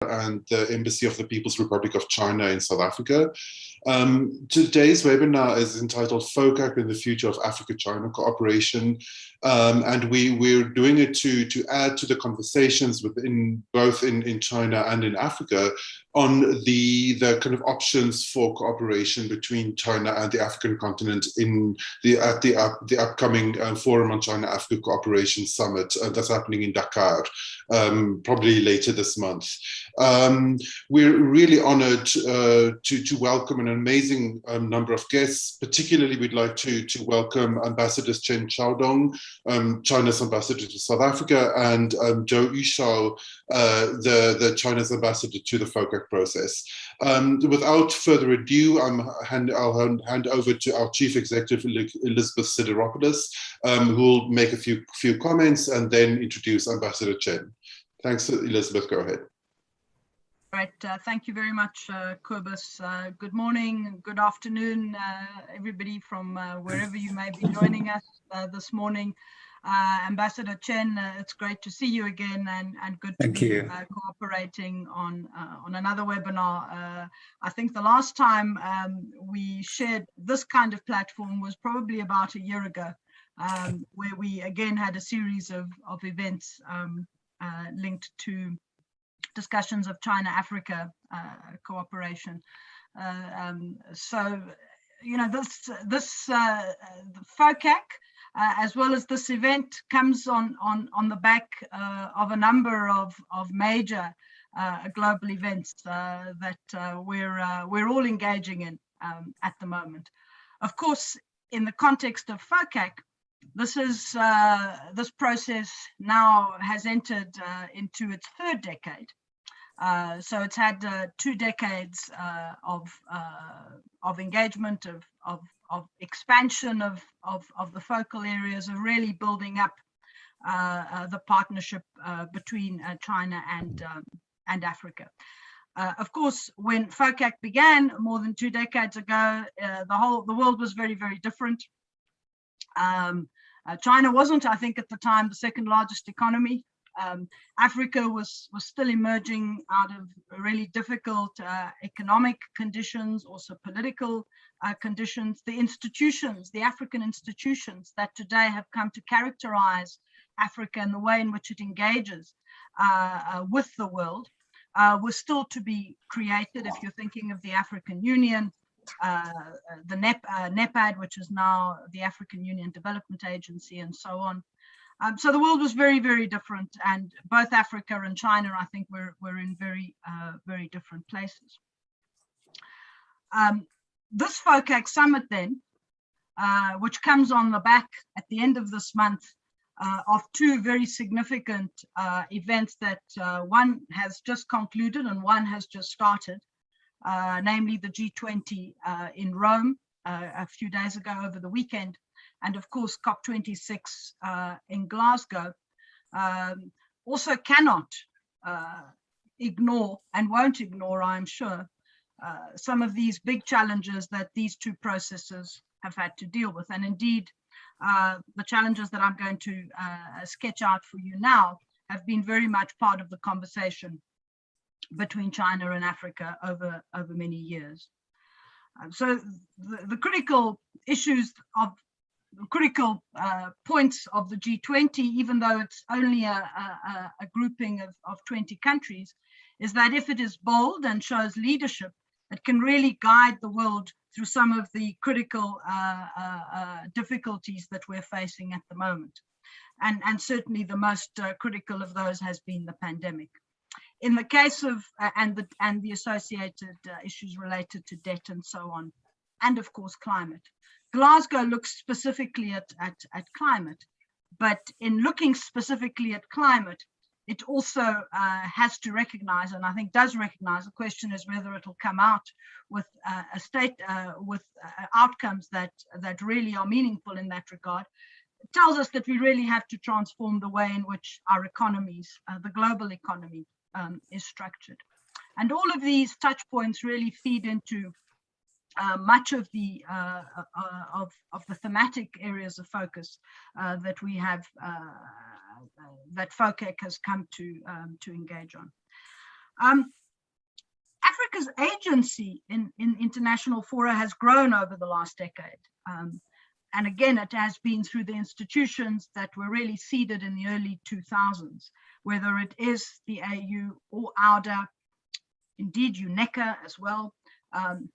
and the Embassy of the People's Republic of China in South Africa. Today's webinar is entitled FOCAC and the Future of Africa-China Cooperation. And we're doing it to add to the conversations within both in China and in Africa on the kind of options for cooperation between China and the African continent at the upcoming Forum on China-Africa Cooperation Summit that's happening in Dakar, probably later this month. We're really honored to welcome an amazing number of guests. Particularly, we'd like to welcome Ambassadors Chen Xiaodong, China's ambassador to South Africa, and Zhou Yushao, the China's ambassador to the FOCAC process. Without further ado, I'll hand over to our Chief Executive, Elizabeth Sideropoulos, who will make a few comments and then introduce Ambassador Chen. Thanks, Elizabeth. Go ahead. Right. Thank you very much, Kobus. Good morning, good afternoon, everybody from wherever you may be joining us this morning. Ambassador Chen, it's great to see you again, and good to be cooperating on another webinar. I think the last time we shared this kind of platform was probably about a year ago, where we again had a series of events linked to discussions of China-Africa cooperation. So, you know, this FOCAC, as well as this event, comes on the back of a number of major global events that we're all engaging in at the moment. Of course, in the context of FOCAC, this process now has entered into its third decade. So it's had 2 decades of engagement, of expansion of the focal areas, of really building up the partnership between China and Africa. Of course, when FOCAC began more than 2 decades ago, the world was very, very different. China wasn't, I think, at the time, the second largest economy. Africa was still emerging out of really difficult economic conditions, also political conditions. The institutions, the African institutions that today have come to characterize Africa and the way in which it engages with the world were still to be created. If you're thinking of the African Union, the NEPAD, which is now the African Union Development Agency, and so on. So the world was very, very different, and both Africa and China, I think, were in very, very different places. This FOCAC summit then, which comes on the back at the end of this month of 2 very significant events that one has just concluded and one has just started, namely the G20 in Rome a few days ago over the weekend, and of course COP26 in Glasgow, also cannot ignore and won't ignore, I'm sure, some of these big challenges that these 2 processes have had to deal with. And indeed, the challenges that I'm going to sketch out for you now have been very much part of the conversation between China and Africa over many years. So the critical issues of critical points of the G20, even though it's only a grouping of 20 countries, is that if it is bold and shows leadership, it can really guide the world through some of the critical difficulties that we're facing at the moment. And certainly the most critical of those has been the pandemic. In the case of, and the associated issues related to debt and so on, and of course climate. Glasgow looks specifically at climate, but in looking specifically at climate, it also has to recognize, and I think does recognize, the question is whether it'll come out with with outcomes that really are meaningful in that regard. It tells us that we really have to transform the way in which our economies, the global economy, is structured. And all of these touch points really feed into much of the thematic areas of focus that we have, that FOCAC has come to engage on. Africa's agency in international fora has grown over the last decade. And again, it has been through the institutions that were really seeded in the early 2000s, whether it is the AU or AUDA, indeed UNECA as well.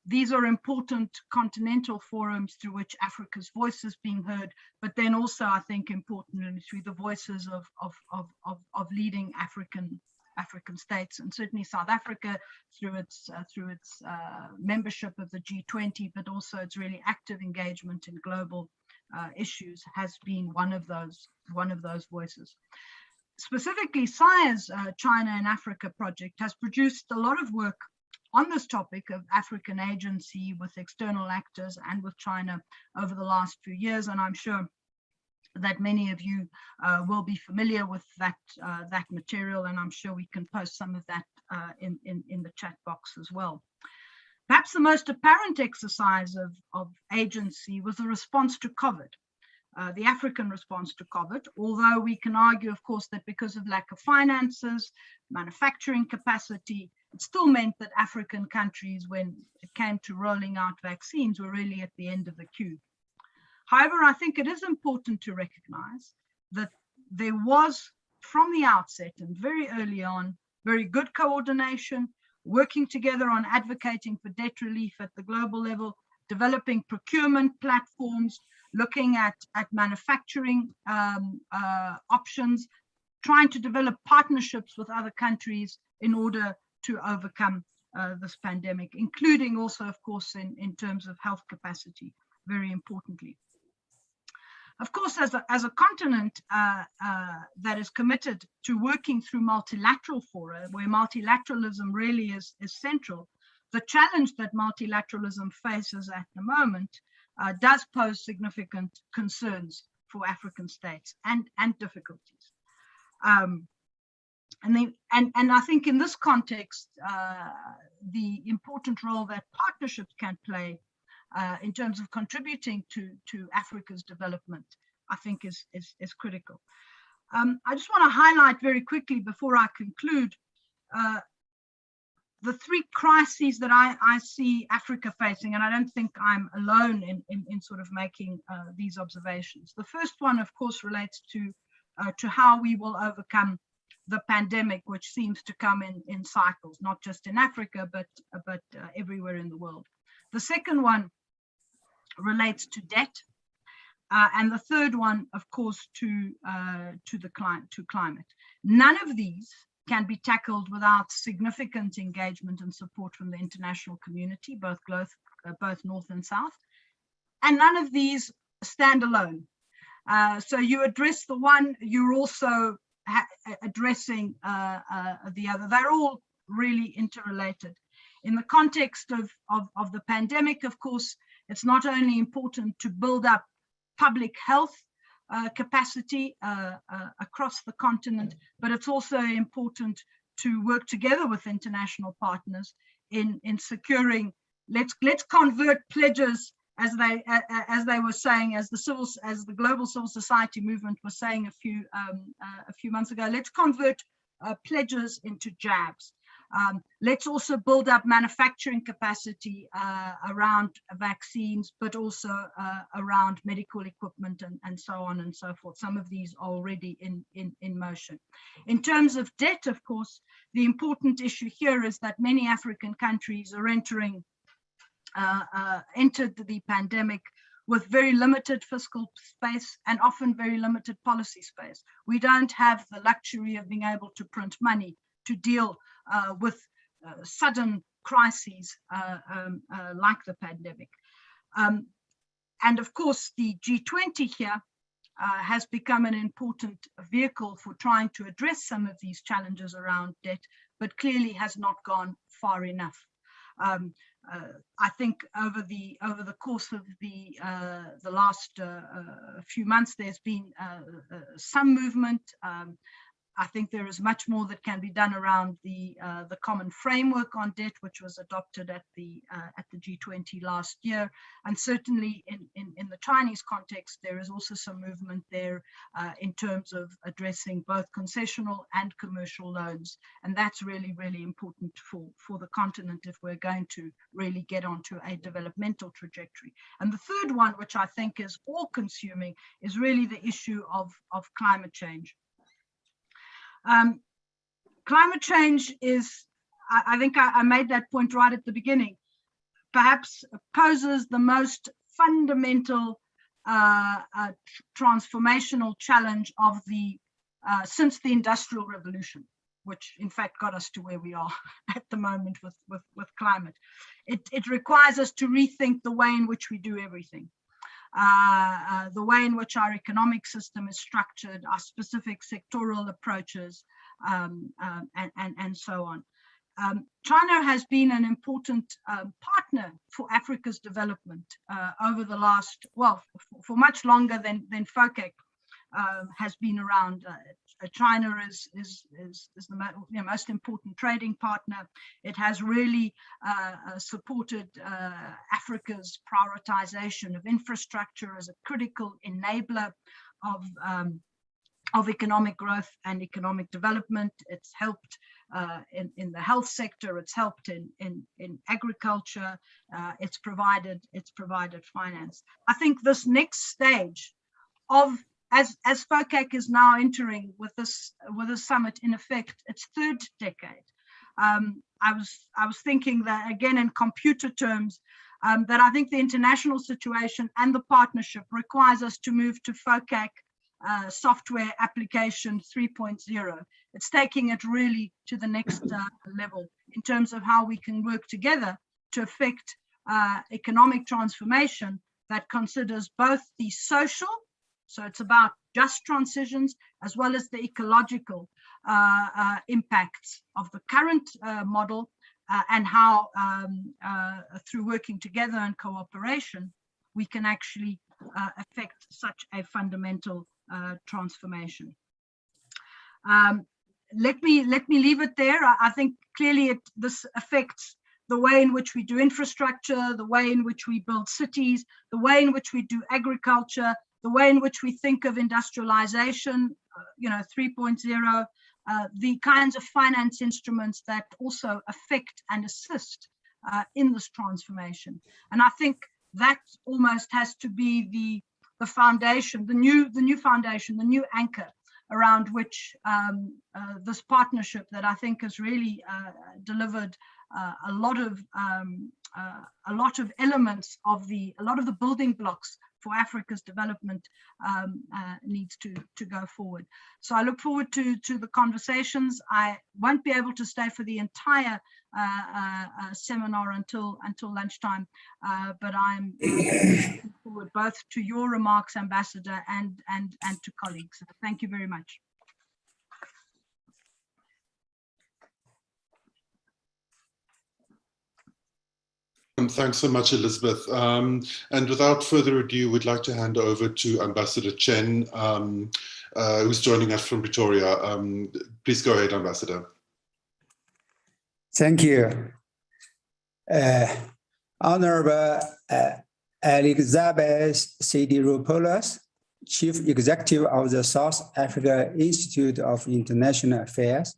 These are important continental forums through which Africa's voice is being heard, but then also, I think, importantly, through the voices of leading African states, and certainly South Africa through its membership of the G20, but also its really active engagement in global issues has been one of those voices. Specifically, SAIA's China and Africa project has produced a lot of work on this topic of African agency with external actors and with China over the last few years, and I'm sure that many of you will be familiar with that material, and I'm sure we can post some of that in the chat box as well. Perhaps the most apparent exercise of agency was the response to COVID, the African response to COVID, although we can argue, of course, that because of lack of finances, manufacturing capacity, it still meant that African countries, when it came to rolling out vaccines, were really at the end of the queue. However, I think it is important to recognize that there was, from the outset and very early on, very good coordination, working together on advocating for debt relief at the global level, developing procurement platforms, looking at manufacturing options, trying to develop partnerships with other countries in order to overcome this pandemic, including also, of course, in terms of health capacity, very importantly. Of course, as a continent that is committed to working through multilateral fora, where multilateralism really is central, the challenge that multilateralism faces at the moment does pose significant concerns for African states and difficulties. And I think in this context, the important role that partnerships can play in terms of contributing to Africa's development, I think is critical. I just want to highlight very quickly before I conclude the three crises that I see Africa facing, and I don't think I'm alone in sort of making these observations. The first one, of course, relates to how we will overcome the pandemic, which seems to come in cycles, not just in Africa, but everywhere in the world. The second one relates to debt, and the third one, of course, to climate. None of these can be tackled without significant engagement and support from the international community, both North and South, and none of these stand alone. So you address the one, you're also addressing the other. They're all really interrelated. In the context of the pandemic, of course, it's not only important to build up public health capacity across the continent, but it's also important to work together with international partners in securing, let's convert pledges, as they were saying, as the global civil society movement was saying a few months ago, let's convert pledges into jabs. Let's also build up manufacturing capacity around vaccines, but also around medical equipment and so on and so forth. Some of these are already in motion. In terms of debt, of course, the important issue here is that many African countries are entered the pandemic with very limited fiscal space and often very limited policy space. We don't have the luxury of being able to print money to deal with sudden crises like the pandemic. And of course, the G20 here has become an important vehicle for trying to address some of these challenges around debt, but clearly has not gone far enough. I think over the course of the last few months, there's been some movement. I think there is much more that can be done around the common framework on debt, which was adopted at the G20 last year. And certainly in the Chinese context, there is also some movement there in terms of addressing both concessional and commercial loans. And that's really, really important for the continent if we're going to really get onto a developmental trajectory. And the third one, which I think is all-consuming, is really the issue of climate change. Climate change is, I think I made that point right at the beginning, perhaps poses the most fundamental transformational challenge of since the Industrial Revolution, which in fact got us to where we are at the moment with climate. It requires us to rethink the way in which we do everything. The way in which our economic system is structured, our specific sectoral approaches, and so on. China has been an important partner for Africa's development over the last, well, for much longer than FOCAC has been around. China is the most important trading partner. It has really supported Africa's prioritization of infrastructure as a critical enabler of economic growth and economic development. It's helped in the health sector. It's helped in agriculture. It's provided finance. I think this next stage of as FOCAC is now entering with this summit, in effect, its third decade. I was thinking that again in computer terms, that I think the international situation and the partnership requires us to move to FOCAC software application 3.0. It's taking it really to the next level in terms of how we can work together to affect economic transformation that considers both the social, so it's about just transitions, as well as the ecological impacts of the current model and how through working together and cooperation, we can actually affect such a fundamental transformation. Let me leave it there. I think clearly this affects the way in which we do infrastructure, the way in which we build cities, the way in which we do agriculture, the way in which we think of industrialization, 3.0, the kinds of finance instruments that also affect and assist in this transformation. And I think that almost has to be the foundation, the new foundation, the new anchor around which this partnership that I think has really delivered a lot of elements of a lot of the building blocks for Africa's development needs to go forward. So I look forward to the conversations. I won't be able to stay for the entire seminar until lunchtime, but I'm looking forward both to your remarks, Ambassador, and to colleagues. Thank you very much. Thanks so much, Elizabeth. And without further ado, we'd like to hand over to Ambassador Chen, who's joining us from Pretoria. Please go ahead, Ambassador. Thank you. Honorable Elizabeth Sidiropoulos, Chief Executive of the South Africa Institute of International Affairs.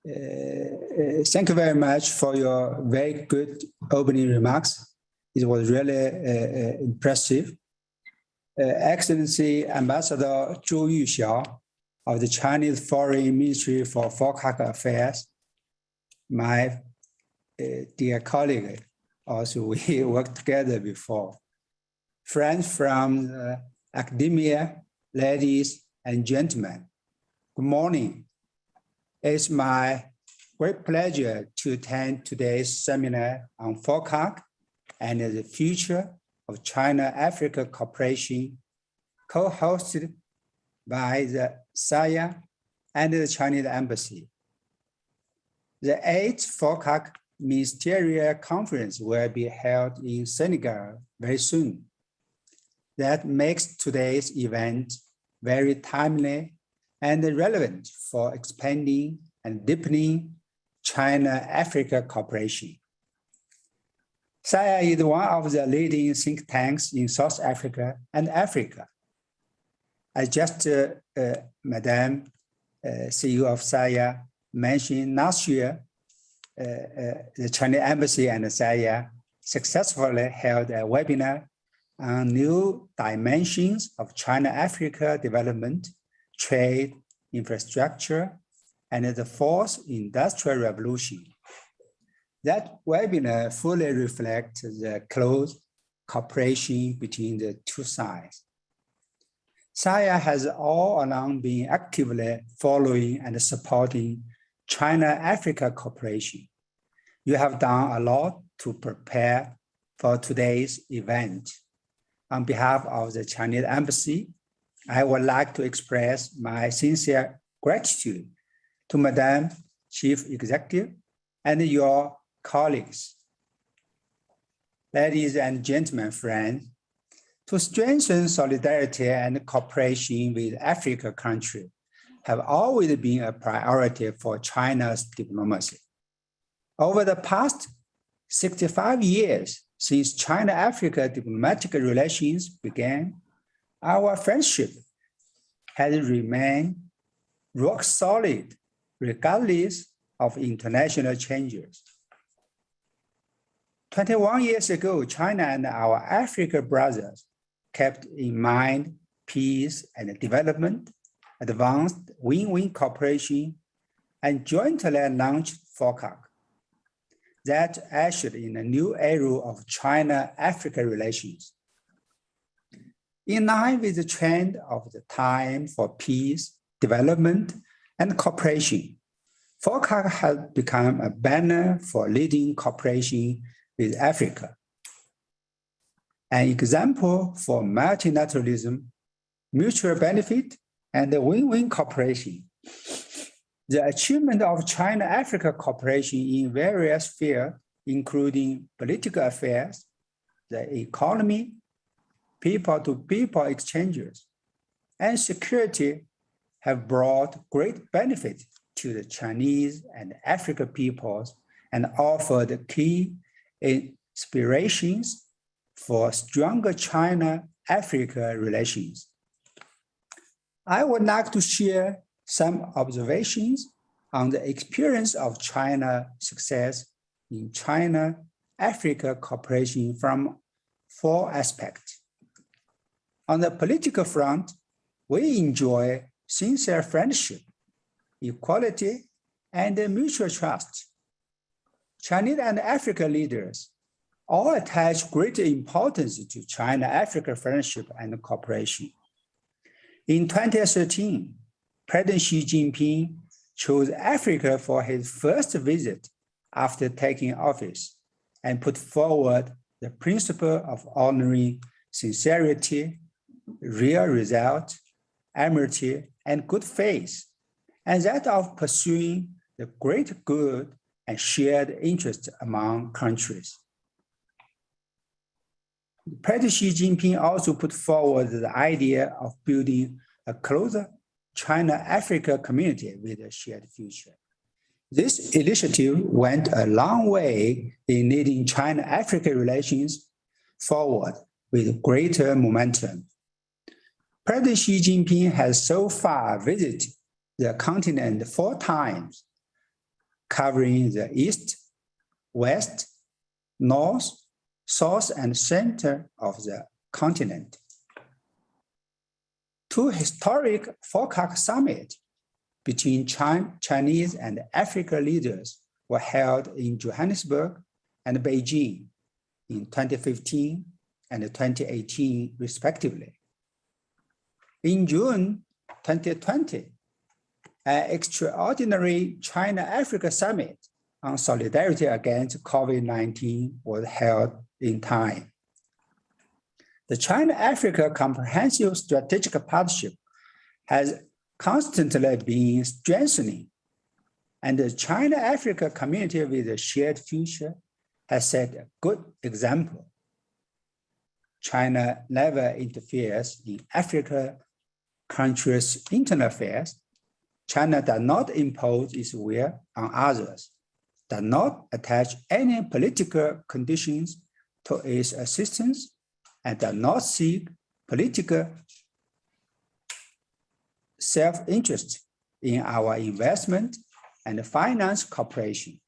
Thank you very much for your very good opening remarks. It was really impressive. Excellency Ambassador Zhu Yuxiao of the Chinese Foreign Ministry for FOCAC Affairs, my dear colleague, also we worked together before. Friends from academia, ladies and gentlemen, good morning. It's my great pleasure to attend today's seminar on FOCAC and the future of China-Africa cooperation, co-hosted by the SAIA and the Chinese Embassy. The 8th FOCAC Ministerial Conference will be held in Senegal very soon. That makes today's event very timely and relevant for expanding and deepening China-Africa cooperation. SAIA is one of the leading think tanks in South Africa and Africa. As just Madam CEO of SAIA mentioned last year, the Chinese Embassy and SAIA successfully held a webinar on new dimensions of China-Africa development, trade, infrastructure, and the fourth industrial revolution. That webinar fully reflects the close cooperation between the two sides. SAIA has all along been actively following and supporting China-Africa cooperation. You have done a lot to prepare for today's event. On behalf of the Chinese Embassy, I would like to express my sincere gratitude to Madam Chief Executive and your colleagues. Ladies and gentlemen, friends, to strengthen solidarity and cooperation with African countries have always been a priority for China's diplomacy. Over the past 65 years since China-Africa diplomatic relations began, our friendship has remained rock solid regardless of international changes. 21 years ago, China and our African brothers kept in mind peace and development, advanced win-win cooperation, and jointly launched FOCAC. That ushered in a new era of China-Africa relations. In line with the trend of the time for peace, development, and cooperation, FOCAC has become a banner for leading cooperation with Africa. An example for multilateralism, mutual benefit, and win-win cooperation. The achievement of China-Africa cooperation in various spheres, including political affairs, the economy, people-to-people exchanges, and security have brought great benefit to the Chinese and African peoples and offered key inspirations for stronger China-Africa relations. I would like to share some observations on the experience of China's success in China-Africa cooperation from 4 aspects. On the political front, we enjoy sincere friendship, equality, and mutual trust. Chinese and African leaders all attach great importance to China-Africa friendship and cooperation. In 2013, President Xi Jinping chose Africa for his first visit after taking office and put forward the principle of honoring sincerity, real result, amity, and good faith, and that of pursuing the great good and shared interest among countries. President Xi Jinping also put forward the idea of building a closer China-Africa community with a shared future. This initiative went a long way in leading China-Africa relations forward with greater momentum. President Xi Jinping has so far visited the continent 4 times, covering the East, West, North, South, and Center of the continent. 2 historic FOCAC summits between Chinese and African leaders were held in Johannesburg and Beijing in 2015 and 2018, respectively. In June 2020, an extraordinary China-Africa summit on solidarity against COVID-19 was held in time. The China-Africa Comprehensive Strategic Partnership has constantly been strengthening, and the China-Africa community with a shared future has set a good example. China never interferes in African countries' internal affairs China does not impose its will on others, does not attach any political conditions to its assistance, and does not seek political self-interest in our investment and finance cooperation.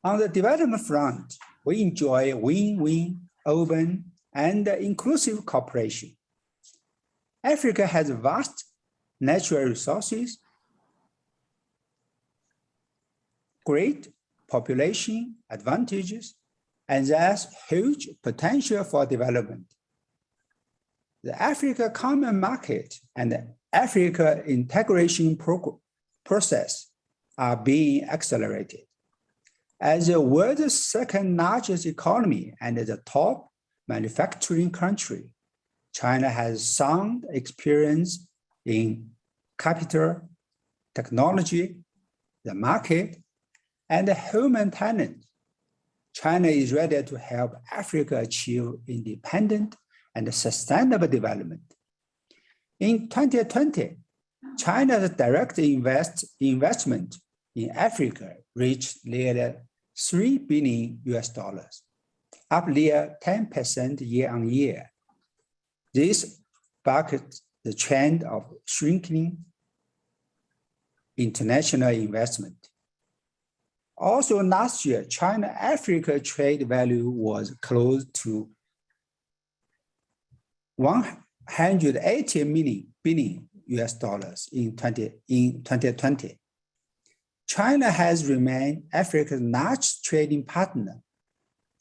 On the development front, we enjoy win-win, open, and inclusive cooperation. Africa has vast natural resources, great population advantages, and thus huge potential for development. The Africa Common Market and the Africa integration process are being accelerated. As the world's second largest economy and the top manufacturing country, China has sound experience in capital, technology, the market, and human talent. China is ready to help Africa achieve independent and sustainable development. In 2020, China's direct investment in Africa reached nearly $3 billion, up near 10% year on year. This bucked the trend of shrinking international investment. Also last year, China-Africa trade value was close to $180 billion in 2020. China has remained Africa's largest trading partner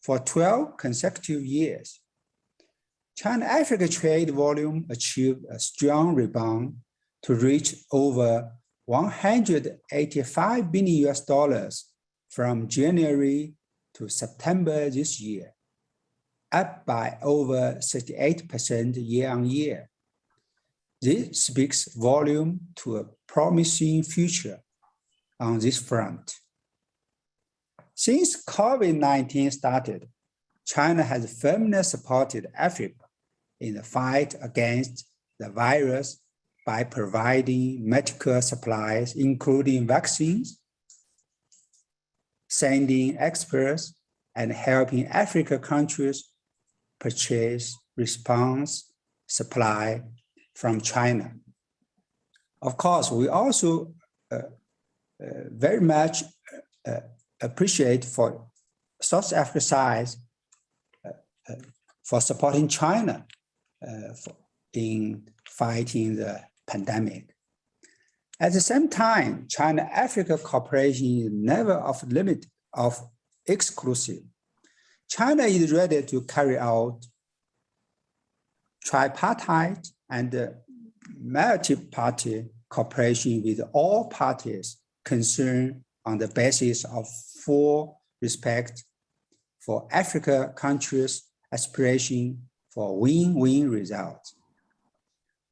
for 12 consecutive years. China-Africa trade volume achieved a strong rebound to reach over $185 billion from January to September this year, up by over 38% year on year. This speaks volume to a promising future on this front. Since COVID-19 started, China has firmly supported Africa in the fight against the virus by providing medical supplies, including vaccines, sending experts, and helping African countries purchase response supply from China. Of course, we also very much appreciate for South Africa side for supporting China in fighting the pandemic. At the same time, China-Africa cooperation is never off limit of exclusive. China is ready to carry out tripartite and multi-party cooperation with all parties concerned on the basis of full respect for Africa countries' aspiration for win-win results.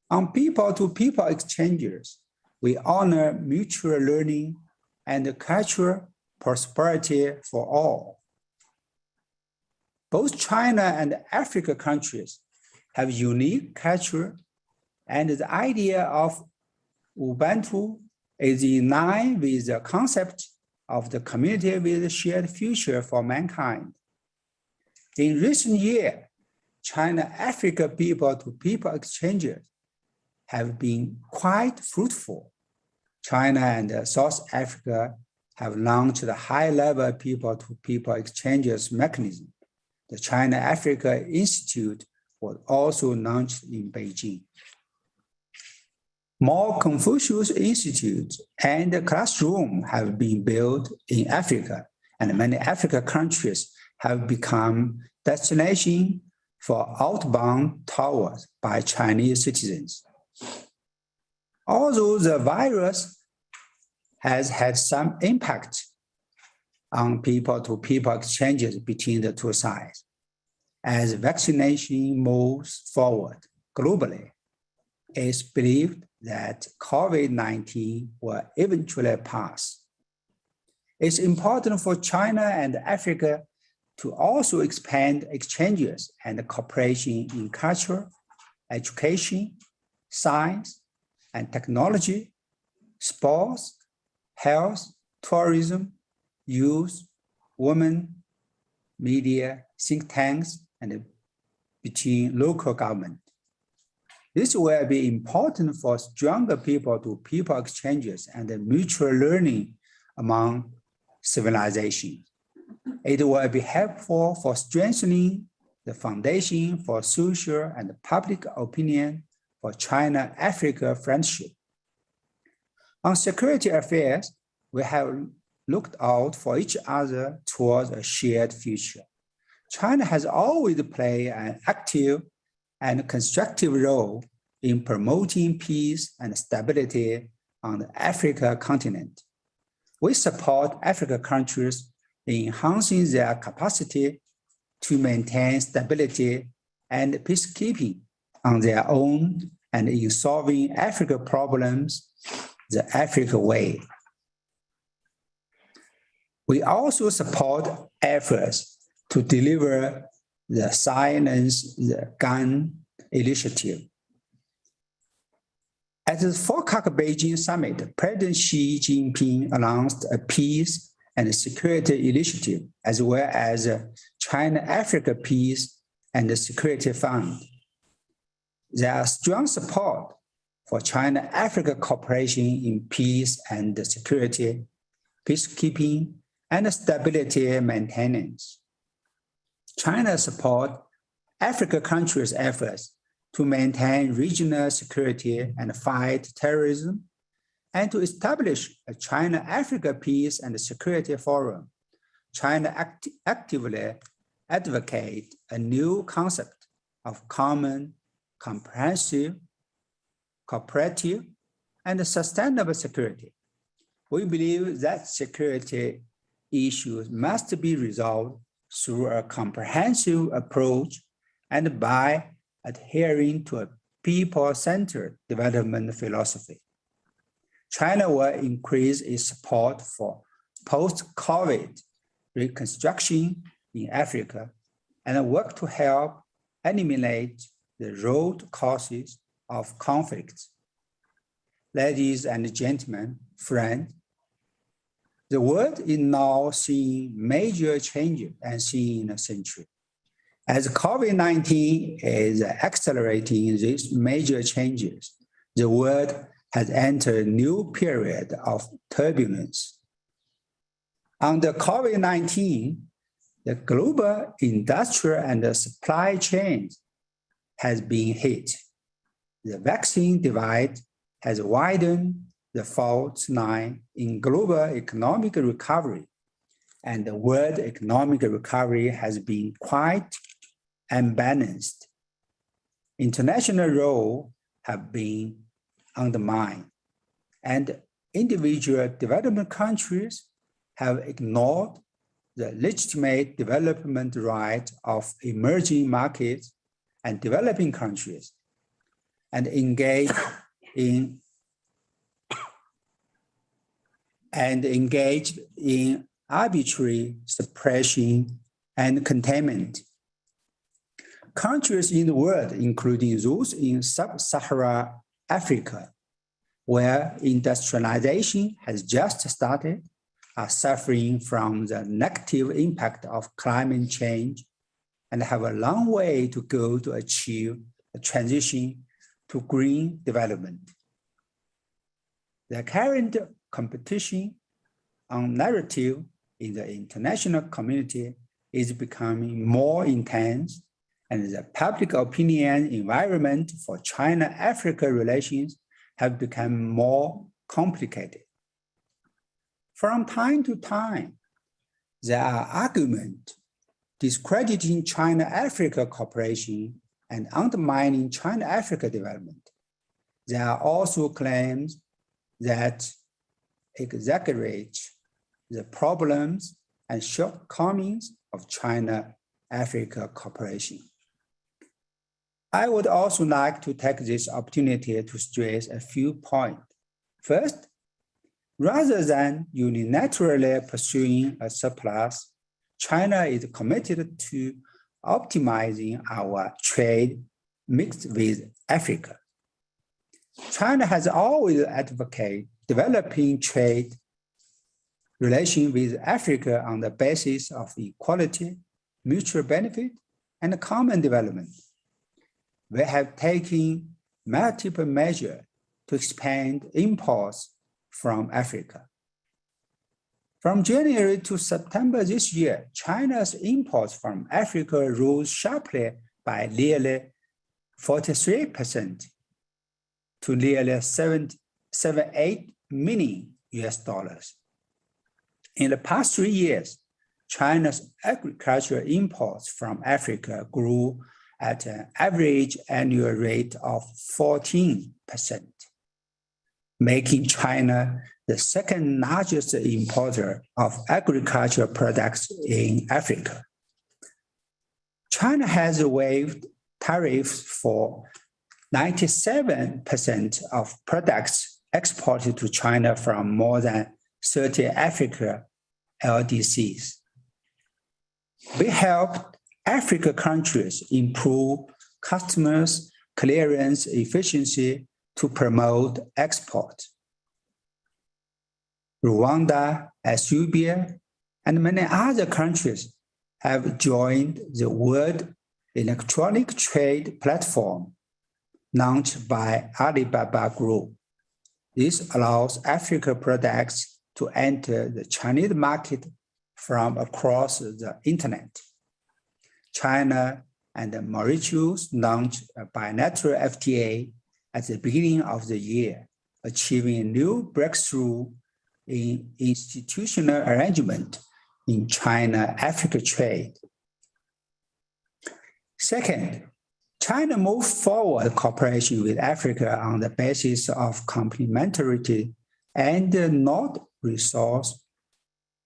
On people-to-people exchanges, we honor mutual learning and cultural prosperity for all. Both China and Africa countries have unique culture, and the idea of Ubuntu is in line with the concept of the community with a shared future for mankind. In recent years, China-Africa people-to-people exchanges have been quite fruitful. China and South Africa have launched a high-level people-to-people exchanges mechanism. The China-Africa Institute was also launched in Beijing. More Confucius Institutes and classrooms have been built in Africa, and many African countries have become destinations for outbound tours by Chinese citizens. Although the virus has had some impact on people-to-people exchanges between the two sides, as vaccination moves forward globally, it's believed that COVID-19 will eventually pass. It's important for China and Africa to also expand exchanges and cooperation in culture, education, science, and technology sports, health, tourism, youth, women, media, think tanks, and between local government. This will be important for stronger people-to-people exchanges and mutual learning among civilizations. It will be helpful for strengthening the foundation for social and public opinion for China-Africa friendship. On security affairs, we have looked out for each other towards a shared future. China has always played an active and constructive role in promoting peace and stability on the African continent. We support African countries in enhancing their capacity to maintain stability and peacekeeping on their own and in solving African problems the African way. We also support efforts to deliver the Silence the Gun initiative. At the FOCAC Beijing Summit, President Xi Jinping announced a peace and security initiative, as well as a China-Africa Peace and Security Fund. There is strong support for China-Africa cooperation in peace and security, peacekeeping, and stability maintenance. China supports African countries' efforts to maintain regional security and fight terrorism, and to establish a China-Africa Peace and Security Forum. China actively advocates a new concept of common, comprehensive, cooperative, and sustainable security. We believe that security issues must be resolved through a comprehensive approach and by adhering to a people-centered development philosophy. China will increase its support for post-COVID reconstruction in Africa and work to help eliminate the root causes of conflicts. Ladies and gentlemen, friends, the world is now seeing major changes and seeing in a century. As COVID-19 is accelerating these major changes, the world has entered a new period of turbulence. Under COVID-19, the global industrial and supply chains has been hit. The vaccine divide has widened the fault line in global economic recovery, and the world economic recovery has been quite unbalanced. International roles have been undermined, and individual development countries have ignored the legitimate development rights of emerging markets and developing countries, and engaged in arbitrary suppression and containment. Countries in the world, including those in sub-Saharan Africa, where industrialization has just started, are suffering from the negative impact of climate change and have a long way to go to achieve a transition to green development. The current competition on narrative in the international community is becoming more intense, and the public opinion environment for China-Africa relations have become more complicated. From time to time, there are arguments discrediting China-Africa cooperation and undermining China-Africa development. There are also claims that exaggerate the problems and shortcomings of China-Africa cooperation. I would also like to take this opportunity to stress a few points. First, rather than unilaterally pursuing a surplus, China is committed to optimizing our trade mix with Africa. China has always advocated developing trade relations with Africa on the basis of equality, mutual benefit, and common development. We have taken multiple measures to expand imports from Africa. From January to September this year, China's imports from Africa rose sharply by nearly 43% to nearly 78 million US dollars. In the past 3 years, China's agricultural imports from Africa grew at an average annual rate of 14%, making China the second largest importer of agricultural products in Africa. China has waived tariffs for 97% of products exported to China from more than 30 Africa LDCs. We helped Africa countries improve customs clearance efficiency to promote export. Rwanda, Ethiopia, and many other countries have joined the World Electronic Trade Platform launched by Alibaba Group. This allows Africa products to enter the Chinese market from across the internet. China and Mauritius launched a bilateral FTA at the beginning of the year, achieving a new breakthrough in institutional arrangement in China-Africa trade. Second, China moved forward cooperation with Africa on the basis of complementarity and not resource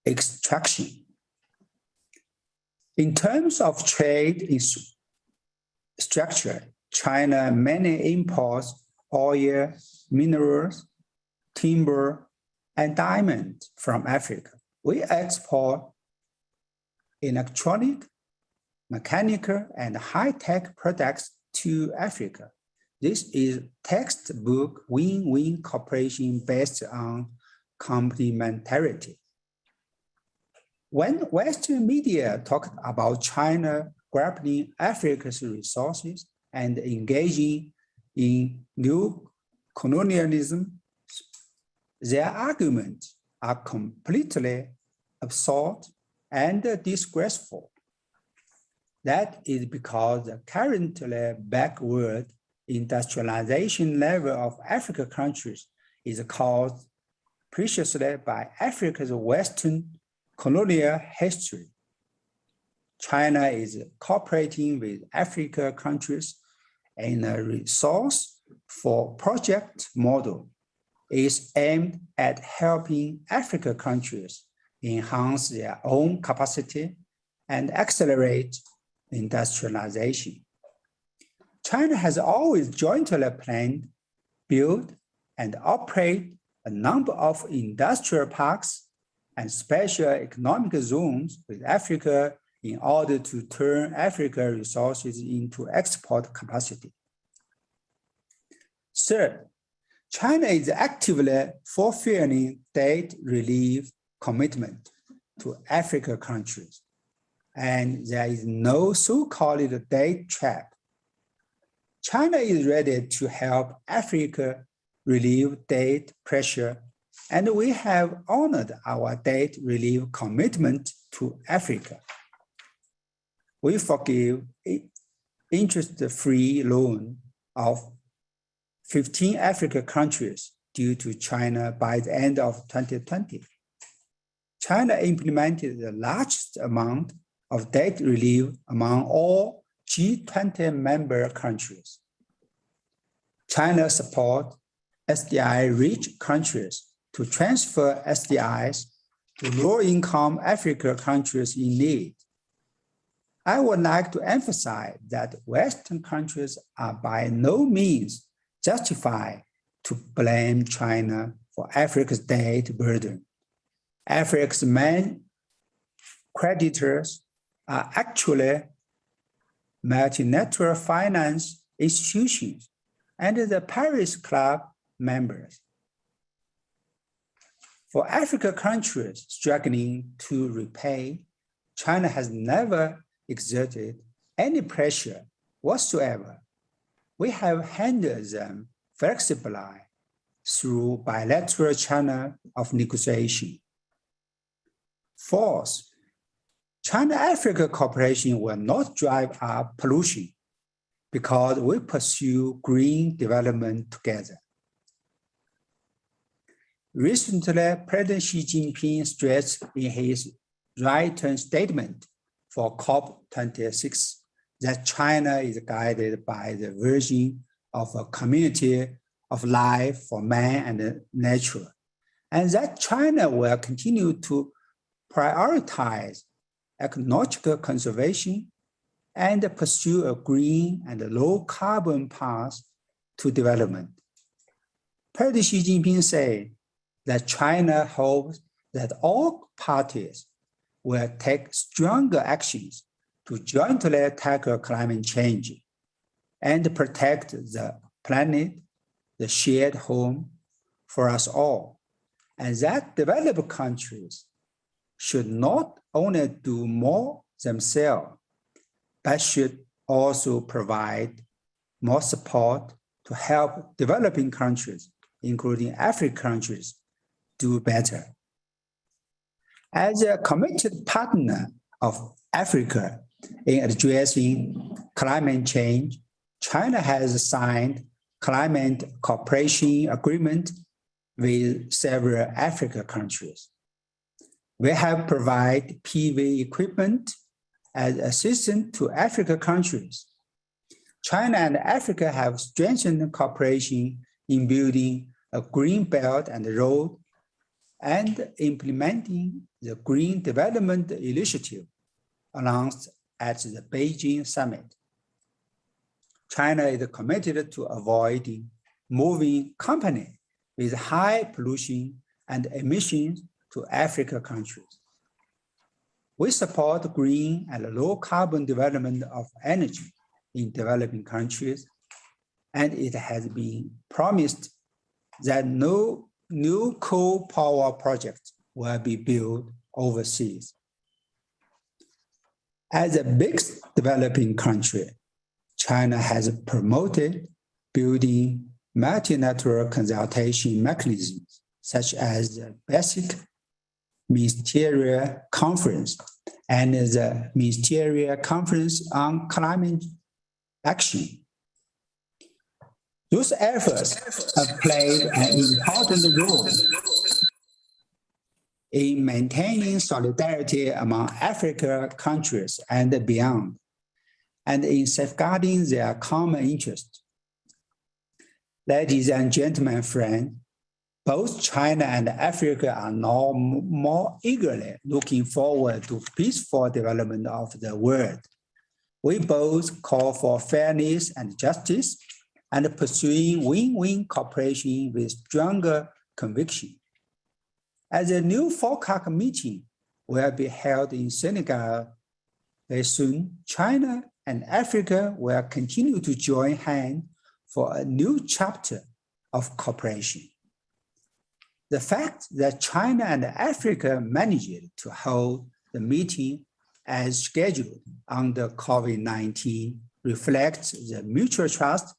extraction. In terms of trade structure, China mainly imports oil, minerals, timber, and diamonds from Africa. We export electronic, mechanical, and high-tech products to Africa. This is textbook win-win cooperation based on complementarity. When Western media talked about China grappling Africa's resources and engaging in new colonialism, their arguments are completely absurd and disgraceful. That is because the currently backward industrialization level of African countries is caused preciously by Africa's Western colonial history. China is cooperating with African countries in a resource for project model. It is aimed at helping African countries enhance their own capacity and accelerate industrialization. China has always jointly planned, built, and operate a number of industrial parks and special economic zones with Africa in order to turn African resources into export capacity. Third, China is actively fulfilling debt relief commitment to African countries, and there is no so-called debt trap. China is ready to help Africa relieve debt pressure, and we have honored our debt relief commitment to Africa. We forgive interest-free loan of 15 African countries due to China by the end of 2020. China implemented the largest amount of debt relief among all G20 member countries. China supports SDI-rich countries to transfer SDIs to low-income African countries in need. I would like to emphasize that Western countries are by no means justified to blame China for Africa's debt burden. Africa's main creditors are actually multilateral finance institutions and the Paris Club members. For African countries struggling to repay, China has never exerted any pressure whatsoever. We have handled them flexibly through bilateral channel of negotiation. Fourth, China-Africa cooperation will not drive up pollution because we pursue green development together. Recently, President Xi Jinping stressed in his right-turn statement for COP26 that China is guided by the vision of a community of life for man and nature, and that China will continue to prioritize ecological conservation and pursue a green and low carbon path to development. President Xi Jinping said that China hopes that all parties will take stronger actions to jointly tackle climate change and protect the planet, the shared home for us all, and that developed countries should not only do more themselves, but should also provide more support to help developing countries, including African countries, do better. As a committed partner of Africa in addressing climate change, China has signed climate cooperation agreement with several African countries. We have provided PV equipment as assistance to African countries. China and Africa have strengthened cooperation in building a green belt and road and implementing the Green Development Initiative announced at the Beijing summit. China is committed to avoiding moving companies with high pollution and emissions to African countries. We support green and low carbon development of energy in developing countries, and it has been promised that no new coal power projects will be built overseas. As a big developing country, China has promoted building multilateral consultation mechanisms, such as the Basic Ministerial Conference and the Ministerial Conference on Climate Action. Those efforts have played an important role in maintaining solidarity among African countries and beyond, and in safeguarding their common interests. Ladies and gentlemen, friends, both China and Africa are now more eagerly looking forward to peaceful development of the world. We both call for fairness and justice and pursuing win-win cooperation with stronger conviction. As a new FOCAC meeting will be held in Senegal very soon, China and Africa will continue to join hands for a new chapter of cooperation. The fact that China and Africa managed to hold the meeting as scheduled under COVID-19 reflects the mutual trust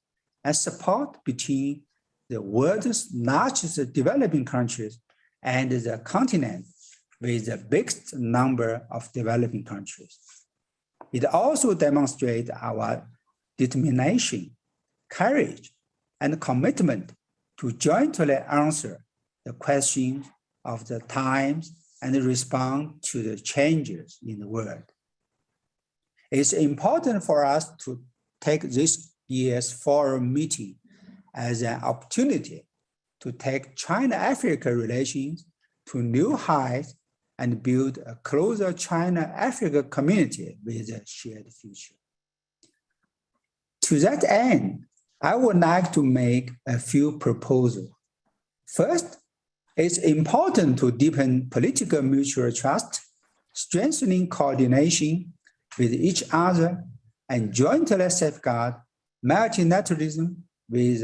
and support between the world's largest developing countries and the continent with the biggest number of developing countries. It also demonstrates our determination, courage, and commitment to jointly answer the questions of the times and respond to the changes in the world. It's important for us to take this year's forum meeting as an opportunity to take China-Africa relations to new heights and build a closer China-Africa community with a shared future. To that end, I would like to make a few proposals. First, it's important to deepen political mutual trust, strengthening coordination with each other, and jointly safeguard multilateralism with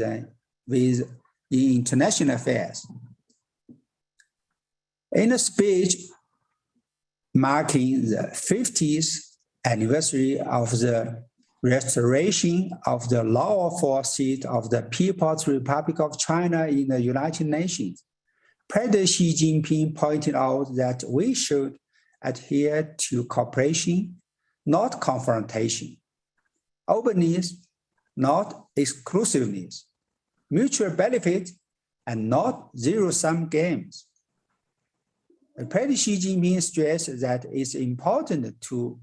in international affairs. In a speech marking the 50th anniversary of the restoration of the lawful seat of the People's Republic of China in the United Nations, President Xi Jinping pointed out that we should adhere to cooperation, not confrontation, openness, not exclusiveness, mutual benefit, and not zero-sum games. President Xi Jinping stressed that it's important to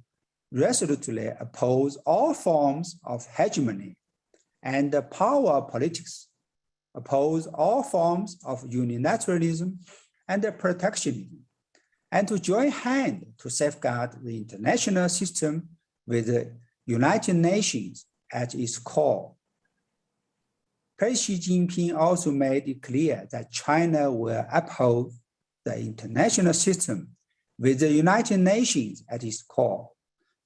resolutely oppose all forms of hegemony and power politics, oppose all forms of unilateralism and protectionism, and to join hands to safeguard the international system with the United Nations at its core. President Xi Jinping also made it clear that China will uphold the international system with the United Nations at its core,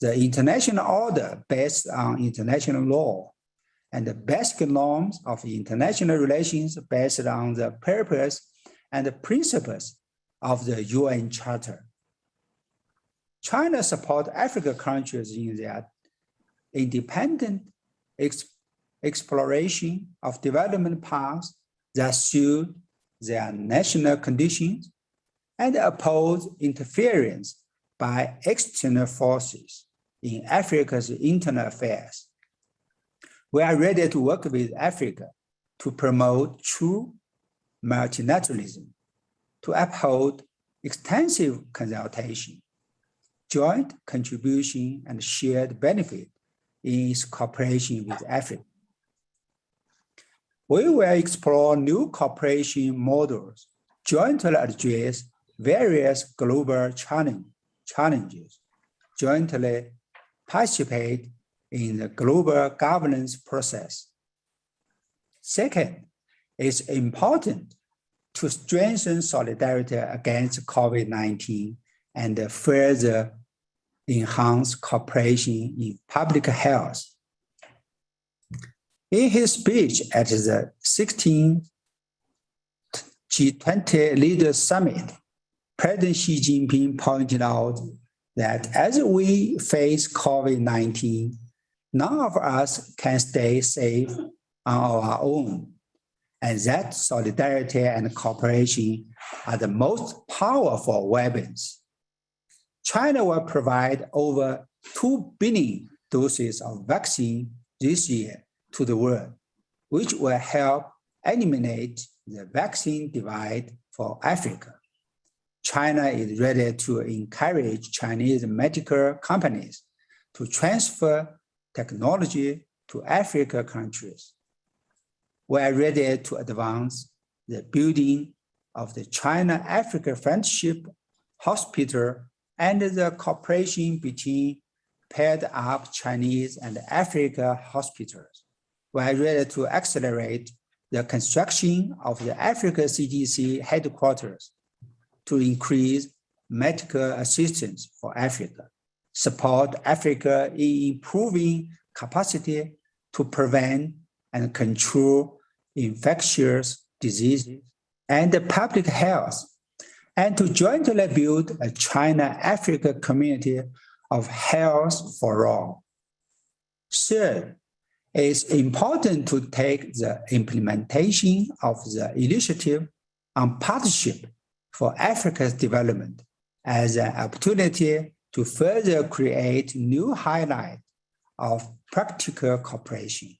the international order based on international law, and the basic norms of international relations based on the purpose and the principles of the UN Charter. China supports African countries in their independent exploration of development paths that suit their national conditions and oppose interference by external forces in Africa's internal affairs. We are ready to work with Africa to promote true multilateralism, to uphold extensive consultation, joint contribution, and shared benefit in its cooperation with Africa. We will explore new cooperation models, jointly address various global challenges, jointly participate in the global governance process. Second, it's important to strengthen solidarity against COVID-19 and further enhance cooperation in public health. In his speech at the 16th G20 Leaders Summit, President Xi Jinping pointed out that as we face COVID-19, none of us can stay safe on our own, and that solidarity and cooperation are the most powerful weapons. China will provide over 2 billion doses of vaccine this year to the world, which will help eliminate the vaccine divide for Africa. China is ready to encourage Chinese medical companies to transfer technology to African countries. We are ready to advance the building of the China-Africa Friendship Hospital and the cooperation between paired-up Chinese and African hospitals. We are ready to accelerate the construction of the Africa CDC headquarters to increase medical assistance for Africa, support Africa in improving capacity to prevent and control infectious diseases and public health, and to jointly build a China-Africa community of health for all. Third, it's important to take the implementation of the initiative on partnership for Africa's development as an opportunity to further create new highlights of practical cooperation.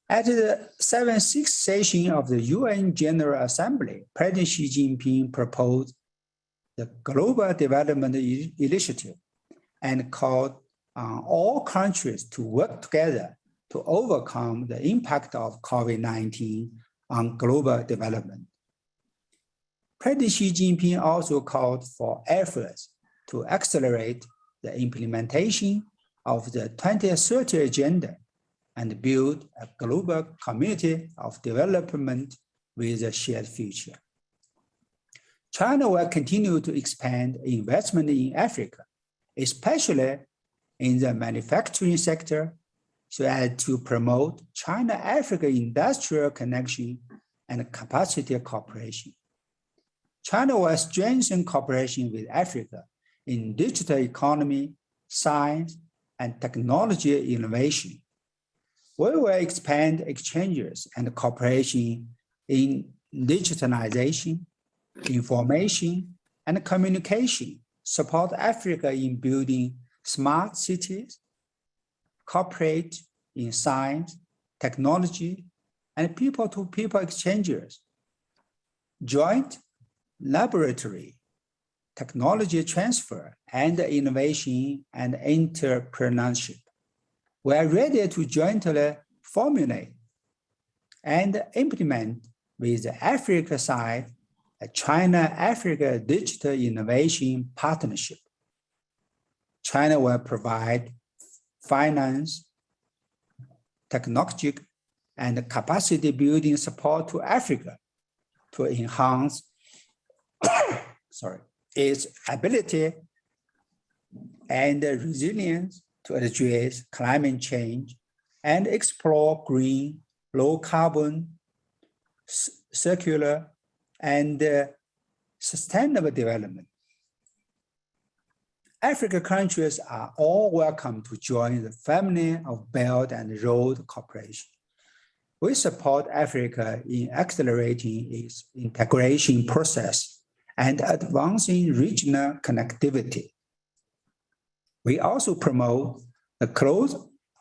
At the 76th session of the UN General Assembly, President Xi Jinping proposed the Global Development Initiative and called on all countries to work together to overcome the impact of COVID-19 on global development. President Xi Jinping also called for efforts to accelerate the implementation of the 2030 Agenda and build a global community of development with a shared future. China will continue to expand investment in Africa, especially in the manufacturing sector, so as to promote China-Africa industrial connection and capacity cooperation. China will strengthen cooperation with Africa in digital economy, science, and technology innovation. We will expand exchanges and cooperation in digitalization, information, and communication, support Africa in building smart cities, cooperate in science, technology, and people-to-people exchanges, joint laboratory, technology transfer, and innovation and entrepreneurship. We are ready to jointly formulate and implement with the Africa side a China-Africa Digital Innovation Partnership. China will provide finance, technological, and capacity building support to Africa to enhance its ability and resilience to address climate change and explore green, low carbon, circular, and sustainable development. African countries are all welcome to join the family of Belt and Road Cooperation. We support Africa in accelerating its integration process and advancing regional connectivity. We also promote the close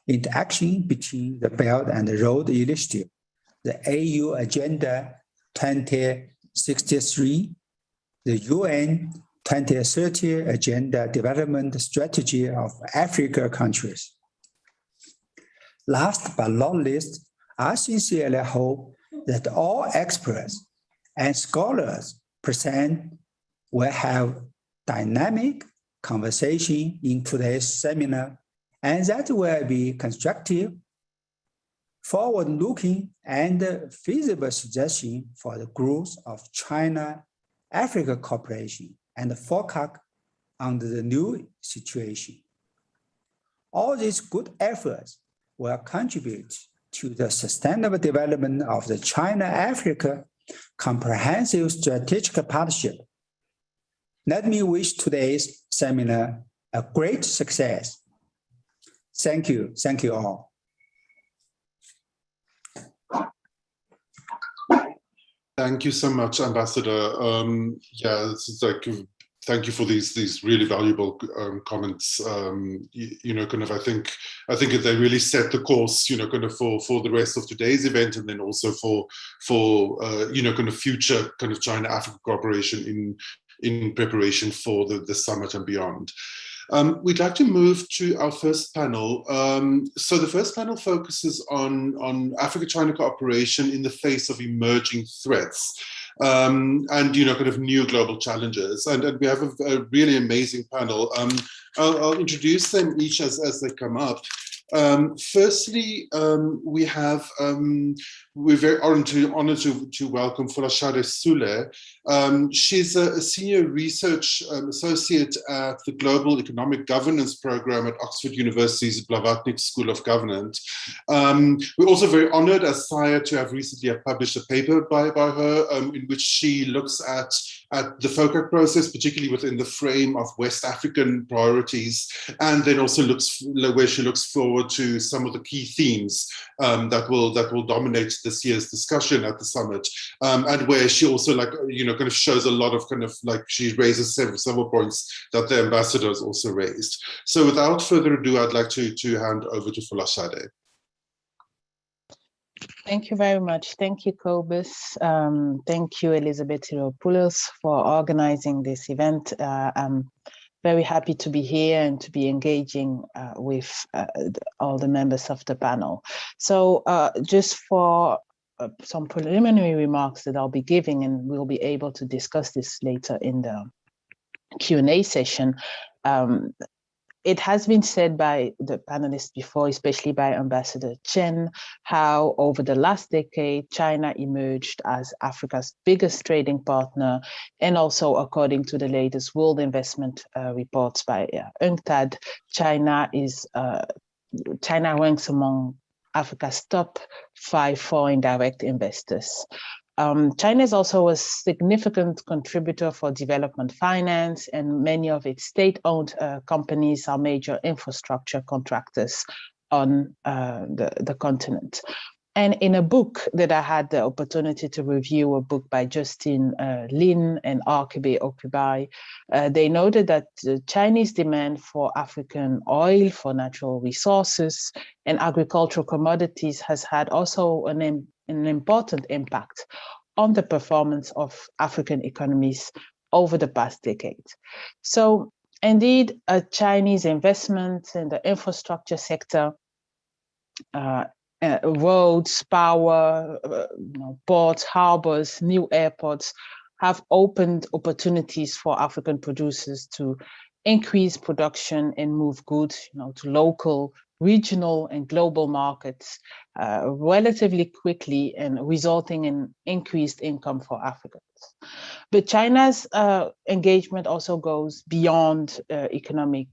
interaction between the Belt and Road Initiative, the AU Agenda 2063, the UN 2030 Agenda Development Strategy of Africa countries. Last but not least, I sincerely hope that all experts and scholars present will have dynamic conversation in today's seminar, and that will be constructive, forward-looking, and feasible suggestion for the growth of China-Africa cooperation and FOCAC under the new situation. All these good efforts will contribute to the sustainable development of the China-Africa Comprehensive Strategic Partnership. Let me wish today's seminar a great success. Thank you all. Thank you so much, Ambassador. It's like, thank you for these really valuable comments. I think they really set the course, for the rest of today's event, and then also for future China-Africa cooperation in preparation for the summit and beyond. We'd like to move to our first panel. So the first panel focuses on Africa-China cooperation in the face of emerging threats and new global challenges. And we have a really amazing panel. I'll introduce them each as they come up. Firstly, we're very honored to welcome Folashade Sule. She's a senior research associate at the Global Economic Governance Program at Oxford University's Blavatnik School of Government. We're also very honored as SIRE to have recently published a paper by her in which she looks at the FOCAC process, particularly within the frame of West African priorities, and then also where she looks forward to some of the key themes that will dominate this year's discussion at the summit, and where she also shows a lot of she raises several points that the ambassadors also raised. So without further ado, I'd like to hand over to Folashade. Thank you very much. Thank you, Cobus. Thank you, Elizabeth Hiropoulos, for organizing this event. I'm very happy to be here and to be engaging with all the members of the panel. So just for some preliminary remarks that I'll be giving, and we'll be able to discuss this later in the Q&A session. It has been said by the panelists before, especially by Ambassador Chen, how over the last decade, China emerged as Africa's biggest trading partner, and also according to the latest World Investment reports by UNCTAD, China ranks among Africa's top 5 foreign direct investors. China is also a significant contributor for development finance, and many of its state-owned companies are major infrastructure contractors on the continent. And in a book that I had the opportunity to review, a book by Justin Lin and Arkebe Okubai, they noted that the Chinese demand for African oil, for natural resources, and agricultural commodities has had also an important impact on the performance of African economies over the past decade. So indeed, a Chinese investment in the infrastructure sector, roads, power, ports, harbors, new airports have opened opportunities for African producers to increase production and move goods, to local, regional, and global markets relatively quickly, and resulting in increased income for Africans. But China's engagement also goes beyond economic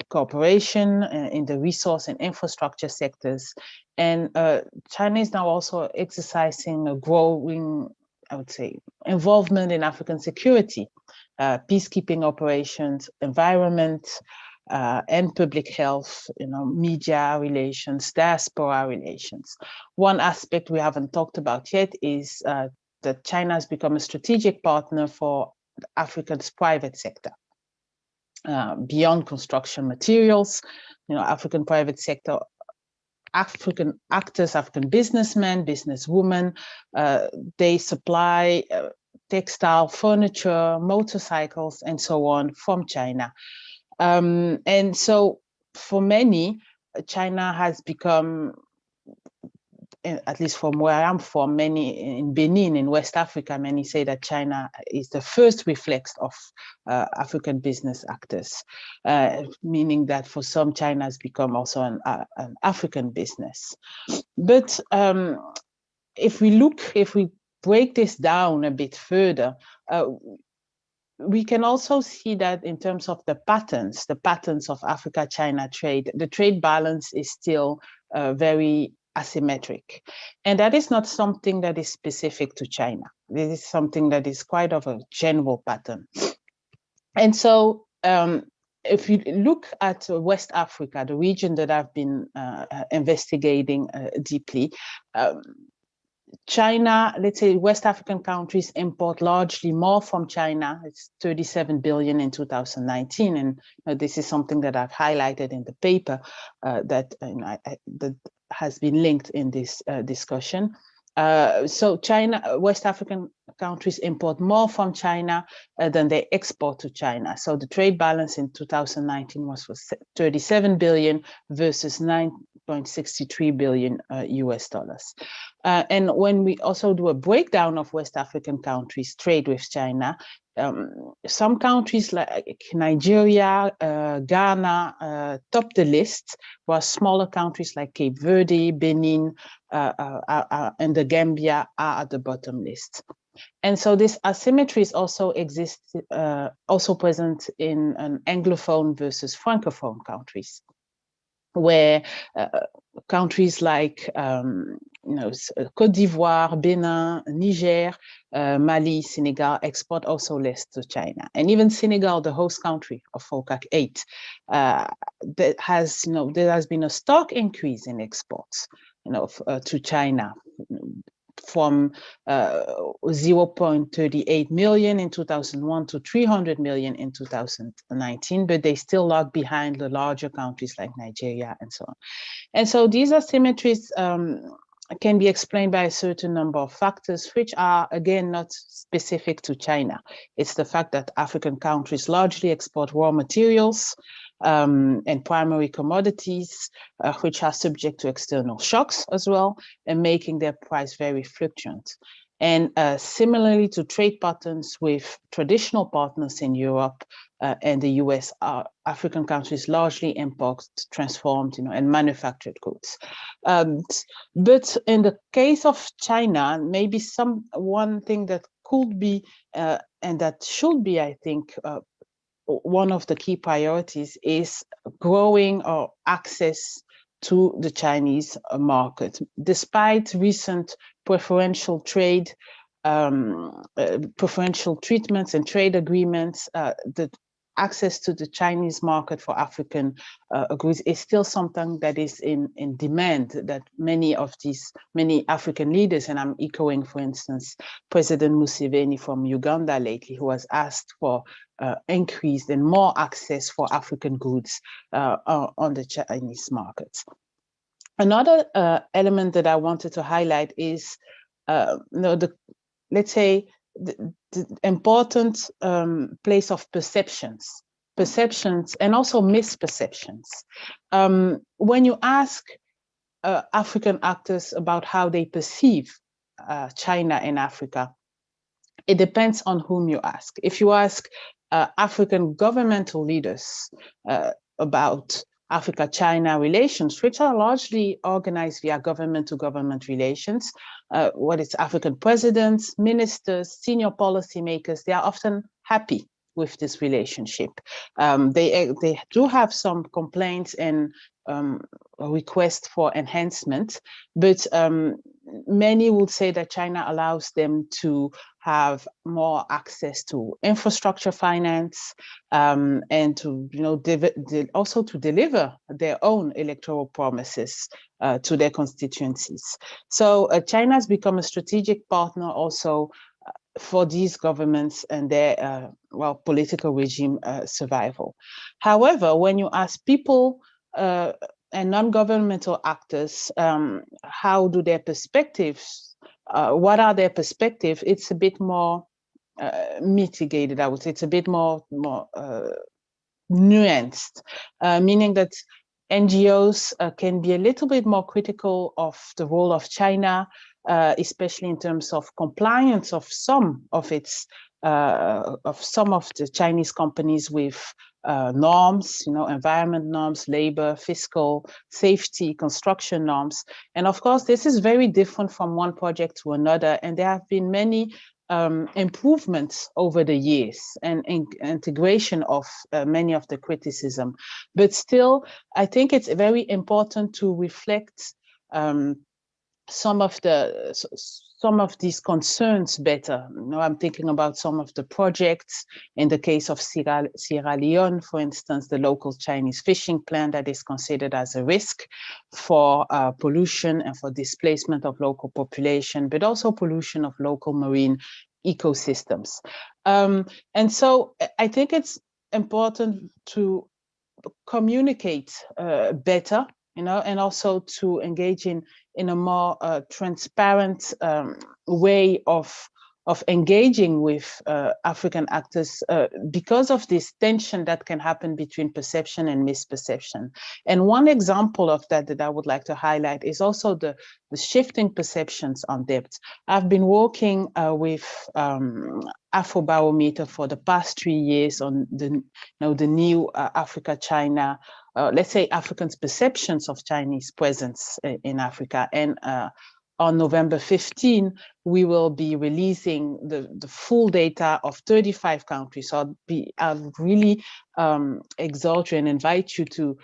cooperation in the resource and infrastructure sectors. And China is now also exercising a growing, I would say, involvement in African security, peacekeeping operations, environment, and public health, media relations, diaspora relations. One aspect we haven't talked about yet is that China has become a strategic partner for Africa's private sector. Beyond construction materials, African private sector, African actors, African businessmen, businesswomen, they supply textile, furniture, motorcycles, and so on from China. And so for many, China has become, at least from where I'm from, many in Benin, in West Africa, many say that China is the first reflex of African business actors, meaning that for some, China has become also an African business. But if we break this down a bit further, we can also see that in terms of the patterns of Africa-China trade, the trade balance is still very asymmetric. And that is not something that is specific to China. This is something that is quite of a general pattern. And so if you look at West Africa, the region that I've been investigating deeply, China, let's say West African countries import largely more from China. It's 37 billion in 2019. And this is something that I've highlighted in the paper that has been linked in this discussion. So West African countries import more from China than they export to China. So the trade balance in 2019 was 37 billion versus 9.63 billion US dollars. And when we also do a breakdown of West African countries' trade with China, some countries like Nigeria, Ghana top the list, while smaller countries like Cape Verde, Benin, and the Gambia are at the bottom list. And so this asymmetry is also present in an Anglophone versus Francophone countries, where countries like Côte d'Ivoire, Benin, Niger, Mali, Senegal export also less to China. And even Senegal, the host country of FOCAC 8, there has been a stark increase in exports to China, from 0.38 million in 2001 to 300 million in 2019, but they still lag behind the larger countries like Nigeria and so on. And so these asymmetries can be explained by a certain number of factors, which are, again, not specific to China. It's the fact that African countries largely export raw materials and primary commodities, which are subject to external shocks as well, and making their price very fluctuant. And similarly to trade patterns with traditional partners in Europe and the US, African countries largely import transformed and manufactured goods. But in the case of China, maybe one thing that could be and that should be, I think, one of the key priorities is growing our access to the Chinese market. Despite recent preferential trade, preferential treatments and trade agreements, the access to the Chinese market for African goods is still something that is in demand, that many African leaders, and I'm echoing, for instance, President Museveni from Uganda lately, who has asked for increased and more access for African goods on the Chinese markets. Another element that I wanted to highlight is, let's say, the important place of perceptions and also misperceptions. When you ask African actors about how they perceive China and Africa, it depends on whom you ask. If you ask African governmental leaders about Africa-China relations, which are largely organized via government-to-government relations, what is African presidents, ministers, senior policymakers, they are often happy with this relationship. They do have some complaints and requests for enhancement, but many would say that China allows them to have more access to infrastructure finance and to, also to deliver their own electoral promises to their constituencies. So China has become a strategic partner also for these governments and their political regime survival. However, when you ask people and non-governmental actors, how do their perspectives, what are their perspectives? It's a bit more mitigated, I would say. It's a bit more nuanced, meaning that NGOs can be a little bit more critical of the role of China, especially in terms of compliance of some of its some of the Chinese companies with norms, environment norms, labor, fiscal, safety, construction norms. And of course, this is very different from one project to another. And there have been many improvements over the years and integration of many of the criticism. But still, I think it's very important to reflect some of these concerns better. I'm thinking about some of the projects in the case of Sierra Leone, for instance, the local Chinese fishing plan that is considered as a risk for pollution and for displacement of local population, but also pollution of local marine ecosystems. And so I think it's important to communicate better, and also to engage in a more transparent way of engaging with African actors because of this tension that can happen between perception and misperception. And one example of that I would like to highlight is also the shifting perceptions on debt. I've been working with Afrobarometer for the past 3 years on the new Africa-China, let's say Africans' perceptions of Chinese presence in Africa. And on November 15, we will be releasing the full data of 35 countries. So I'll really exhort you and invite you to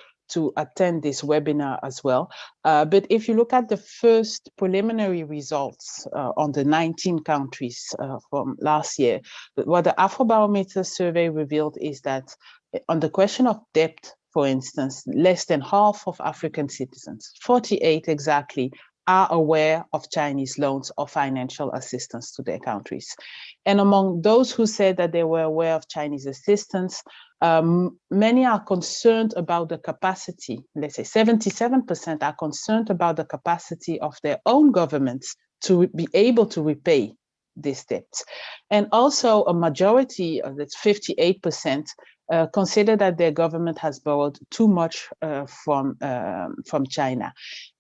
attend this webinar as well. But if you look at the first preliminary results on the 19 countries from last year, what the Afrobarometer survey revealed is that on the question of debt, for instance, less than half of African citizens, 48 exactly, are aware of Chinese loans or financial assistance to their countries. And among those who said that they were aware of Chinese assistance, many are concerned about the capacity, let's say 77% are concerned about the capacity of their own governments to be able to repay this debt. And also a majority, that's 58%, consider that their government has borrowed too much from China.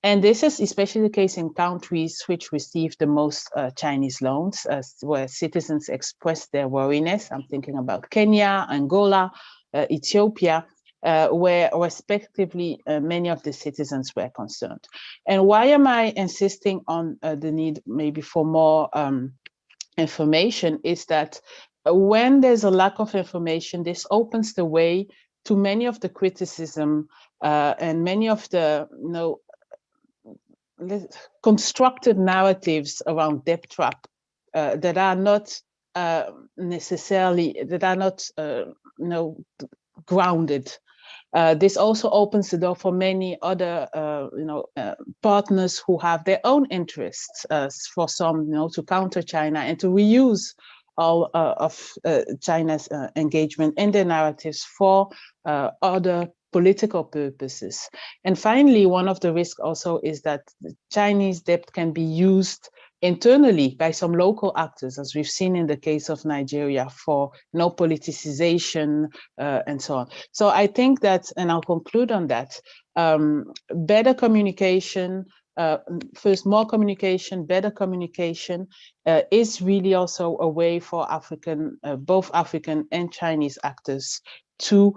And this is especially the case in countries which receive the most Chinese loans, where citizens express their worriness. I'm thinking about Kenya, Angola, Ethiopia, where respectively many of the citizens were concerned. And why am I insisting on the need maybe for more information is that when there's a lack of information, this opens the way to many of the criticism and many of the constructed narratives around debt trap that are not necessarily, that are not grounded. This also opens the door for many other partners who have their own interests, for some to counter China and to reuse all of China's engagement in their narratives for other political purposes. And finally, one of the risks also is that the Chinese debt can be used internally by some local actors, as we've seen in the case of Nigeria, for politicization and so on. So I think that, and I'll conclude on that, better communication, first, more communication, better communication is really also a way for African, both African and Chinese actors to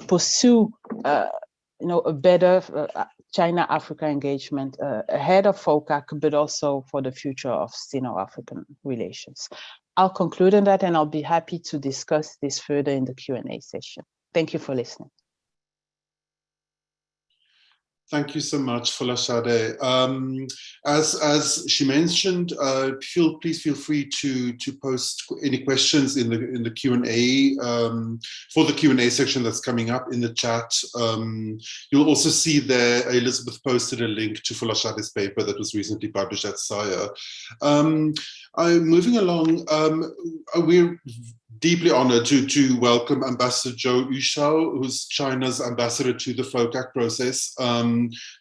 pursue, a better China-Africa engagement ahead of FOCAC, but also for the future of Sino-African relations. I'll conclude on that, and I'll be happy to discuss this further in the Q&A session. Thank you for listening. Thank you so much, Folashade. As she mentioned, please feel free to post any questions in the Q&A for the Q&A section that's coming up in the chat. You'll also see there Elizabeth posted a link to Folashade's paper that was recently published at SIRE. Moving along, we're deeply honored to welcome Ambassador Zhou Yushao, who's China's ambassador to the FOCAC process.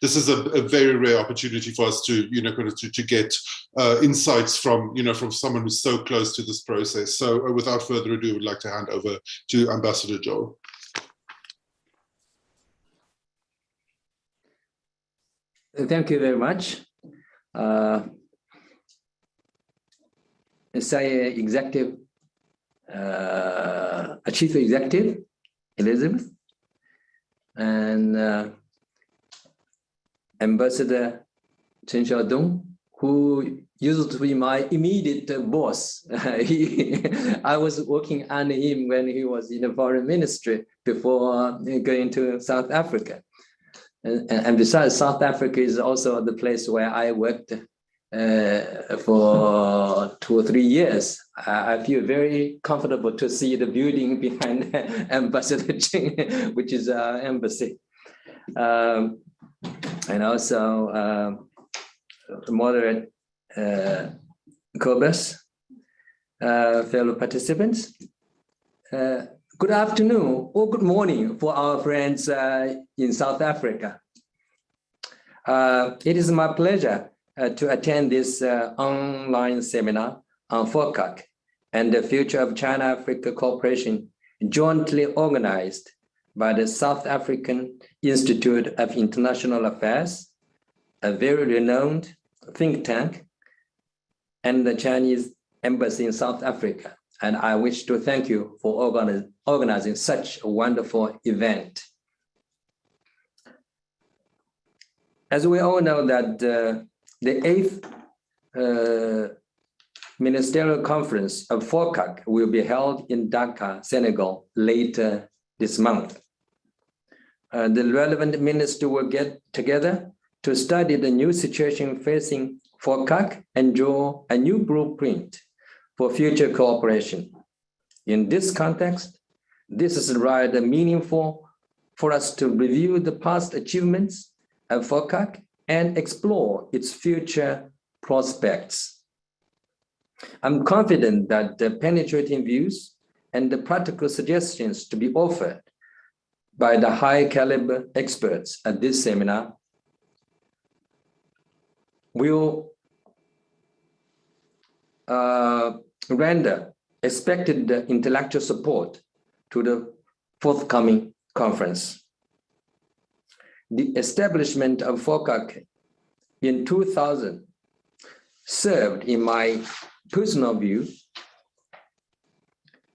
This is a very rare opportunity for us to, to get insights from, from someone who's so close to this process. So without further ado, I would like to hand over to Ambassador Zhou. Thank you very much. SIA Executive, Chief Executive, Elizabeth, and Ambassador Chen Xiaodong, who used to be my immediate boss. I was working under him when he was in the foreign ministry before going to South Africa. And besides, South Africa is also the place where I worked for 2 or 3 years. I feel very comfortable to see the building behind Ambassador Chen, which is our embassy. And also moderate Cobus, fellow participants. Good afternoon or good morning for our friends in South Africa. It is my pleasure to attend this online seminar on FOCAC and the future of China-Africa cooperation, jointly organized by the South African Institute of International Affairs, a very renowned think tank, and the Chinese Embassy in South Africa. And I wish to thank you for organizing such a wonderful event. As we all know that the 8th Ministerial Conference of FOCAC will be held in Dakar, Senegal, later this month. The relevant ministers will get together to study the new situation facing FOCAC and draw a new blueprint for future cooperation. In this context, this is rather meaningful for us to review the past achievements of FOCAC and explore its future prospects. I'm confident that the penetrating views and the practical suggestions to be offered by the high caliber experts at this seminar will render expected intellectual support to the forthcoming conference. The establishment of FOCAC in 2000 served, in my personal view,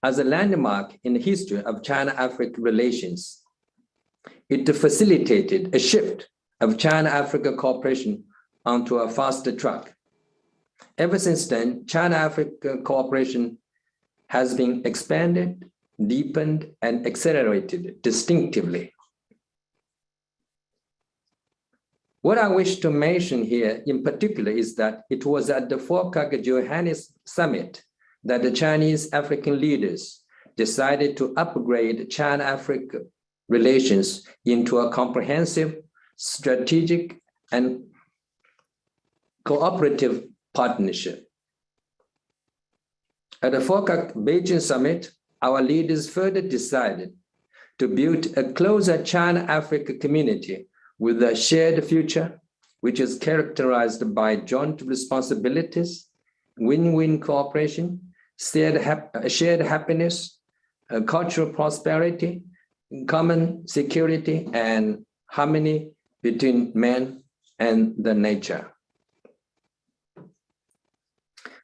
as a landmark in the history of China-Africa relations. It facilitated a shift of China-Africa cooperation onto a faster track. Ever since then, China-Africa cooperation has been expanded deepened, and accelerated distinctively. What I wish to mention here in particular is that it was at the FOCAC Johannes Summit that the Chinese African leaders decided to upgrade China-Africa relations into a comprehensive, strategic, and cooperative partnership. At the FOCAC Beijing Summit, our leaders further decided to build a closer China-Africa community with a shared future, which is characterized by joint responsibilities, win-win cooperation, shared happiness, cultural prosperity, common security, and harmony between man and the nature.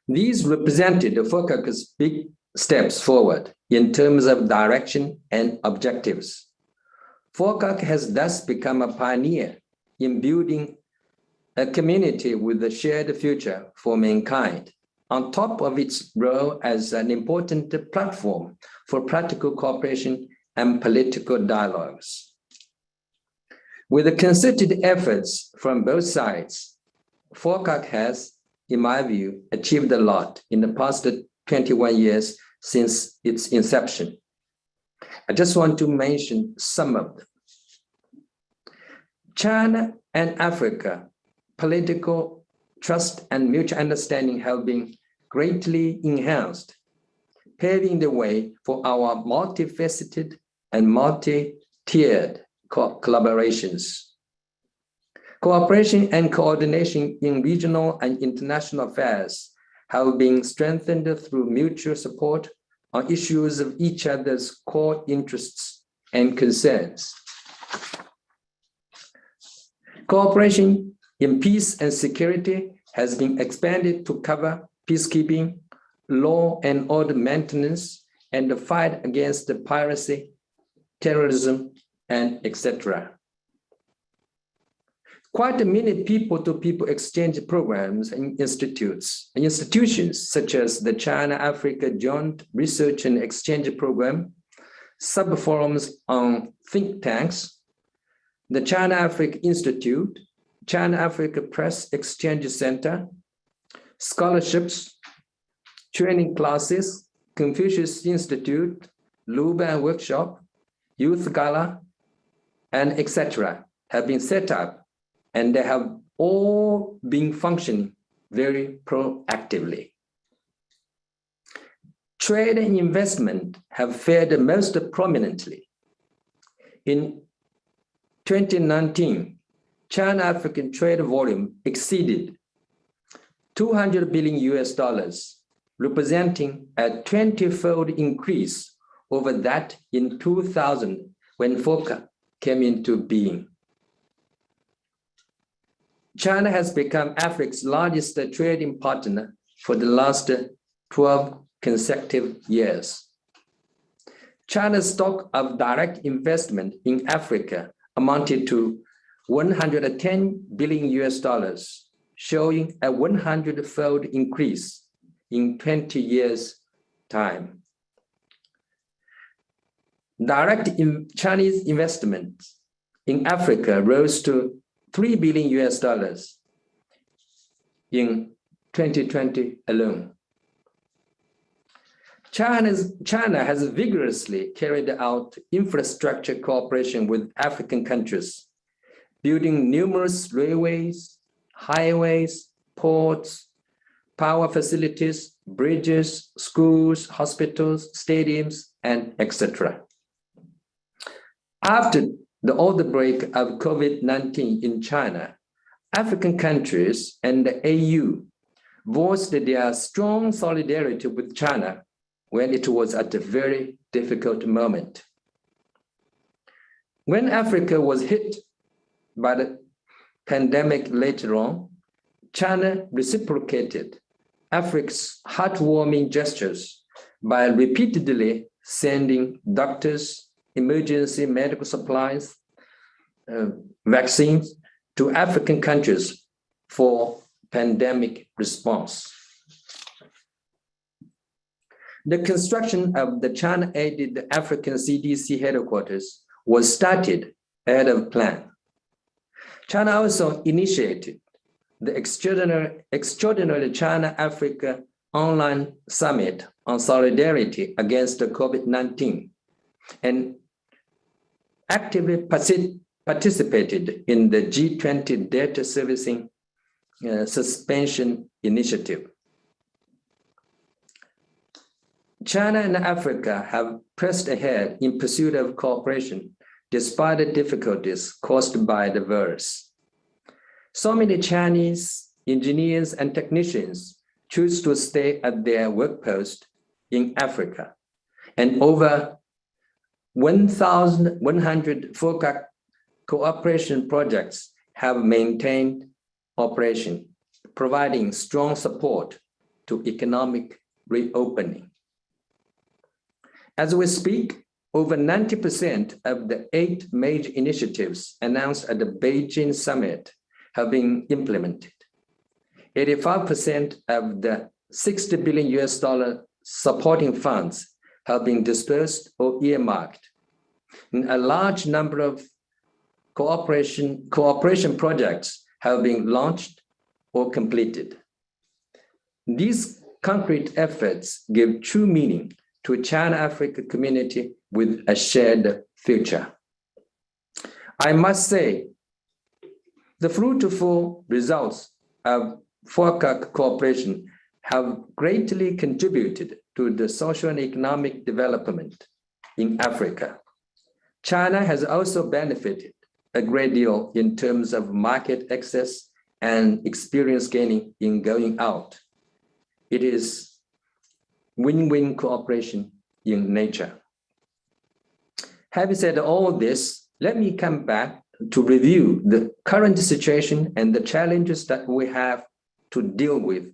These represented the FOCAC's big steps forward in terms of direction and objectives. FOCAC has thus become a pioneer in building a community with a shared future for mankind, on top of its role as an important platform for practical cooperation and political dialogues. With the concerted efforts from both sides, FOCAC has, in my view, achieved a lot in the past 21 years since its inception. I just want to mention some of them. China and Africa, political trust and mutual understanding have been greatly enhanced, paving the way for our multifaceted and multi-tiered collaborations. Cooperation and coordination in regional and international affairs have been strengthened through mutual support on issues of each other's core interests and concerns. Cooperation in peace and security has been expanded to cover peacekeeping, law and order maintenance, and the fight against the piracy, terrorism, and etc. Quite many people-to-people exchange programs and institutions such as the China-Africa Joint Research and Exchange Program, sub-forums on think tanks, the China-Africa Institute, China-Africa Press Exchange Center, scholarships, training classes, Confucius Institute, Luban Workshop, Youth Gala, and etc. have been set up, and they have all been functioning very proactively. Trade and investment have fared most prominently. In 2019, China-African trade volume exceeded $200 billion, representing a 20-fold increase over that in 2000 when FOCAC came into being. China has become Africa's largest trading partner for the last 12 consecutive years. China's stock of direct investment in Africa amounted to $110 billion, showing a 100-fold increase in 20 years' time. Direct Chinese investment in Africa rose to $3 billion in 2020 alone. China has vigorously carried out infrastructure cooperation with African countries, building numerous railways, highways, ports, power facilities, bridges, schools, hospitals, stadiums, and etc. After the outbreak of COVID-19 in China, African countries and the AU voiced their strong solidarity with China when it was at a very difficult moment. When Africa was hit by the pandemic later on, China reciprocated Africa's heartwarming gestures by repeatedly sending doctors, emergency medical supplies, vaccines to African countries for pandemic response. The construction of the China-aided African CDC headquarters was started ahead of plan. China also initiated the extraordinary China-Africa online summit on solidarity against COVID-19 and actively participated in the G20 data servicing suspension initiative. China and Africa have pressed ahead in pursuit of cooperation despite the difficulties caused by the virus. So many Chinese engineers and technicians choose to stay at their work post in Africa, and over 1,100 FOCAC cooperation projects have maintained operation, providing strong support to economic reopening. As we speak, over 90% of the 8 major initiatives announced at the Beijing summit have been implemented. 85% of the $60 billion supporting funds have been dispersed or earmarked. And a large number of cooperation projects have been launched or completed. These concrete efforts give true meaning to a China-Africa community with a shared future. I must say, the fruitful results of FOCAC cooperation have greatly contributed to the social and economic development in Africa. China has also benefited a great deal in terms of market access and experience gaining in going out. It is win-win cooperation in nature. Having said all this, let me come back to review the current situation and the challenges that we have to deal with.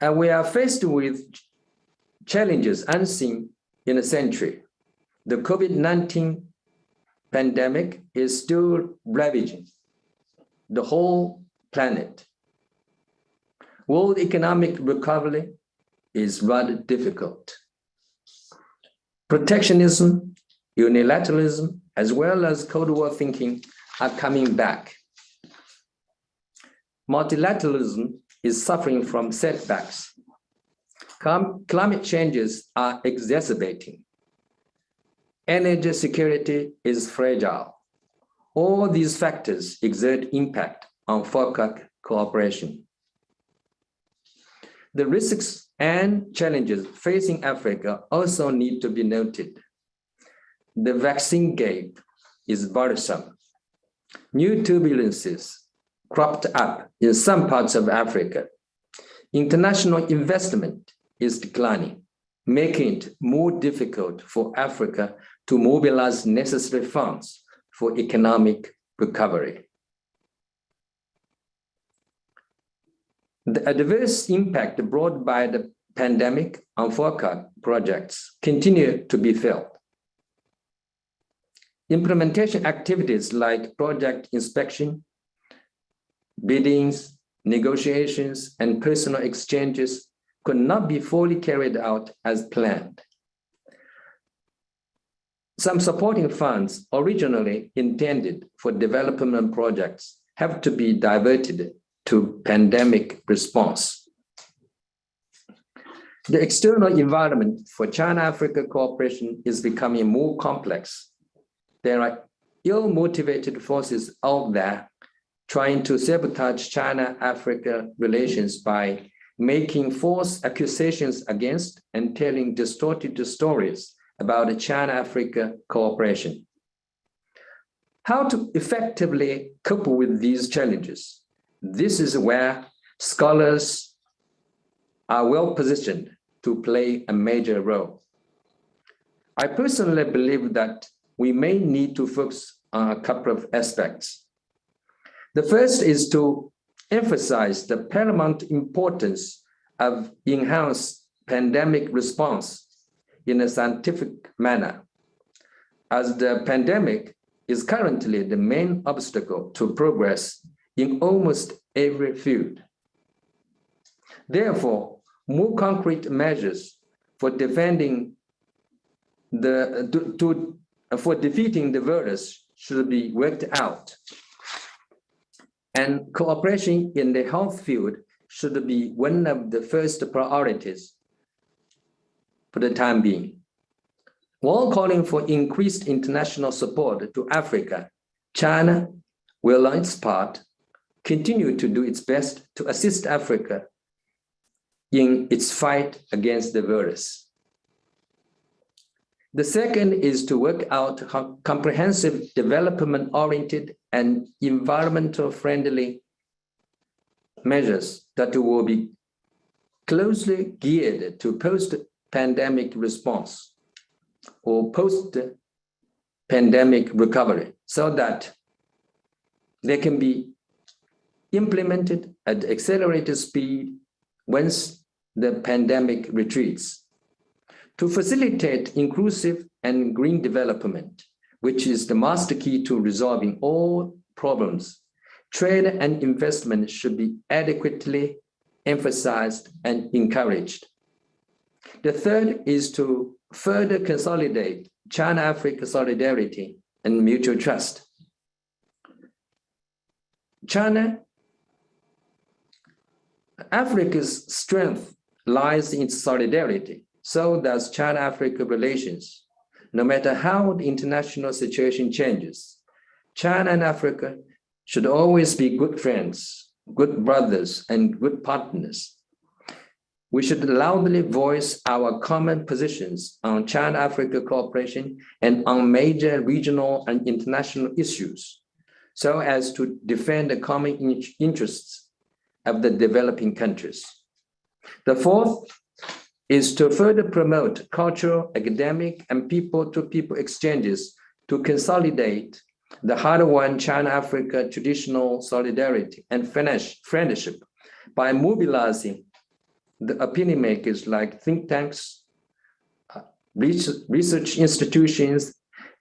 And we are faced with challenges unseen in a century. The COVID-19 pandemic is still ravaging the whole planet. World economic recovery is rather difficult. Protectionism, unilateralism, as well as Cold War thinking are coming back. Multilateralism is suffering from setbacks. Climate changes are exacerbating. Energy security is fragile. All these factors exert impact on FOCAC cooperation. The risks and challenges facing Africa also need to be noted. The vaccine gap is bothersome. New turbulences cropped up in some parts of Africa. International investment is declining, making it more difficult for Africa to mobilize necessary funds for economic recovery. The adverse impact brought by the pandemic on FOCAC projects continue to be felt. Implementation activities like project inspection, biddings, negotiations, and personal exchanges could not be fully carried out as planned. Some supporting funds originally intended for development projects have to be diverted to pandemic response. The external environment for China-Africa cooperation is becoming more complex. There are ill-motivated forces out there trying to sabotage China-Africa relations by making false accusations against and telling distorted stories about China-Africa cooperation. How to effectively cope with these challenges? This is where scholars are well positioned to play a major role. I personally believe that we may need to focus on a couple of aspects. The first is to emphasize the paramount importance of enhanced pandemic response in a scientific manner, as the pandemic is currently the main obstacle to progress in almost every field. Therefore, more concrete measures for defending for defeating the virus should be worked out. And cooperation in the health field should be one of the first priorities for the time being. While calling for increased international support to Africa, China will, on its part, continue to do its best to assist Africa in its fight against the virus. The second is to work out comprehensive development-oriented and environmental-friendly measures that will be closely geared to post-pandemic response or post-pandemic recovery, so that they can be implemented at accelerated speed once the pandemic retreats. To facilitate inclusive and green development, which is the master key to resolving all problems, trade and investment should be adequately emphasized and encouraged. The third is to further consolidate China-Africa solidarity and mutual trust. Africa's strength lies in solidarity. So does China-Africa relations. No matter how the international situation changes, China and Africa should always be good friends, good brothers, and good partners. We should loudly voice our common positions on China-Africa cooperation and on major regional and international issues, so as to defend the common interests of the developing countries. The fourth is to further promote cultural, academic, and people-to-people exchanges to consolidate the hard-won China-Africa traditional solidarity and friendship by mobilizing the opinion makers like think tanks, research institutions,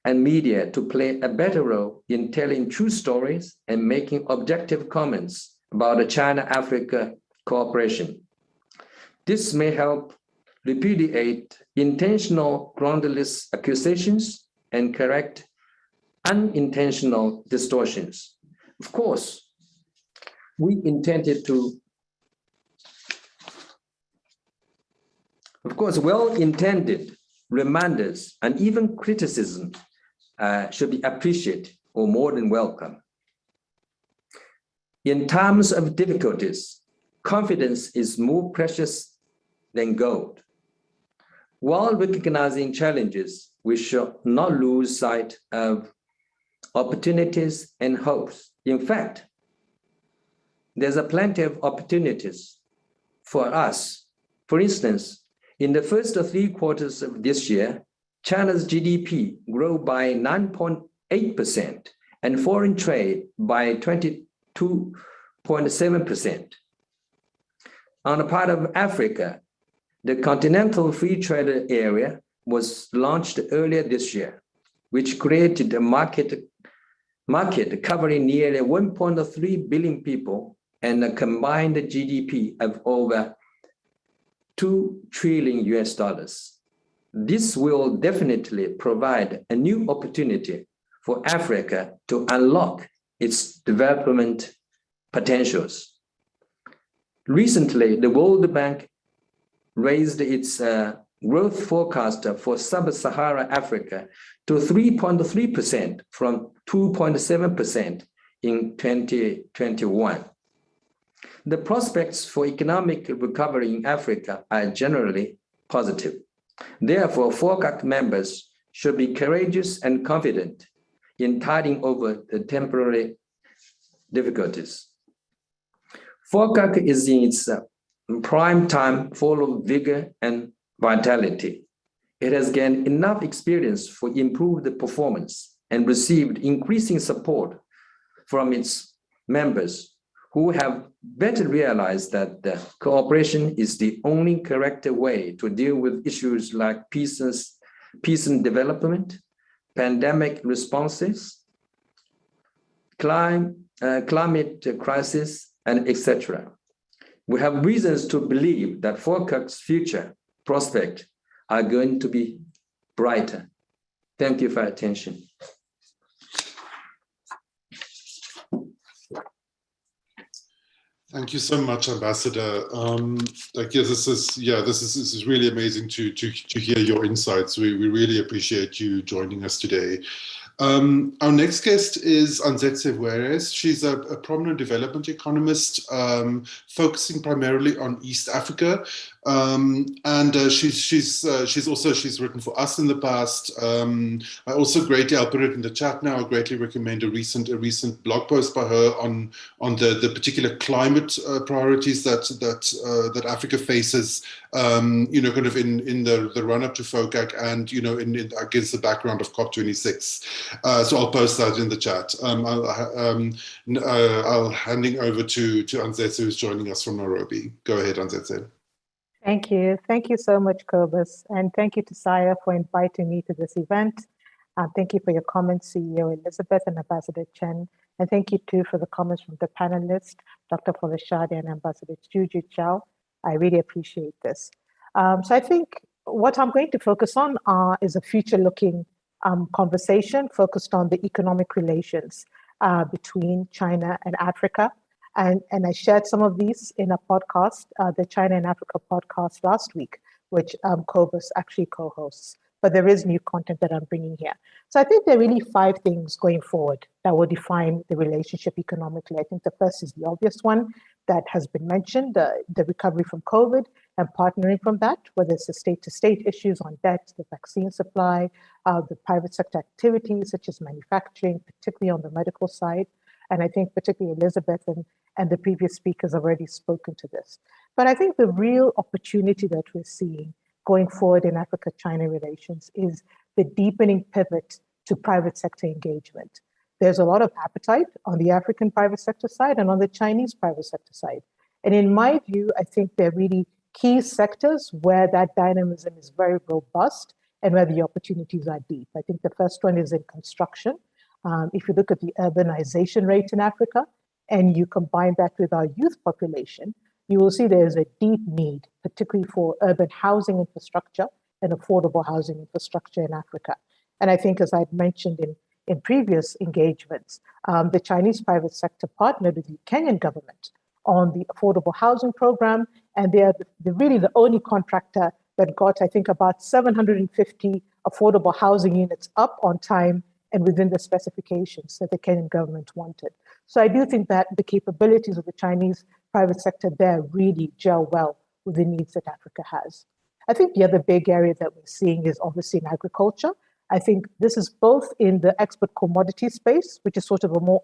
and media to play a better role in telling true stories and making objective comments about the China-Africa cooperation. This may help repudiate intentional groundless accusations and correct unintentional distortions. Of course, well-intended reminders and even criticism should be appreciated or more than welcome. In times of difficulties, confidence is more precious than gold. While recognizing challenges, we should not lose sight of opportunities and hopes. In fact, there's plenty of opportunities for us. For instance, in the first 3 quarters of this year, China's GDP grew by 9.8% and foreign trade by 22.7%. On the part of Africa, the Continental Free Trade Area was launched earlier this year, which created a market covering nearly 1.3 billion people and a combined GDP of over $2 trillion. This will definitely provide a new opportunity for Africa to unlock its development potentials. Recently, the World Bank raised its growth forecast for sub-Saharan Africa to 3.3% from 2.7% in 2021. The prospects for economic recovery in Africa are generally positive. Therefore, FOCAC members should be courageous and confident in tiding over the temporary difficulties. FOCAC is in its prime time full of vigor and vitality. It has gained enough experience for improved performance and received increasing support from its members who have better realized that the cooperation is the only correct way to deal with issues like peace and development, pandemic responses, climate crisis, and etc. we have reasons to believe that FOCAC's future prospects are going to be brighter. Thank you for your attention. Thank you so much, Ambassador. This is really amazing to hear your insights. We really appreciate you joining us today. Our next guest is Anzetse Juarez. She's a prominent development economist focusing primarily on East Africa. She's written for us in the past. I also greatly, I'll put it in the chat now, I greatly recommend a recent blog post by her on the particular climate priorities that Africa faces, kind of in the run up to FOCAC and, against the background of COP26. So I'll post that in the chat. I'll handing over to Anzetse, who's joining us from Nairobi. Go ahead, Anzetse. Thank you. Thank you so much, Kobus. And thank you to Saya for inviting me to this event. Thank you for your comments, CEO Elizabeth and Ambassador Chen. And thank you too for the comments from the panelists, Dr. Folashade and Ambassador Juju Chow. I really appreciate this. So I think what I'm going to focus on is a future-looking conversation focused on the economic relations between China and Africa. And I shared some of these in a podcast, the China and Africa podcast last week, which Kobus actually co-hosts. But there is new content that I'm bringing here. So I think there are really 5 things going forward that will define the relationship economically. I think the first is the obvious one that has been mentioned, the recovery from COVID and partnering from that, whether it's the state-to-state issues on debt, the vaccine supply, the private sector activities such as manufacturing, particularly on the medical side. And I think particularly Elizabeth and the previous speakers have already spoken to this. But I think the real opportunity that we're seeing going forward in Africa-China relations is the deepening pivot to private sector engagement. There's a lot of appetite on the African private sector side and on the Chinese private sector side. And in my view, I think they're really key sectors where that dynamism is very robust and where the opportunities are deep. I think the first one is in construction. If you look at the urbanization rate in Africa and you combine that with our youth population, you will see there's a deep need, particularly for urban housing infrastructure and affordable housing infrastructure in Africa. And I think, as I'd mentioned in previous engagements, the Chinese private sector partnered with the Kenyan government on the affordable housing program, and they are really the only contractor that got, I think, about 750 affordable housing units up on time and within the specifications that the Kenyan government wanted. So I do think that the capabilities of the Chinese private sector there really gel well with the needs that Africa has. I think the other big area that we're seeing is obviously in agriculture. I think this is both in the export commodity space, which is sort of a more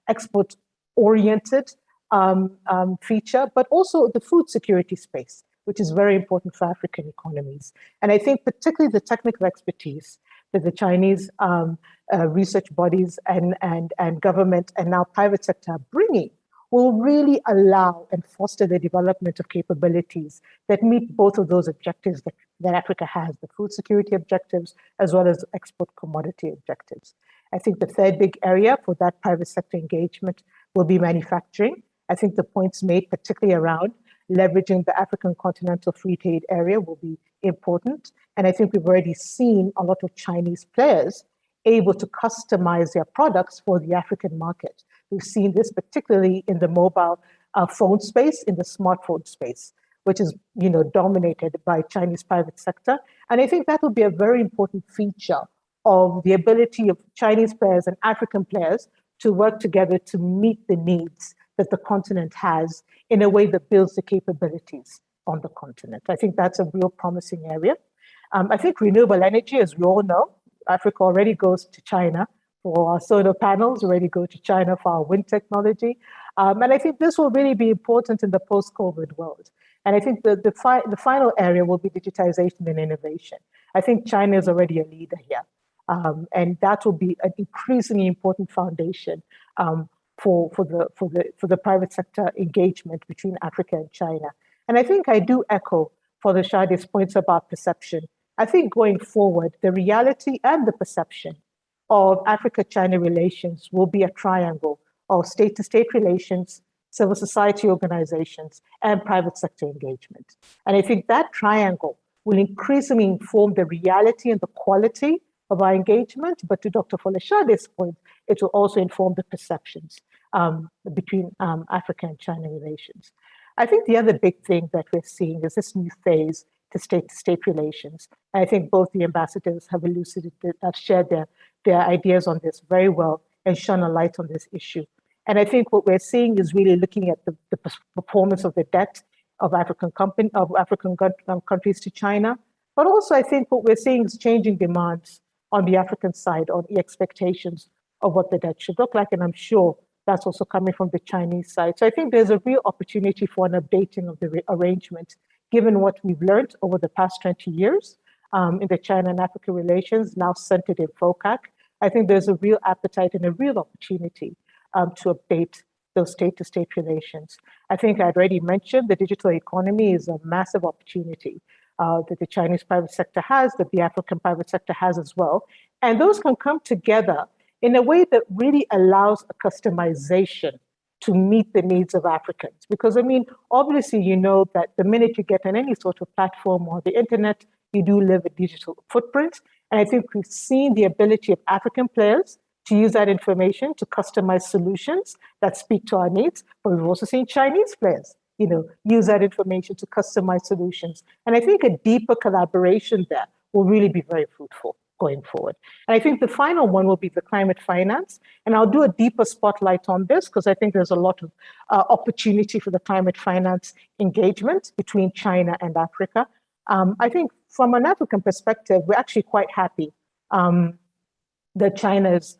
export-oriented feature, but also the food security space, which is very important for African economies. And I think particularly the technical expertise that the Chinese research bodies and government and now private sector are bringing will really allow and foster the development of capabilities that meet both of those objectives that Africa has, the food security objectives, as well as export commodity objectives. I think the third big area for that private sector engagement will be manufacturing. I think the points made, particularly around leveraging the African Continental Free Trade Area, will be important. And I think we've already seen a lot of Chinese players able to customize their products for the African market. We've seen this particularly in the mobile phone space, in the smartphone space, which is dominated by Chinese private sector. And I think that will be a very important feature of the ability of Chinese players and African players to work together to meet the needs that the continent has in a way that builds the capabilities on the continent. I think that's a real promising area. I think renewable energy, as we all know, Africa already goes to China for our solar panels, already go to China for our wind technology. And I think this will really be important in the post-COVID world. And I think the final area will be digitization and innovation. I think China is already a leader here. And that will be an increasingly important foundation for the private sector engagement between Africa and China. And I think I do echo Father Shade's points about perception. I think going forward, the reality and the perception of Africa-China relations will be a triangle of state-to-state relations, civil society organizations, and private sector engagement. And I think that triangle will increasingly inform the reality and the quality of our engagement. But to Dr. Foleshade's point, it will also inform the perceptions between Africa and China relations. I think the other big thing that we're seeing is this new phase to state relations. And I think both the ambassadors have have shared their ideas on this very well and shone a light on this issue. And I think what we're seeing is really looking at the performance of the debt of African countries to China. But also I think what we're seeing is changing demands on the African side, on the expectations of what the debt should look like. And I'm sure that's also coming from the Chinese side. So I think there's a real opportunity for an updating of the arrangement, given what we've learned over the past 20 years in the China and Africa relations, now centered in FOCAC. I think there's a real appetite and a real opportunity to update those state-to-state relations. I think I'd already mentioned the digital economy is a massive opportunity that the Chinese private sector has, that the African private sector has as well. And those can come together in a way that really allows a customization to meet the needs of Africans. Because I mean, obviously, you know that the minute you get on any sort of platform or the internet, you do leave a digital footprint. And I think we've seen the ability of African players to use that information to customize solutions that speak to our needs. But we've also seen Chinese players, use that information to customize solutions. And I think a deeper collaboration there will really be very fruitful going forward. And I think the final one will be the climate finance. And I'll do a deeper spotlight on this because I think there's a lot of opportunity for the climate finance engagement between China and Africa. I think from an African perspective, we're actually quite happy that China is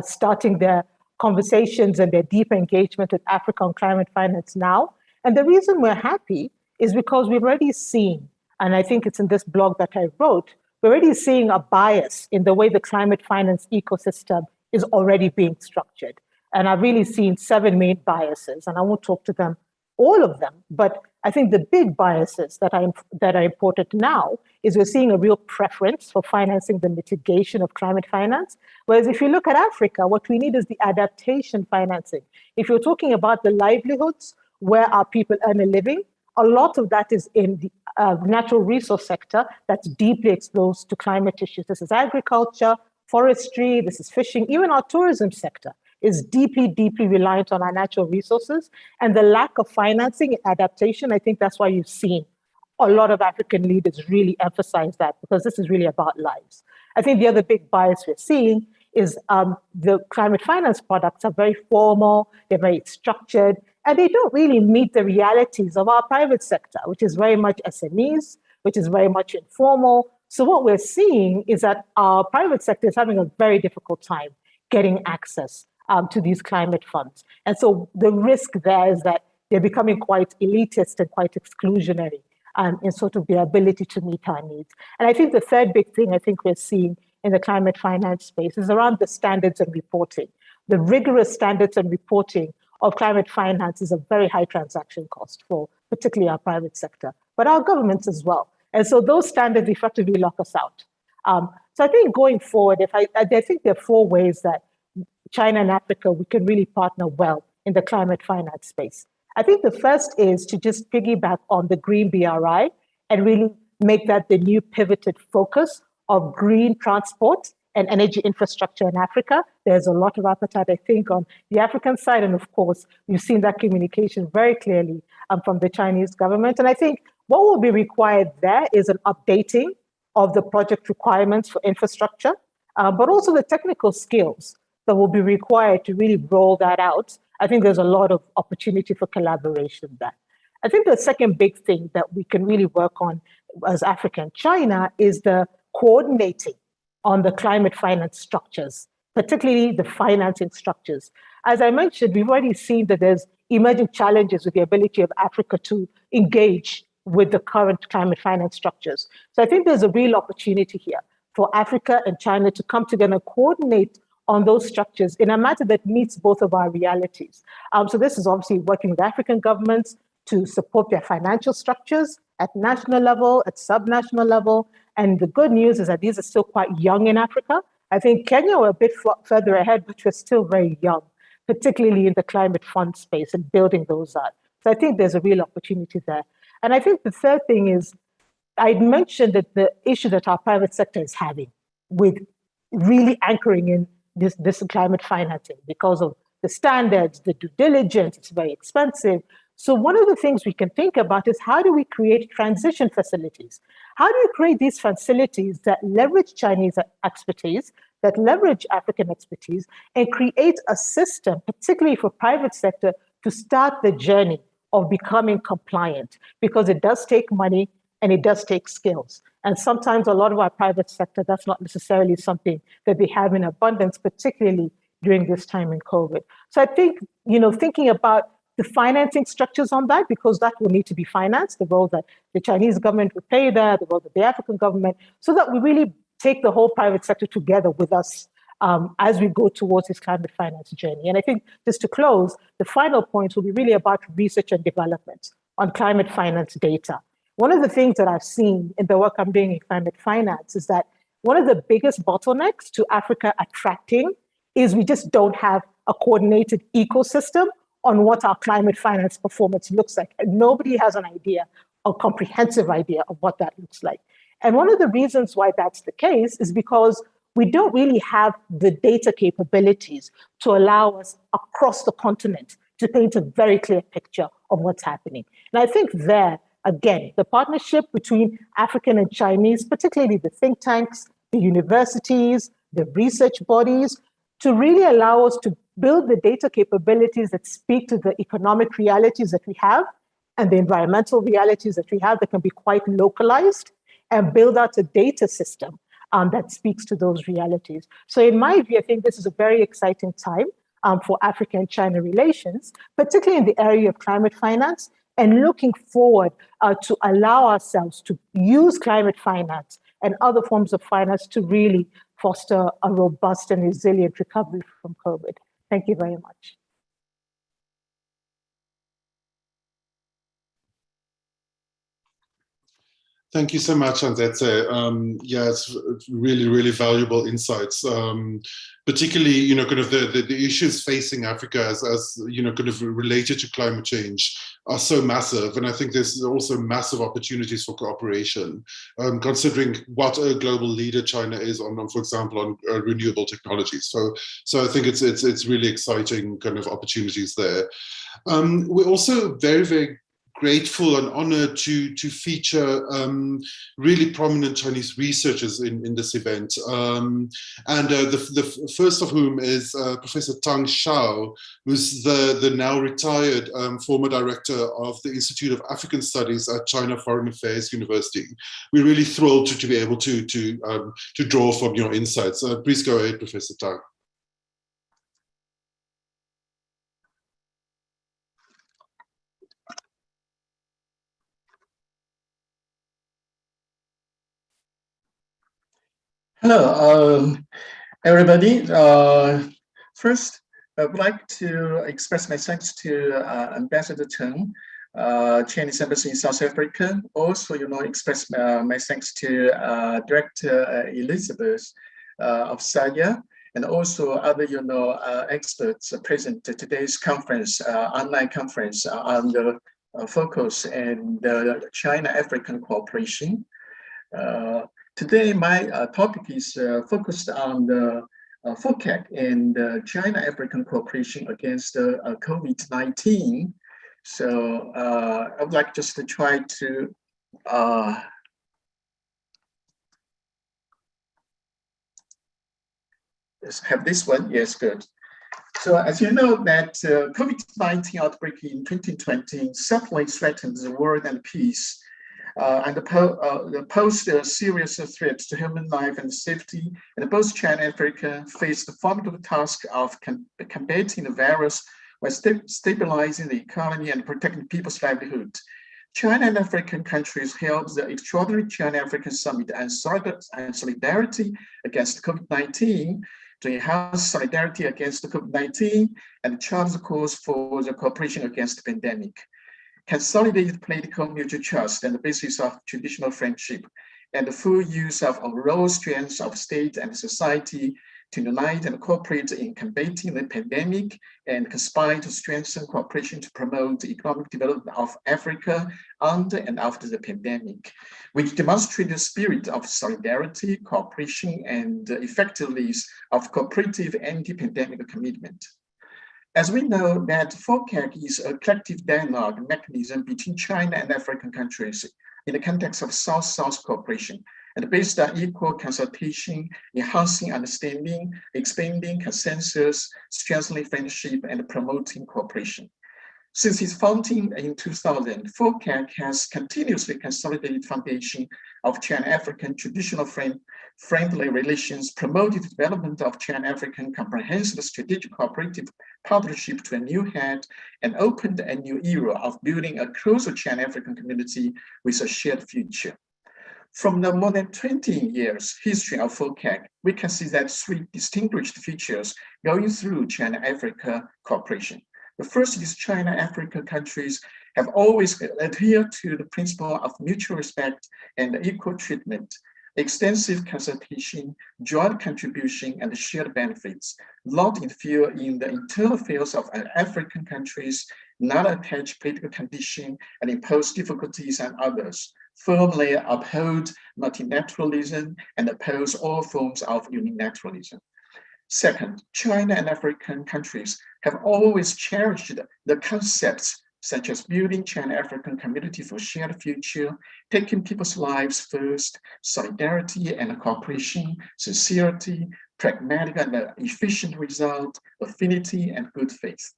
starting their conversations and their deeper engagement with Africa on climate finance now. And the reason we're happy is because we've already seen, and I think it's in this blog that I wrote, we're already seeing a bias in the way the climate finance ecosystem is already being structured. And I've really seen 7 main biases, and I won't talk to them, all of them, but I think the big biases that are important now is we're seeing a real preference for financing the mitigation of climate finance. Whereas if you look at Africa, what we need is the adaptation financing. If you're talking about the livelihoods where our people earn a living, a lot of that is in the natural resource sector that's deeply exposed to climate issues. This is agriculture, forestry, this is fishing, even our tourism sector is deeply, deeply reliant on our natural resources. And the lack of financing and adaptation, I think that's why you've seen a lot of African leaders really emphasize that, because this is really about lives. I think the other big bias we're seeing is the climate finance products are very formal, they're very structured, and they don't really meet the realities of our private sector, which is very much SMEs, which is very much informal. So what we're seeing is that our private sector is having a very difficult time getting access to these climate funds. And so the risk there is that they're becoming quite elitist and quite exclusionary in sort of their ability to meet our needs. And I think the third big thing I think we're seeing in the climate finance space is around the standards and reporting. The rigorous standards and reporting of climate finance is a very high transaction cost for particularly our private sector, but our governments as well. And so those standards effectively lock us out. So I think going forward, I think there are 4 ways that China and Africa, we can really partner well in the climate finance space. I think the first is to just piggyback on the green BRI and really make that the new pivoted focus of green transport and energy infrastructure in Africa. There's a lot of appetite, I think, on the African side. And of course, we've seen that communication very clearly from the Chinese government. And I think what will be required there is an updating of the project requirements for infrastructure, but also the technical skills that will be required to really roll that out. I think there's a lot of opportunity for collaboration there. I think the second big thing that we can really work on as Africa and China is the coordinating on the climate finance structures, particularly the financing structures. As I mentioned, we've already seen that there's emerging challenges with the ability of Africa to engage with the current climate finance structures. So I think there's a real opportunity here for Africa and China to come together and coordinate on those structures in a manner that meets both of our realities. So this is obviously working with African governments to support their financial structures at national level, at subnational level. And the good news is that these are still quite young in Africa. I think Kenya were a bit further ahead, but we're still very young. particularly in the climate fund space and building those out. So I think there's a real opportunity there. And I think the third thing is, I mentioned that the issue that our private sector is having with really anchoring in this climate financing because of the standards, the due diligence, it's very expensive. So one of the things we can think about is how do we create transition facilities? How do you create these facilities that leverage Chinese expertise, that leverage African expertise, and create a system, particularly for private sector, to start the journey of becoming compliant? Because it does take money and it does take skills. And sometimes a lot of our private sector, that's not necessarily something that they have in abundance, particularly during this time in COVID. So I think, thinking about the financing structures on that, because that will need to be financed, the role that the Chinese government would play there, the role that the African government, so that we really take the whole private sector together with us as we go towards this climate finance journey. And I think just to close, the final point will be really about research and development on climate finance data. One of the things that I've seen in the work I'm doing in climate finance is that one of the biggest bottlenecks to Africa attracting is we just don't have a coordinated ecosystem on what our climate finance performance looks like. And nobody has an idea, a comprehensive idea of what that looks like. And one of the reasons why that's the case is because we don't really have the data capabilities to allow us across the continent to paint a very clear picture of what's happening. And I think there, again, the partnership between African and Chinese, particularly the think tanks, the universities, the research bodies, to really allow us to build the data capabilities that speak to the economic realities that we have and the environmental realities that we have that can be quite localized, and build out a data system that speaks to those realities. So in my view, I think this is a very exciting time for Africa and China relations, particularly in the area of climate finance, and looking forward to allow ourselves to use climate finance and other forms of finance to really foster a robust and resilient recovery from COVID. Thank you very much. Thank you so much, Anzetse. Yeah, it's really, really valuable insights. Particularly, kind of the issues facing Africa as kind of related to climate change are so massive. And I think there's also massive opportunities for cooperation, considering what a global leader China is on, for example, on renewable technologies. So I think it's really exciting kind of opportunities there. We're also very, very grateful and honored to feature really prominent Chinese researchers in this event. The first of whom is Professor Tang Shao, who's the now retired former director of the Institute of African Studies at China Foreign Affairs University. We're really thrilled to be able to draw from your insights. Please go ahead, Professor Tang. Hello, everybody. First, I would like to express my thanks to Ambassador Chen, Chinese Embassy in South Africa. Also, express my thanks to Director Elizabeth of SAIA, and also other, experts present at today's conference, online conference on the focus and the China-African cooperation. Today, my topic is focused on the FOCAC and China-African cooperation against COVID-19. So I would like just to try to just have this one. Yes, good. So as you know that COVID-19 outbreak in 2020 certainly threatens the world and peace. And posed a serious threat to human life and safety. And both China and Africa faced the formidable task of combating the virus while stabilizing the economy and protecting people's livelihood. China and African countries held the extraordinary China-African Summit and solidarity against COVID-19 to enhance solidarity against COVID-19 and chart the course for the cooperation against the pandemic. Consolidated political mutual trust and the basis of traditional friendship, and the full use of raw strengths of state and society to unite and cooperate in combating the pandemic and conspire to strengthen cooperation to promote the economic development of Africa under and after the pandemic, which demonstrate the spirit of solidarity, cooperation, and effectiveness of cooperative anti-pandemic commitment. As we know that FOCAC is a collective dialogue mechanism between China and African countries in the context of South-South cooperation, and based on equal consultation, enhancing understanding, expanding consensus, strengthening friendship, and promoting cooperation. Since its founding in 2000, FOCAC has continuously consolidated the foundation of China-African traditional friendly relations, promoted the development of China-African comprehensive strategic cooperative partnership to a new height, and opened a new era of building a closer China-African community with a shared future. From the more than 20 years history of FOCAC, we can see that three distinguished features going through China-Africa cooperation. The first is China-Africa countries have always adhered to the principle of mutual respect and equal treatment, extensive consultation, joint contribution, and shared benefits, not interfere in the internal affairs of African countries, not attach political condition and impose difficulties on others, firmly uphold multilateralism and oppose all forms of unilateralism. Second, China and African countries have always cherished the concepts such as building China-African community for shared future, taking people's lives first, solidarity and cooperation, sincerity, pragmatic and efficient result, affinity, and good faith.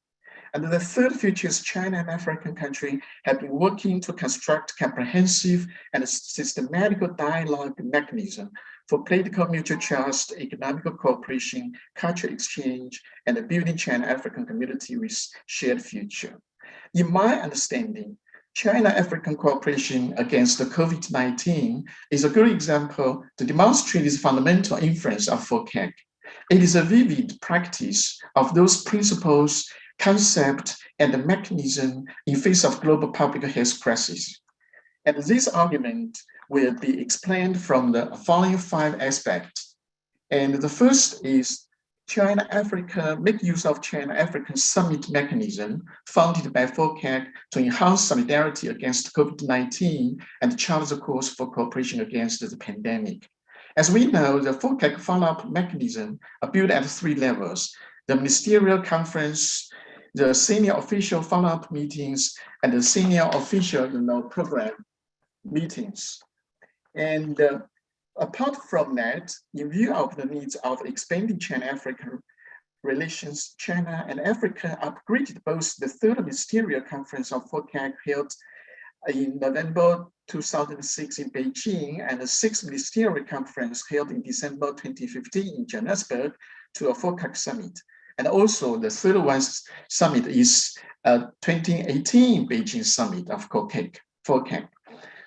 And the third feature is China and African countries have been working to construct comprehensive and systematic dialogue mechanism for political mutual trust, economic cooperation, cultural exchange, and building China-African community with shared future. In my understanding, China-African cooperation against the COVID-19 is a good example to demonstrate this fundamental influence of FOCAC. It is a vivid practice of those principles, concept, and the mechanism in face of global public health crisis. And this argument will be explained from the following 5 aspects. And the first is China-Africa make use of China-African summit mechanism founded by FOCAC to enhance solidarity against COVID-19 and chart the course for cooperation against the pandemic. As we know, the FOCAC follow-up mechanism are built at 3 levels: the ministerial conference, the senior official follow-up meetings, and the senior official program meetings. And apart from that, in view of the needs of expanding China-African relations, China and Africa upgraded both the 3rd ministerial conference of FOCAC held in November 2006 in Beijing and the 6th ministerial conference held in December 2015 in Johannesburg to a FOCAC summit. And also the 3rd summit is 2018 Beijing summit of FOCAC.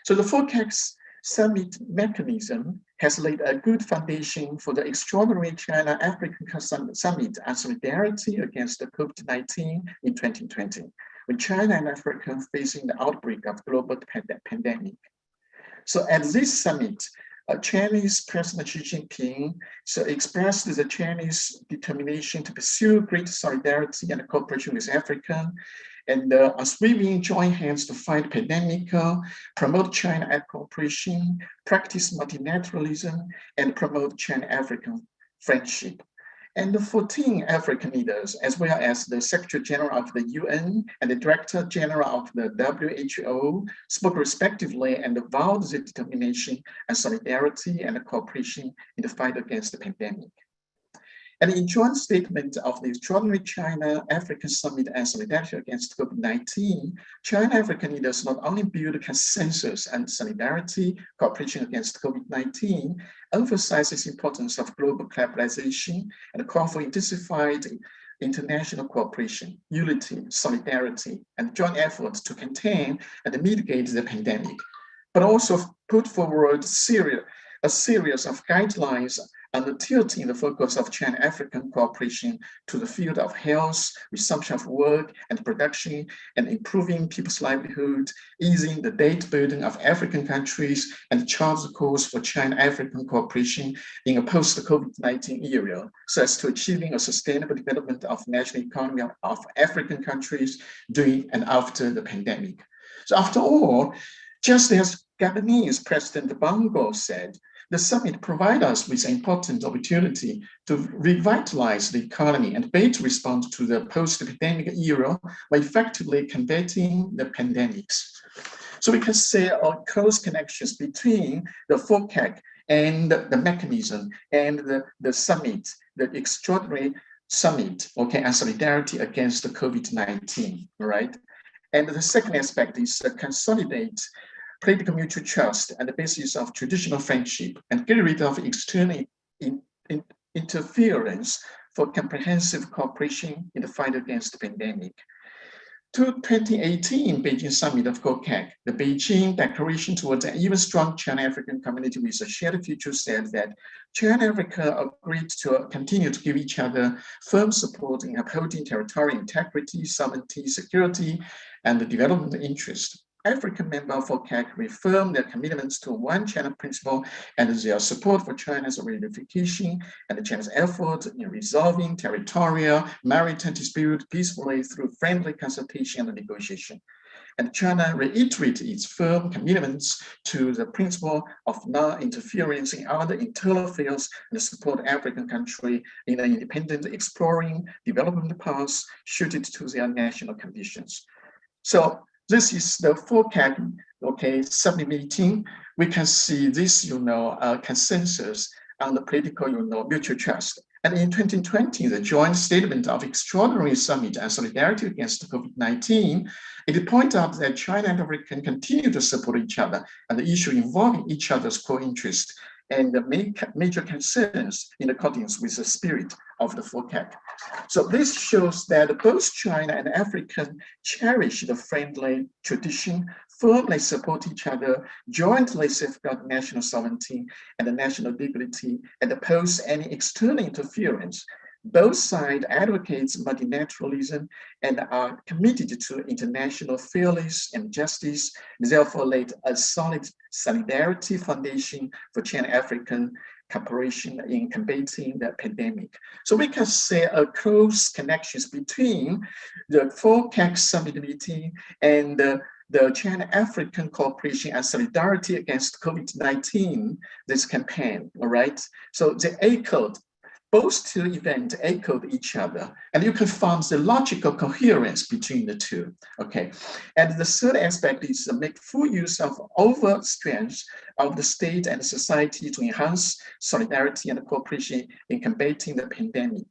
So the FOCAC's summit mechanism has laid a good foundation for the extraordinary China-Africa Summit on solidarity against the COVID-19 in 2020, when China and Africa facing the outbreak of global pandemic. So at this summit, Chinese President Xi Jinping expressed the Chinese determination to pursue greater solidarity and cooperation with Africa, and sweeping joint hands to fight pandemic, promote China cooperation, practice multilateralism, and promote China-African friendship. And the 14 African leaders, as well as the Secretary General of the UN and the Director General of the WHO, spoke respectively and vowed their determination and solidarity and cooperation in the fight against the pandemic. And in joint statement of the extraordinary China-African Summit and Solidarity Against COVID-19, China-African leaders not only build consensus and solidarity, cooperation against COVID-19, emphasizes the importance of global collaboration and call for intensified international cooperation, unity, solidarity, and joint efforts to contain and mitigate the pandemic, but also put forward a series of guidelines and the tilting the focus of China-African cooperation to the field of health, resumption of work and production, and improving people's livelihood, easing the debt burden of African countries, and charts the course for China-African cooperation in a post-COVID-19 era, so as to achieving a sustainable development of national economy of African countries during and after the pandemic. So after all, just as Gabonese President Bongo said, the summit provides us with an important opportunity to revitalize the economy and better respond to the post-pandemic era by effectively combating the pandemics. So we can say our close connections between the FOCAC and the mechanism and the summit, the extraordinary summit, okay, and solidarity against the COVID-19, right? And the second aspect is consolidate political mutual trust and the basis of traditional friendship and get rid of external interference for comprehensive cooperation in the fight against the pandemic. To 2018 Beijing Summit of FOCAC, the Beijing Declaration towards an even strong China-African community with a shared future said that China and Africa agreed to continue to give each other firm support in upholding territorial integrity, sovereignty, security, and the development interest. African members of FOCAC reaffirmed their commitments to one China principle and their support for China's reunification and China's effort in resolving territorial maritime dispute peacefully through friendly consultation and negotiation. And China reiterated its firm commitments to the principle of non-interference in other internal affairs and support African countries in an independent exploring development paths suited to their national conditions. So this is the FOCAC, okay, summit meeting. We can see this, consensus on the political, mutual trust. And in 2020, the joint statement of extraordinary summit and solidarity against COVID-19, it pointed out that China and Africa can continue to support each other and the issue involving each other's core interests and the major concerns in accordance with the spirit of the FOCAC. So this shows that both China and Africa cherish the friendly tradition, firmly support each other, jointly safeguard national sovereignty and national dignity, and oppose any external interference. Both sides advocate multilateralism and are committed to international fairness and justice, therefore laid a solid solidarity foundation for China-African cooperation in combating the pandemic. So we can say a close connections between the FOCAC summit meeting and the China-African cooperation and solidarity against COVID-19, this campaign, all right? So they echoed, both two events echoed each other, and you can find the logical coherence between the two, okay? And the third aspect is to make full use of over strengths of the state and society to enhance solidarity and cooperation in combating the pandemic.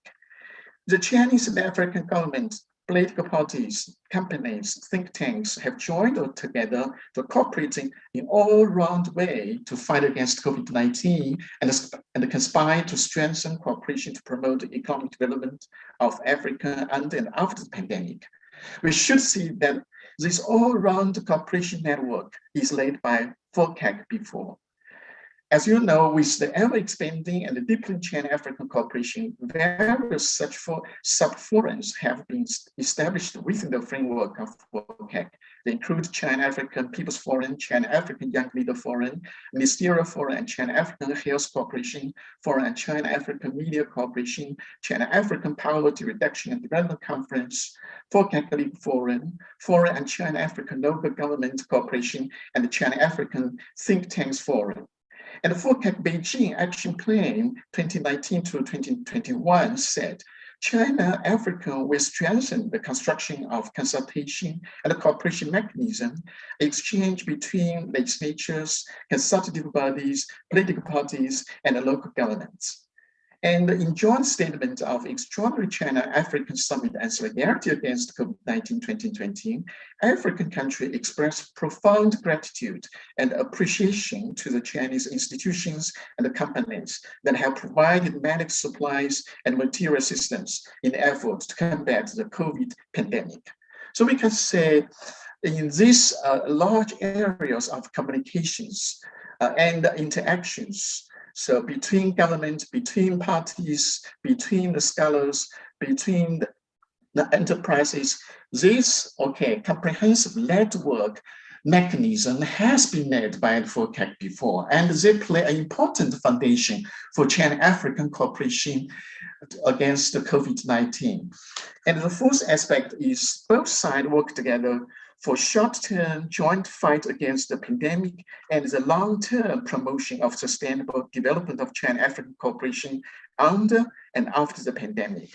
The Chinese and African government, political parties, companies, think tanks have joined together to cooperate in all-round way to fight against COVID-19 and conspire to strengthen cooperation to promote the economic development of Africa under and after the pandemic. We should see that this all-round cooperation network is led by FOCAC before. As you know, with the ever-expanding and deepening China-African cooperation, various such sub-forums have been established within the framework of FOCAC. They include China-African People's Forum, China-African Young Leader Forum, Ministerial Forum, and China-African Health Cooperation Forum, and China-African Media Cooperation, China-African Poverty Reduction and Development Conference, FOCAC League Forum, Forum and China-African Local Government Cooperation, and the China-African Think Tanks Forum. And the FOCAC Beijing Action Plan 2019 to 2021 said, China, Africa will strengthen the construction of consultation and a cooperation mechanism, exchange between legislatures, consultative bodies, political parties, and the local governments. And in joint statement of extraordinary China-African Summit and solidarity against COVID-19 2020, African countries expressed profound gratitude and appreciation to the Chinese institutions and the companies that have provided medical supplies and material assistance in the effort to combat the COVID pandemic. So we can say in these large areas of communications and interactions, So between government, between parties, between the scholars, between the enterprises, this comprehensive network mechanism has been made by the FOCAC before, and they play an important foundation for China-African cooperation against the COVID-19. And the fourth aspect is both sides work together for short-term joint fight against the pandemic and the long-term promotion of sustainable development of China-African cooperation under and after the pandemic.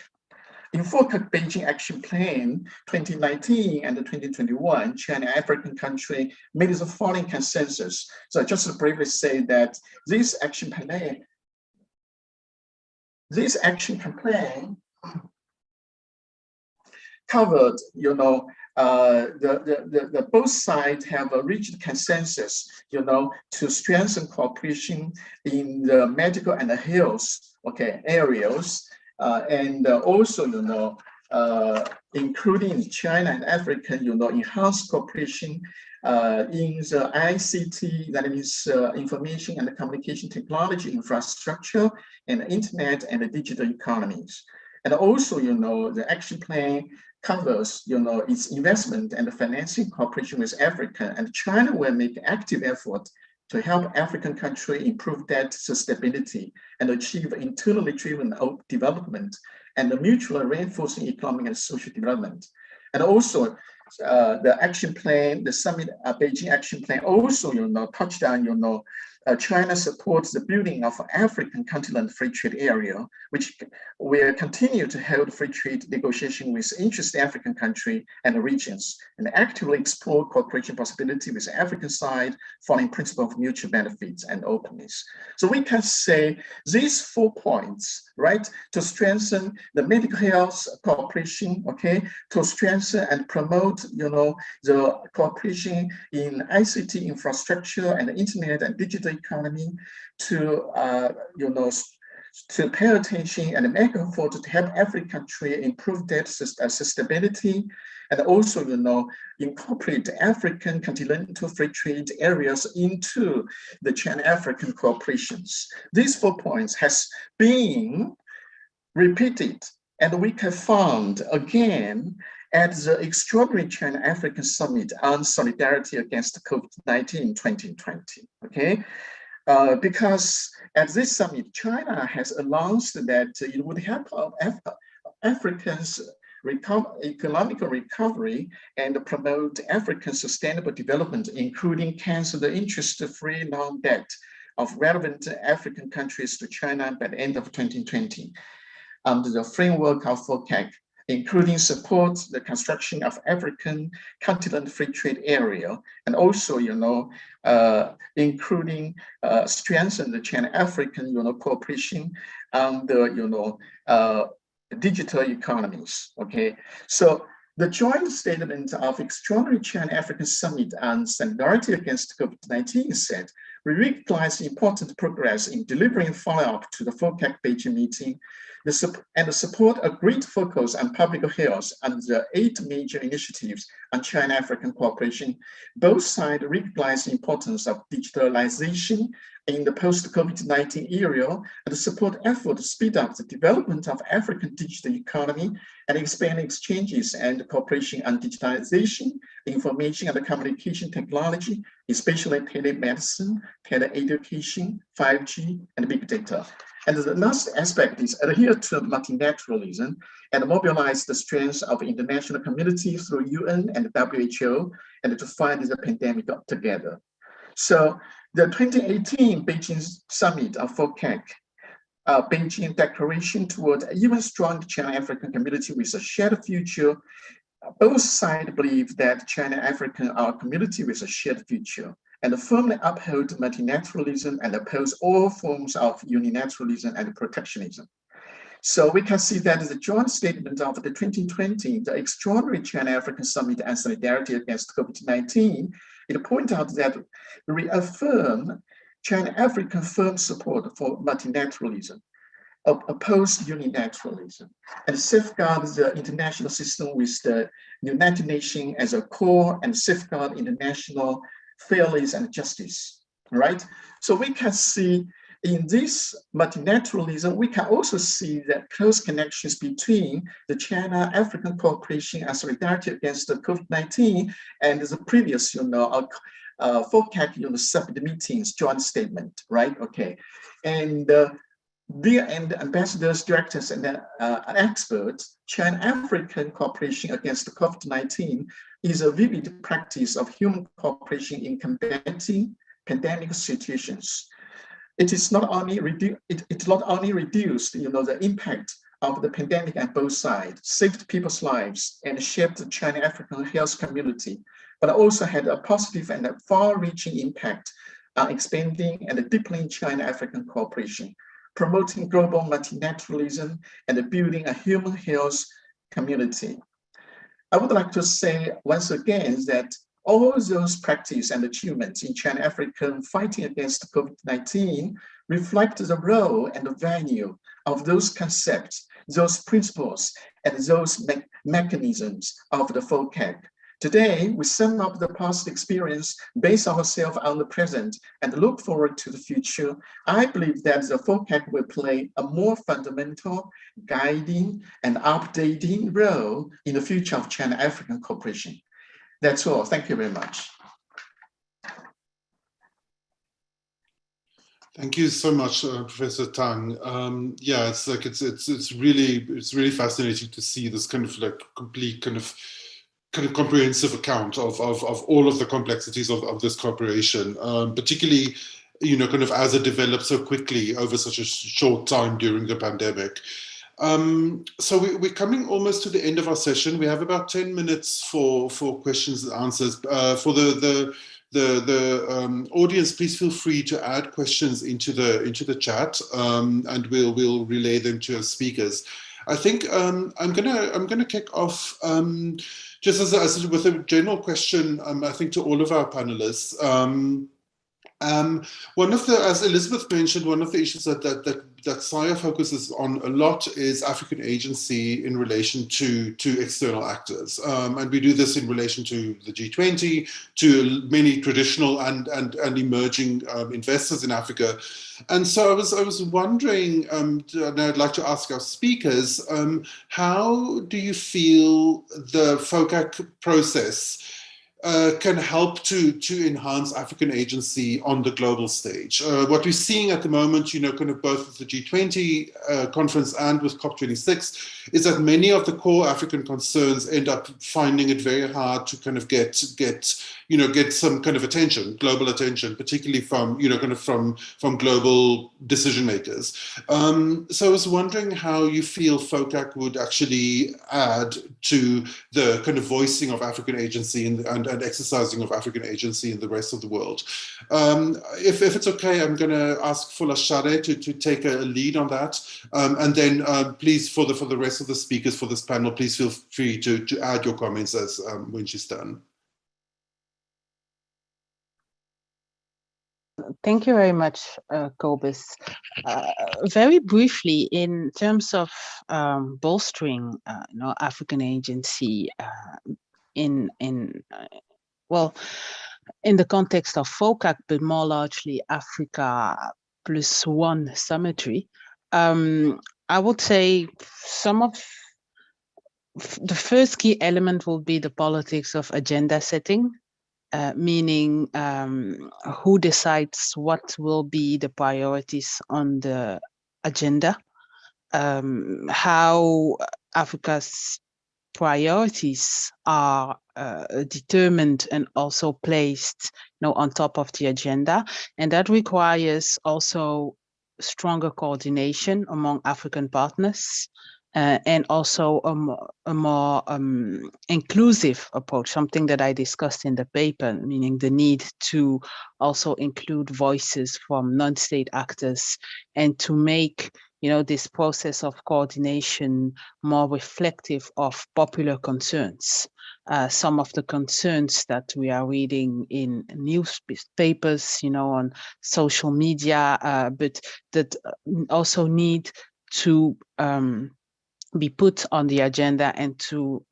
In FOCAC Beijing Action Plan 2019 and 2021, China-African country made the following consensus. So I just briefly say that this action plan covered, the both sides have reached consensus, to strengthen cooperation in the medical and the health, areas, and also, including China and Africa, enhanced cooperation in the ICT, that means information and communication technology infrastructure, and internet and the digital economies. And also, the action plan covers, its investment and financing cooperation with Africa, and China will make active effort to help African countries improve debt sustainability and achieve internally driven development and the mutually reinforcing economic and social development. And also, the action plan, the summit Beijing action plan also, touched on, China supports the building of African continental free trade area, which will continue to hold free trade negotiation with interested African countries and regions, and actively explore cooperation possibility with the African side, following principle of mutual benefits and openness. So we can say these 4 points, right, to strengthen the medical health cooperation, to strengthen and promote, the cooperation in ICT infrastructure and the internet and digital economy, to to pay attention and make effort to help every country improve debt sustainability, and also incorporate African continental free trade areas into the China-African cooperations. These 4 points has been repeated, and we can find again at the extraordinary China-African Summit on Solidarity Against COVID-19 in 2020, because at this summit, China has announced that it would help Africans' economic recovery and promote African sustainable development, including cancel the interest-free loan debt of relevant African countries to China by the end of 2020, under the framework of FOCAC, including support the construction of African continental free trade area, and also, including strengthen the China-African, cooperation on the, digital economies. So the joint statement of Extraordinary China-African Summit on Solidarity Against COVID-19 said, we recognize important progress in delivering follow-up to the FOCAC Beijing meeting, and support a great focus on public health and the 8 major initiatives on China-African cooperation. Both sides recognize the importance of digitalization in the post-COVID-19 era and support efforts to speed up the development of African digital economy and expand exchanges and cooperation on digitalization, information and communication technology, especially telemedicine, teleeducation, 5G, and big data. And the last aspect is adhere to multilateralism and mobilize the strength of international community through UN and WHO and to fight the pandemic together. So the 2018 Beijing Summit of FOCAC, Beijing Declaration toward an even stronger China-African community with a shared future. Both sides believe that China-African are a community with a shared future, and firmly uphold multilateralism and oppose all forms of unilateralism and protectionism. So we can see that the joint statement of the 2020, the Extraordinary China-African Summit on Solidarity Against COVID-19, it points out that reaffirm China-African firm support for multilateralism, oppose unilateralism, and safeguard the international system with the United Nations as a core and safeguard international fairness and justice, right? So we can see in this multilateralism, we can also see that close connections between the China-African cooperation and solidarity against the COVID-19 and the previous, FOCAC, sub-meetings, joint statement, right? Okay, and dear ambassadors, directors, and experts, China-African cooperation against the COVID-19 is a vivid practice of human cooperation in combating pandemic situations. It is not only reduced, the impact of the pandemic at both sides, saved people's lives and shaped the China-African health community, but also had a positive and a far-reaching impact on expanding and deepening China-African cooperation, promoting global multilateralism and building a human health community. I would like to say once again that all those practices and achievements in China-African fighting against COVID-19 reflect the role and the value of those concepts, those principles, and those mechanisms of the FOCAC. Today, we sum up the past experience, base ourselves on the present, and look forward to the future. I believe that the FOCAC will play a more fundamental, guiding, and updating role in the future of China-African cooperation. That's all. Thank you very much. Thank you so much, Professor Tang. Yeah, it's really fascinating to see this kind of like complete kind of comprehensive account of all of the complexities of this cooperation, particularly, kind of as it developed so quickly over such a short time during the pandemic. So we're coming almost to the end of our session. We have about 10 minutes for questions and answers. For the audience, please feel free to add questions into the chat, and we'll relay them to our speakers. I think I'm gonna kick off just as with a general question. I think to all of our panelists. One of the, as Elizabeth mentioned, one of the issues that SIA focuses on a lot is African agency in relation to external actors. And we do this in relation to the G20, to many traditional and emerging investors in Africa. And so I was wondering, and I'd like to ask our speakers, how do you feel the FOCAC process can help to enhance African agency on the global stage? What we're seeing at the moment, kind of both with the G20 conference and with COP26, is that many of the core African concerns end up finding it very hard to kind of get some kind of attention, global attention, particularly from, kind of from global decision makers. So I was wondering how you feel FOCAC would actually add to the kind of voicing of African agency and exercising of African agency in the rest of the world. If it's okay, I'm going to ask Fola Shade to take a lead on that. And then please, for the rest of the speakers for this panel, please feel free to add your comments as when she's done. Thank you very much, Cobus. Very briefly, in terms of bolstering, African agency in the context of FOCAC, but more largely Africa +1 summitry, I would say some of the first key element will be the politics of agenda setting. Meaning who decides what will be the priorities on the agenda, how Africa's priorities are determined and also placed on top of the agenda. And that requires also stronger coordination among African partners. And also a more inclusive approach, something that I discussed in the paper, meaning the need to also include voices from non-state actors and to make this process of coordination more reflective of popular concerns. Some of the concerns that we are reading in newspapers, on social media, but that also need to be put on the agenda and to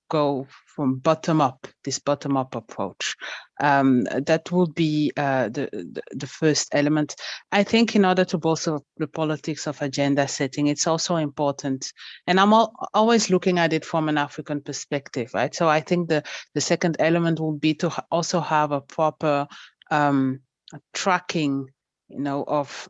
go from bottom up, this bottom up approach. That would be the first element. I think in order to bolster the politics of agenda setting, it's also important, and I'm always looking at it from an African perspective, right? So I think the second element will be to also have a proper tracking, of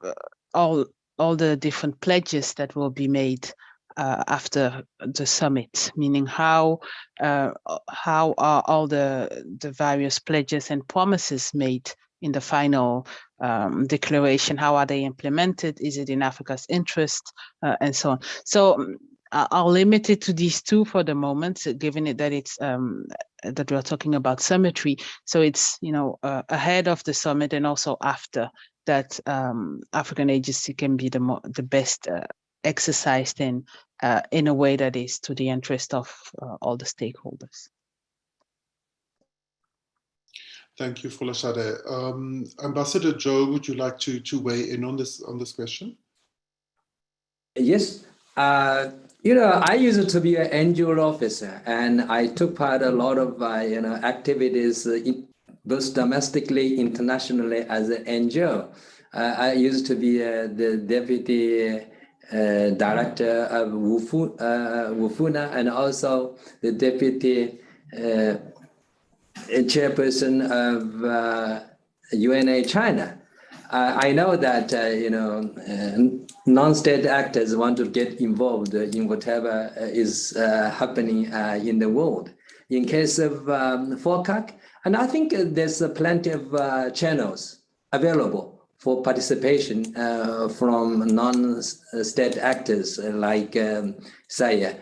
all the different pledges that will be made after the summit, meaning how are all the various pledges and promises made in the final declaration, how are they implemented? Is it in Africa's interest, and so on? So I'll limit it to these two for the moment, given it that it's that we're talking about summitry. So it's ahead of the summit and also after that, African agency can be the best exercised in a way that is to the interest of all the stakeholders. Thank you, Folashade. Ambassador Joe, would you like to weigh in on this question? Yes. I used to be an NGO officer, and I took part a lot of activities both domestically, internationally as an NGO. I used to be the deputy director of WUFUNA and also the deputy chairperson of UNA China. I know that non-state actors want to get involved in whatever is happening in the world. In case of FOCAC, and I think there's plenty of channels available for participation from non-state actors like Saya.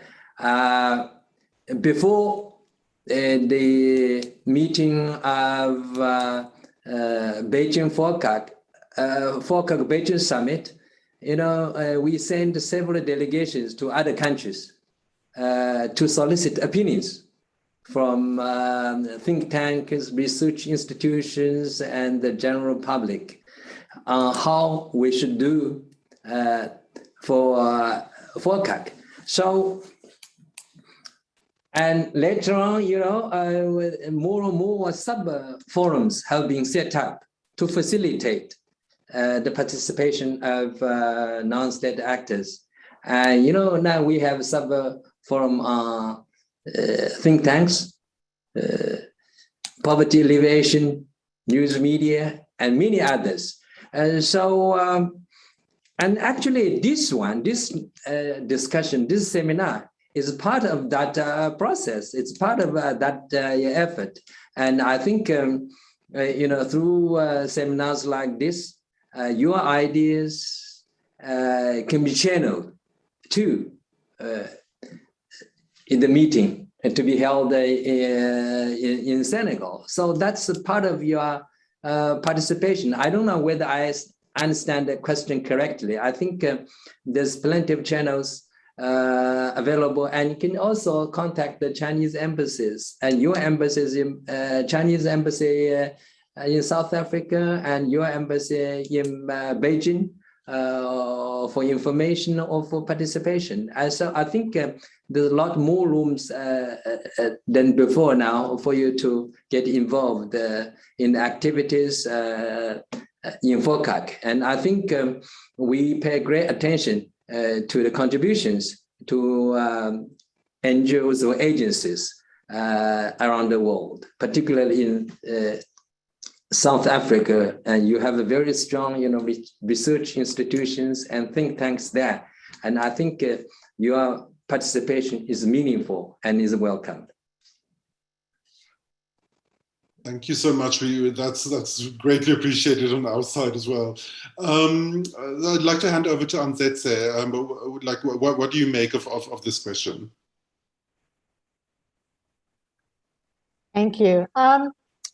Before the meeting of Beijing FOCAC, Beijing Summit, we sent several delegations to other countries to solicit opinions from think tanks, research institutions, and the general public on how we should do for FOCAC. So, and later on, more and more sub-forums have been set up to facilitate the participation of non-state actors. And now we have sub-forum think tanks, poverty alleviation, news media, and many others. And so, and actually this discussion, this seminar is part of that process. It's part of that effort. And I think, through seminars like this, your ideas can be channeled to in the meeting and to be held in Senegal. So that's a part of your participation. I don't know whether I understand the question correctly. I think there's plenty of channels available, and you can also contact the Chinese embassies and your embassies in Chinese embassy in South Africa and your embassy in Beijing for information or for participation. And so I think there's a lot more rooms than before now for you to get involved in activities in FOCAC. And I think we pay great attention to the contributions to NGOs or agencies around the world, particularly in South Africa, and you have a very strong, research institutions and think tanks there. And I think your participation is meaningful and is welcomed. Thank you so much. That's greatly appreciated on our side as well. I'd like to hand over to Anzetse. What do you make of this question? Thank you.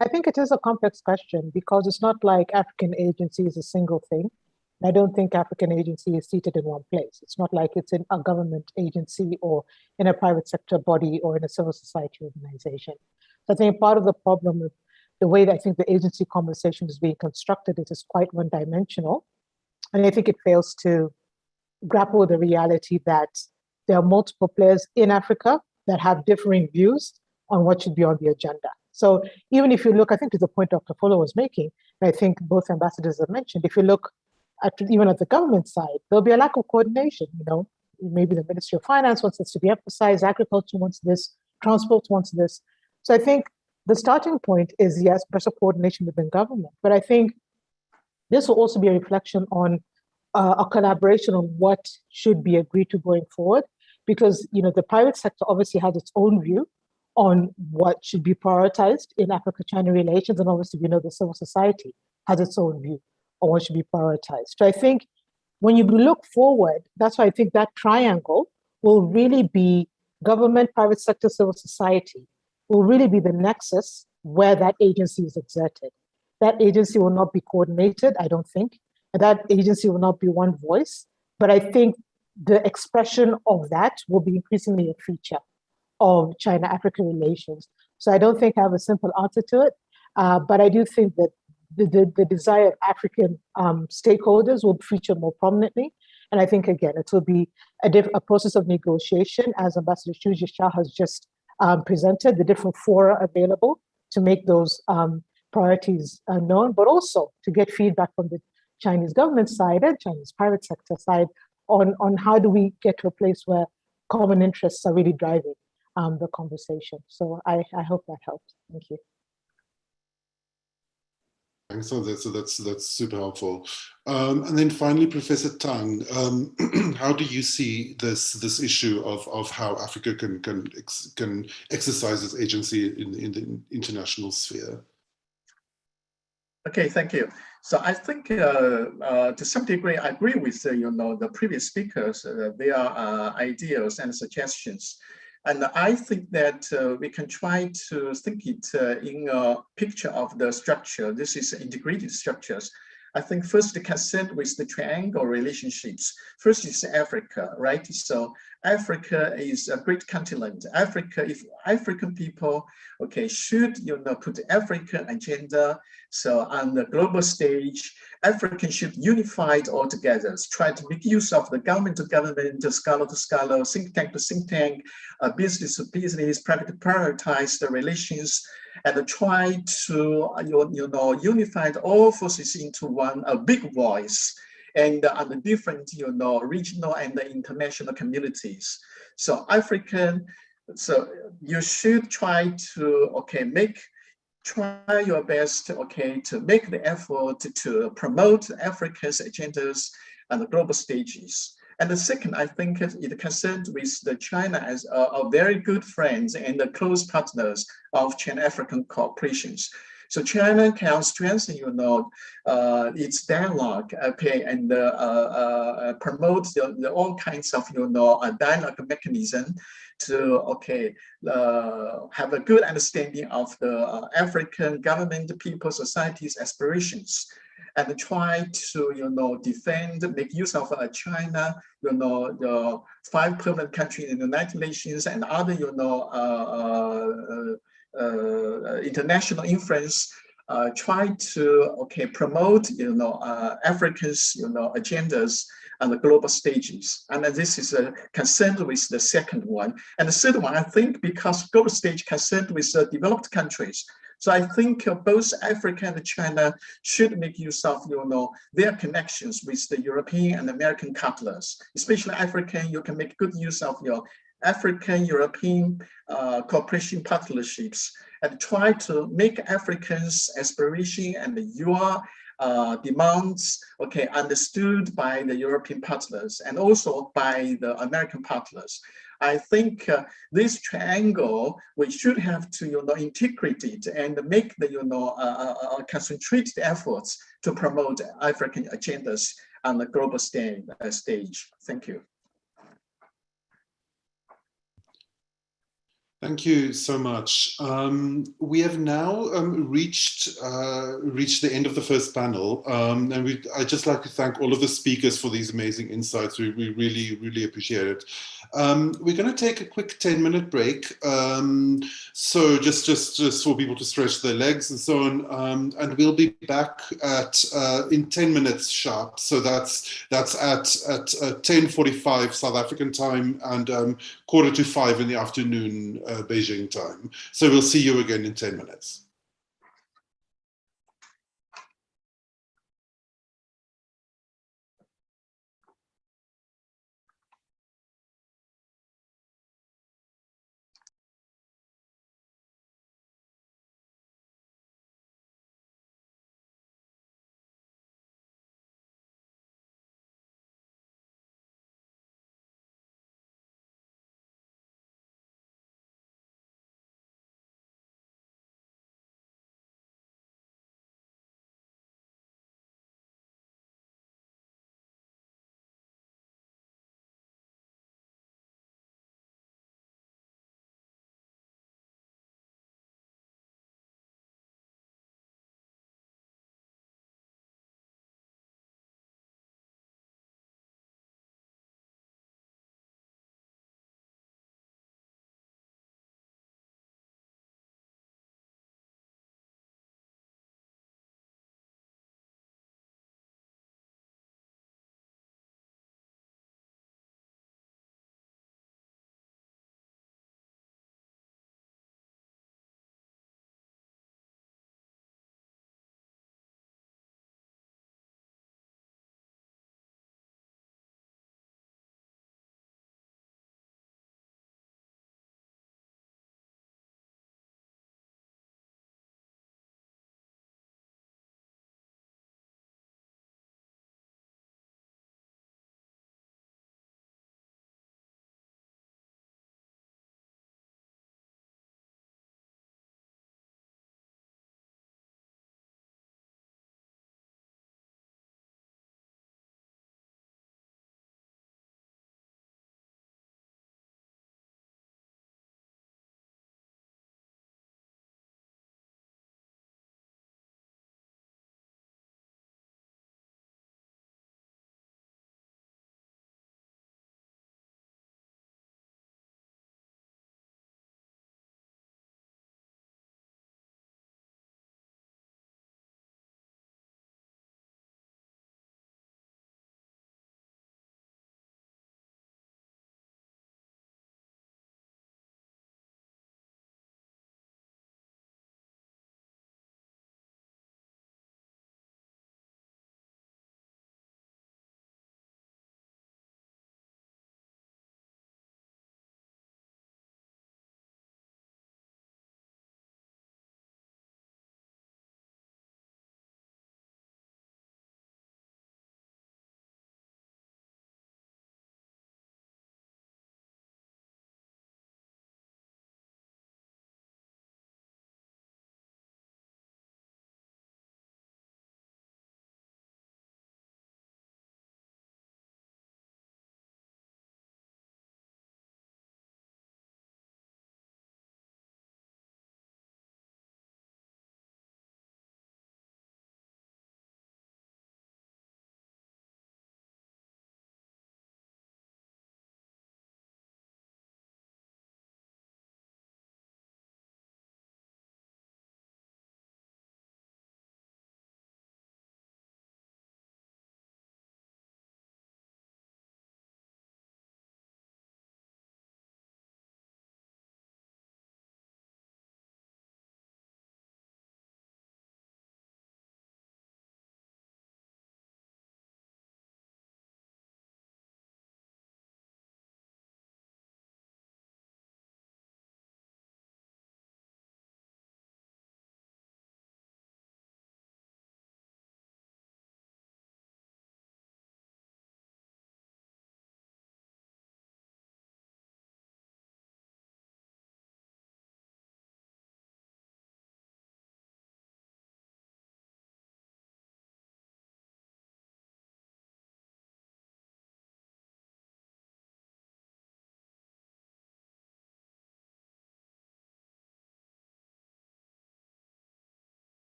I think it is a complex question because it's not like African agency is a single thing. I don't think African agency is seated in one place. It's not like it's in a government agency or in a private sector body or in a civil society organization. I think part of the problem with the way that I think the agency conversation is being constructed, it is quite one-dimensional. And I think it fails to grapple with the reality that there are multiple players in Africa that have differing views on what should be on the agenda. So even if you look, I think to the point Dr. Fuller was making, and I think both ambassadors have mentioned, if you look at even at the government side, there'll be a lack of coordination. You know, maybe the Ministry of Finance wants this to be emphasized, agriculture wants this, transport wants this. So I think the starting point is, yes, better coordination within government, but I think this will also be a reflection on a collaboration on what should be agreed to going forward, because you know the private sector obviously has its own view on what should be prioritized in Africa-China relations, and obviously we know the civil society has its own view on what should be prioritized. So I think when you look forward, that's why I think that triangle will really be government, private sector, civil society will really be the nexus where that agency is exerted. That agency will not be coordinated, I don't think. And that agency will not be one voice, but I think the expression of that will be increasingly a feature of China-Africa relations. So I don't think I have a simple answer to it, but I do think that the desire of African stakeholders will feature more prominently. And I think, again, it will be a process of negotiation, as Ambassador Xu Jishao has just presented, the different fora available to make those priorities known, but also to get feedback from the Chinese government side and Chinese private sector side on how do we get to a place where common interests are really driving the conversation. So I hope that helps. Thank you. Thanks. So that's super helpful. And then finally, Professor Tang, how do you see this issue of how Africa can exercise its agency in the international sphere? Okay, thank you. So I think to some degree, I agree with the previous speakers, their ideas and suggestions. And I think that we can try to think it in a picture of the structure. This is integrated structures. I think first the concern with the triangle relationships. First is Africa, right? So Africa is a great continent. Africa, if African people, okay, should put African agenda. So on the global stage, Africans should unify it all together. Try to make use of the government to government, scholar to scholar, think tank to think tank, business to business, prioritize the relations, and try to unify all forces into one big voice, and on the different regional and international communities. So so you should try to try your best to make the effort to promote Africa's agendas on the global stages. And the second, I think it concerns with the China as a very good friends and the close partners of China-African cooperations. So China can strengthen, its dialogue, and promote all kinds of, dialogue mechanism to, have a good understanding of the African government, people, societies, aspirations, and try to defend, make use of China, the 5 permanent countries in the United Nations and other, international influence, try to promote Africa's agendas on the global stages. And this is concerned with the second one. And the third one, I think, because global stage concerned with developed countries. So I think both Africa and China should make use of their connections with the European and American partners, especially African. You can make good use of your African-European cooperation partnerships and try to make Africans' aspiration and your demands understood by the European partners and also by the American partners. I think this triangle, we should have to integrate it and make the concentrated efforts to promote African agendas on the global stage. Thank you. Thank you so much. We have now reached the end of the first panel, and I'd just like to thank all of the speakers for these amazing insights. We really appreciate it. We're going to take a quick 10-minute break, so just for people to stretch their legs and so on, and we'll be back at in 10 minutes sharp. So that's at 10:45 South African time and 4:45 in the afternoon Beijing time. So we'll see you again in 10 minutes.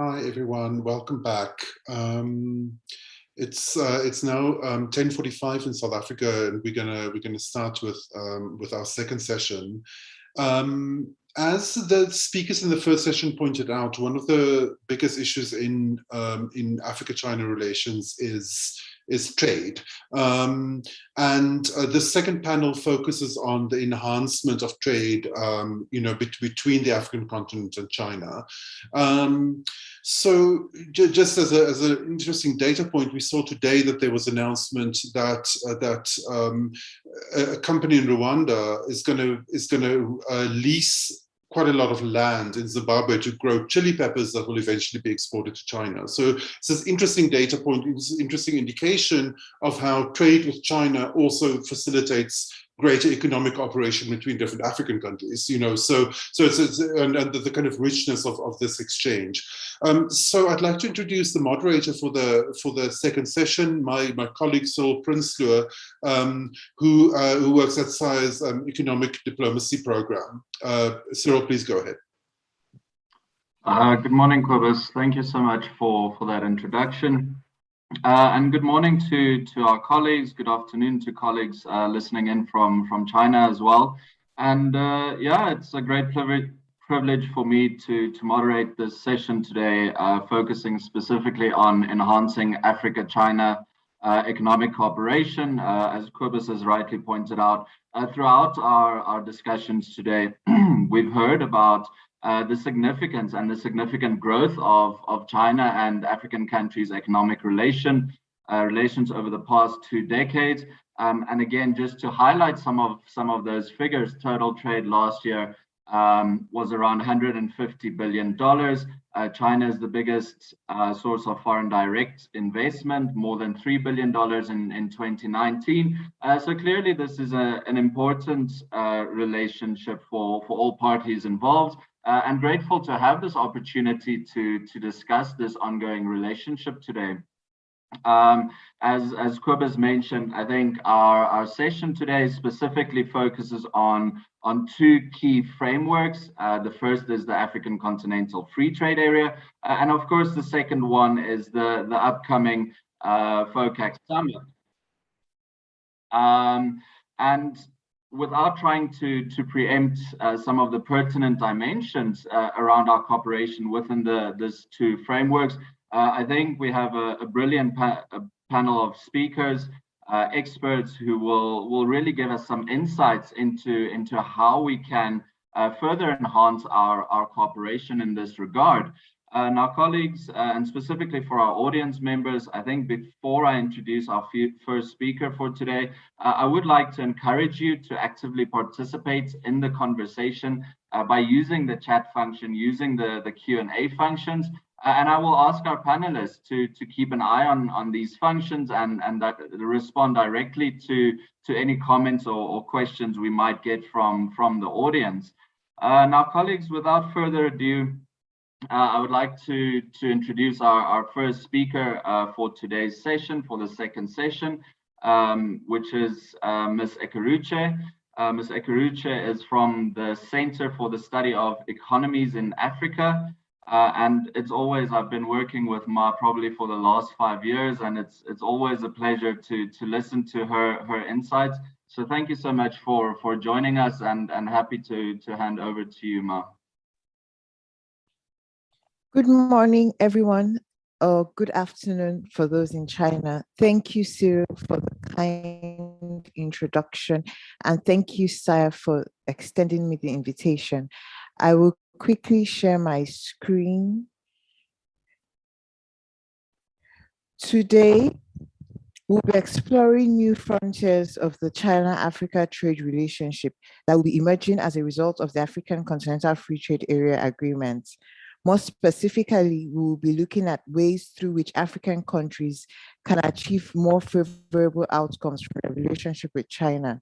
Hi everyone, welcome back. It's now 10:45 in South Africa, and we're gonna start with our second session. As the speakers in the first session pointed out, one of the biggest issues in Africa-China relations is trade. And the second panel focuses on the enhancement of trade, between the African continent and China. So just as an interesting data point, we saw today that there was an announcement that a company in Rwanda is going to lease quite a lot of land in Zimbabwe to grow chili peppers that will eventually be exported to China. So it's this interesting data point, it's an interesting indication of how trade with China also facilitates greater economic cooperation between different African countries, so it's and the kind of richness of this exchange. So I'd like to introduce the moderator for the second session, my colleague Cyril Prinsloo, who works at SAI's Economic Diplomacy Program. Cyril, please go ahead. Good morning, Cobus. Thank you so much for that introduction. And good morning to our colleagues. Good afternoon to colleagues listening in from China as well. And yeah, it's a great privilege for me to moderate this session today, focusing specifically on enhancing Africa-China economic cooperation. As Cobus has rightly pointed out, throughout our discussions today, we've heard about the significance and the significant growth of China and African countries' economic relations over the past 2 decades. And again, just to highlight some of those figures, total trade last year was around $150 billion. China is the biggest source of foreign direct investment, more than $3 billion in 2019. So clearly this is an important relationship for all parties involved. And grateful to have this opportunity to discuss this ongoing relationship today. As Cobus mentioned, I think our session today specifically focuses on 2 key frameworks. The first is the African Continental Free Trade Area, and of course the second one is the upcoming FOCAC Summit. And without trying to preempt some of the pertinent dimensions around our cooperation within these 2 frameworks, I think we have a brilliant panel of speakers, experts who will really give us some insights into how we can further enhance our cooperation in this regard. Now, colleagues, and specifically for our audience members, I think before I introduce our first speaker for today, I would like to encourage you to actively participate in the conversation by using the chat function, using the Q&A functions. And I will ask our panelists to keep an eye on these functions and respond directly to any comments or questions we might get from the audience. Now, colleagues, without further ado, I would like to introduce our first speaker for today's session, for the second session, which is Ms. Ekeruche. Ms. Ekeruche is from the Center for the Study of Economies in Africa. And I've been working with Ma probably for the last 5 years, and it's always a pleasure to listen to her insights. So thank you so much for joining us, and happy to hand over to you, Ma. Good morning, everyone, or good afternoon for those in China. Thank you, Cyril, for the kind introduction, and thank you, Saya, for extending me the invitation. I will quickly share my screen. Today, we'll be exploring new frontiers of the China-Africa trade relationship that will be emerging as a result of the African Continental Free Trade Area Agreement. More specifically, we will be looking at ways through which African countries can achieve more favorable outcomes from their relationship with China.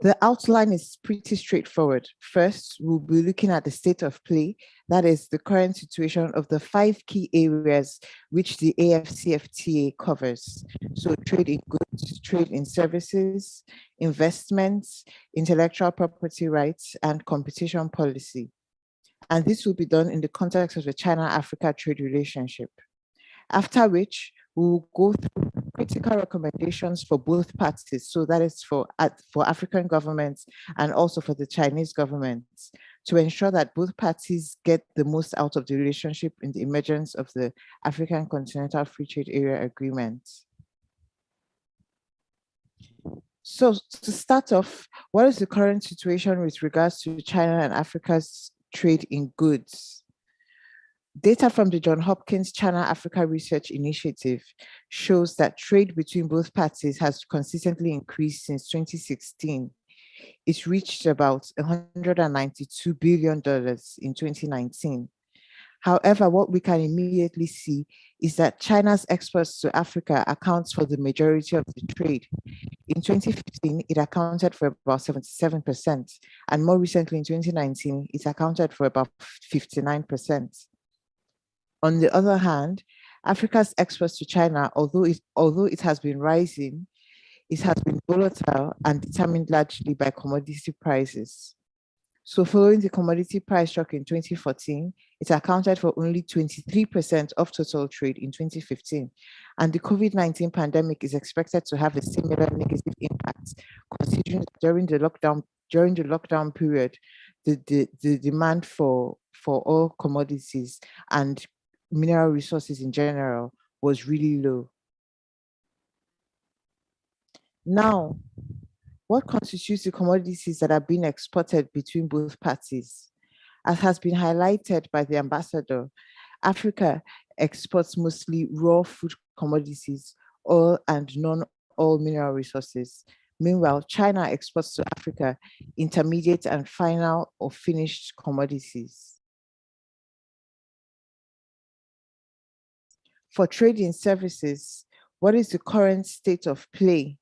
The outline is pretty straightforward. First, we'll be looking at the state of play, that is the current situation of the 5 key areas which the AFCFTA covers. So trade in goods, trade in services, investments, intellectual property rights, and competition policy. and this will be done in the context of the China-Africa trade relationship. After which, we will go through critical recommendations for both parties. So that is for African governments and also for the Chinese governments, to ensure that both parties get the most out of the relationship in the emergence of the African Continental Free Trade Area Agreement. So to start off, what is the current situation with regards to China and Africa's trade in goods? Data from the Johns Hopkins China-Africa Research Initiative shows that trade between both parties has consistently increased since 2016. It reached about $192 billion in 2019. However, what we can immediately see is that China's exports to Africa accounts for the majority of the trade. In 2015, it accounted for about 77%, and more recently in 2019, it accounted for about 59%. On the other hand, Africa's exports to China, although it has been rising, it has been volatile and determined largely by commodity prices. So following the commodity price shock in 2014, it accounted for only 23% of total trade in 2015. And the COVID-19 pandemic is expected to have a similar negative impact, considering during the lockdown period, the demand for all commodities and mineral resources in general was really low. Now, what constitutes the commodities that are being exported between both parties? As has been highlighted by the ambassador, Africa exports mostly raw food commodities, oil and non-oil mineral resources. Meanwhile, China exports to Africa intermediate and final or finished commodities. For trade in services, what is the current state of play?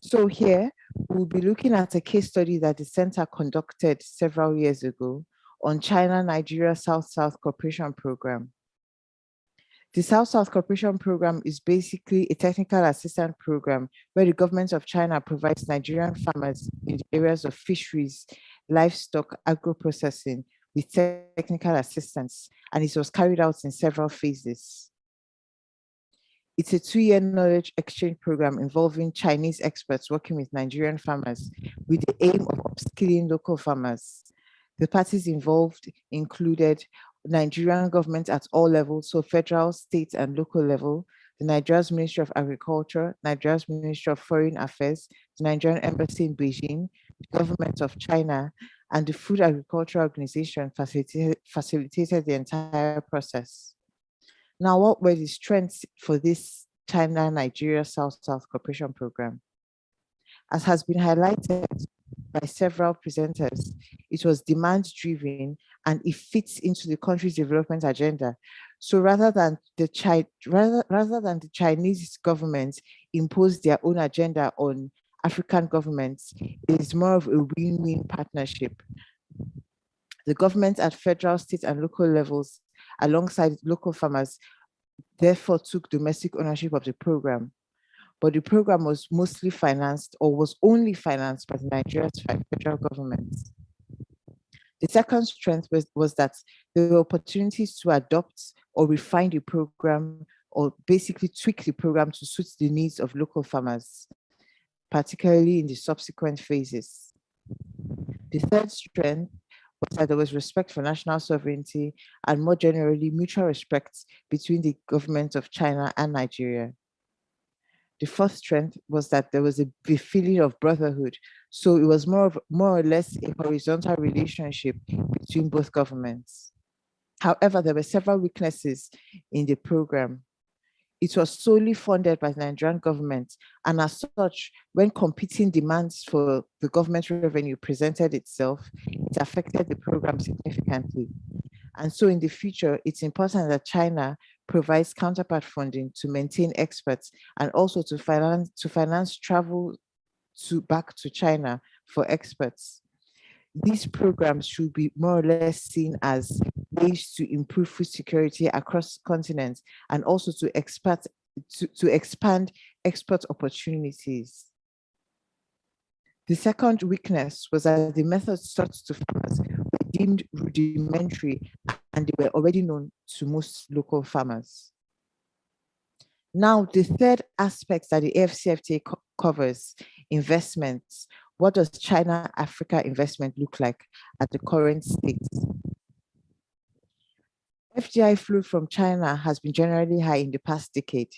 So here, we'll be looking at a case study that the center conducted several years ago on China-Nigeria South-South Cooperation Program. The South-South Cooperation Program is basically a technical assistance program where the government of China provides Nigerian farmers in the areas of fisheries, livestock, agro-processing with technical assistance, and it was carried out in several phases. It's a 2-year knowledge exchange program involving Chinese experts working with Nigerian farmers with the aim of upskilling local farmers. The parties involved included Nigerian government at all levels, so federal, state, and local level, the Nigeria's Ministry of Agriculture, Nigeria's Ministry of Foreign Affairs, the Nigerian Embassy in Beijing, the government of China, and the Food Agriculture Organization facilitated the entire process. Now, what were the strengths for this China-Nigeria South-South Cooperation Program? As has been highlighted by several presenters, it was demand-driven and it fits into the country's development agenda. So rather than the Chinese government impose their own agenda on African governments, it is more of a win-win partnership. The government at federal, state, and local levels, alongside local farmers, therefore took domestic ownership of the program. But the program was mostly financed, or was only financed, by the Nigeria's federal government. The second strength was that there were opportunities to adopt or refine the program, or basically tweak the program to suit the needs of local farmers, particularly in the subsequent phases. The third strength was that there was respect for national sovereignty and, more generally, mutual respect between the government of China and Nigeria. The fourth strength was that there was a feeling of brotherhood. So it was more or less a horizontal relationship between both governments. However, there were several weaknesses in the program. It was solely funded by the Nigerian government, and as such, when competing demands for the government revenue presented itself, it affected the program significantly. And so in the future, it's important that China provides counterpart funding to maintain experts and also to finance travel back to China for experts. These programs should be more or less seen as ways to improve food security across continents and also to expand export opportunities. The second weakness was that the methods taught to farmers were deemed rudimentary and they were already known to most local farmers. Now, the third aspect that the AFCFTA covers, investments. What does China-Africa investment look like at the current state? FDI flow from China has been generally high in the past decade.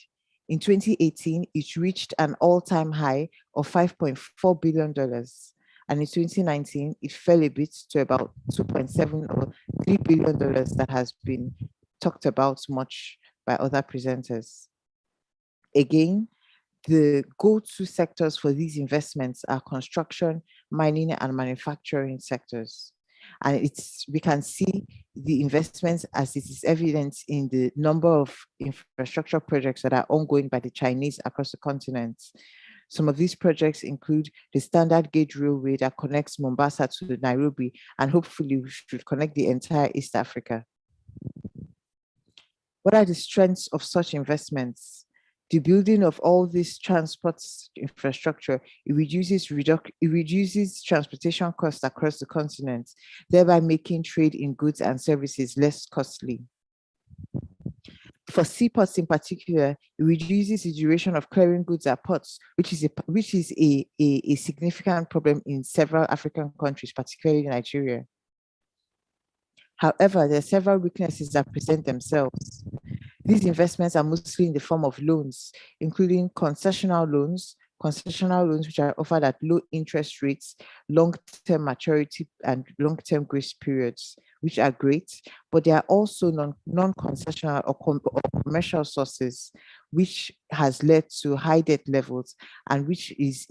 In 2018, it reached an all-time high of $5.4 billion. And in 2019, it fell a bit to about 2.7 or $3 billion that has been talked about much by other presenters. Again, the go-to sectors for these investments are construction, mining, and manufacturing sectors. And we can see the investments as it is evident in the number of infrastructure projects that are ongoing by the Chinese across the continent. Some of these projects include the standard gauge railway that connects Mombasa to Nairobi, and hopefully should connect the entire East Africa. What are the strengths of such investments? The building of all this transport infrastructure, it reduces transportation costs across the continent, thereby making trade in goods and services less costly. For seaports in particular, it reduces the duration of clearing goods at ports, which is a significant problem in several African countries, particularly Nigeria. However, there are several weaknesses that present themselves. These investments are mostly in the form of loans, including concessional loans which are offered at low interest rates, long-term maturity, and long-term grace periods, which are great, but they are also non-concessional or commercial sources, which has led to high debt levels, and which is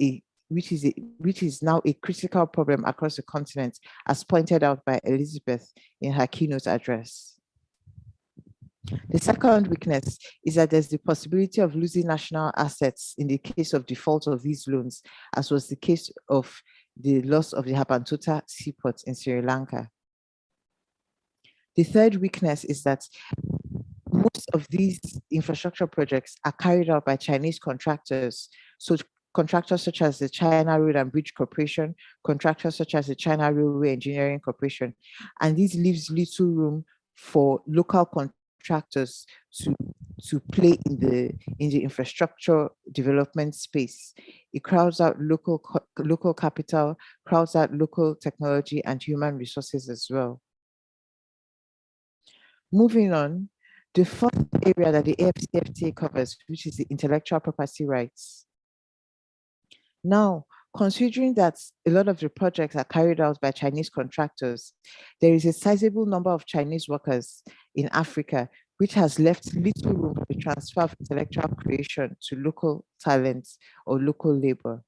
now a critical problem across the continent, as pointed out by Elizabeth in her keynote address. The second weakness is that there's the possibility of losing national assets in the case of default of these loans, as was the case of the loss of the Hambantota seaport in Sri Lanka. The third weakness is that most of these infrastructure projects are carried out by Chinese contractors. So contractors such as the China Road and Bridge Corporation, contractors such as the China Railway Engineering Corporation, and this leaves little room for local contractors to play in the infrastructure development space. It crowds out local capital, crowds out local technology and human resources as well. Moving on, the fourth area that the AFCFTA covers, which is the intellectual property rights. Now, considering that a lot of the projects are carried out by Chinese contractors, there is a sizable number of Chinese workers in Africa, which has left little room for the transfer of intellectual creation to local talents or local labor.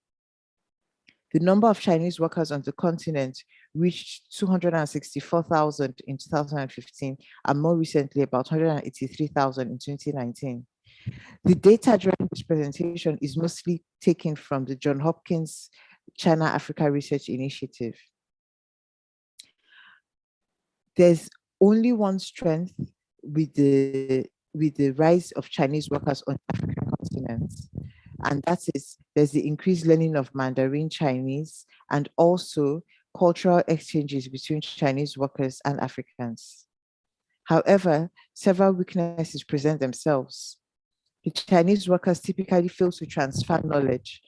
The number of Chinese workers on the continent reached 264,000 in 2015, and more recently about 183,000 in 2019. The data during this presentation is mostly taken from the Johns Hopkins China Africa Research Initiative. There's only one strength with the rise of Chinese workers on the African continent, and that is there's the increased learning of Mandarin Chinese and also cultural exchanges between Chinese workers and Africans. However, several weaknesses present themselves. The Chinese workers typically fail to transfer knowledge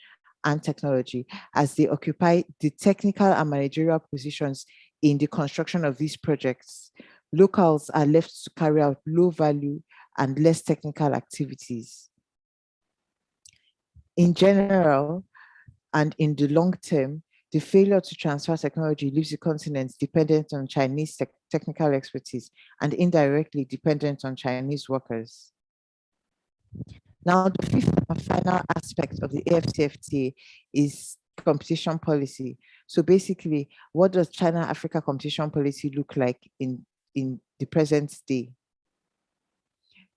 and technology as they occupy the technical and managerial positions in the construction of these projects. Locals are left to carry out low value and less technical activities. In general, and in the long term, the failure to transfer technology leaves the continent dependent on Chinese technical expertise and indirectly dependent on Chinese workers. Now, the fifth and final aspect of the AFCFTA is competition policy. So basically, what does China-Africa competition policy look like in the present day?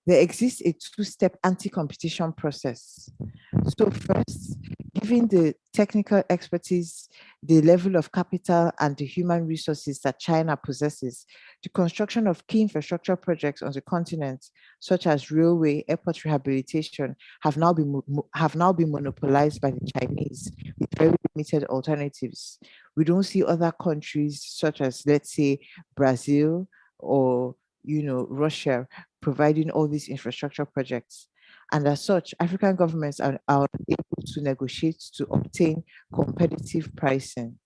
There exists a two-step anti-competition process. So first, given the technical expertise, the level of capital, and the human resources that China possesses, the construction of key infrastructure projects on the continent, such as railway, airport rehabilitation, have now been monopolized by the Chinese with very limited alternatives. We don't see other countries such as, let's say, Brazil or Russia providing all these infrastructure projects. And as such, African governments are able to negotiate to obtain competitive pricing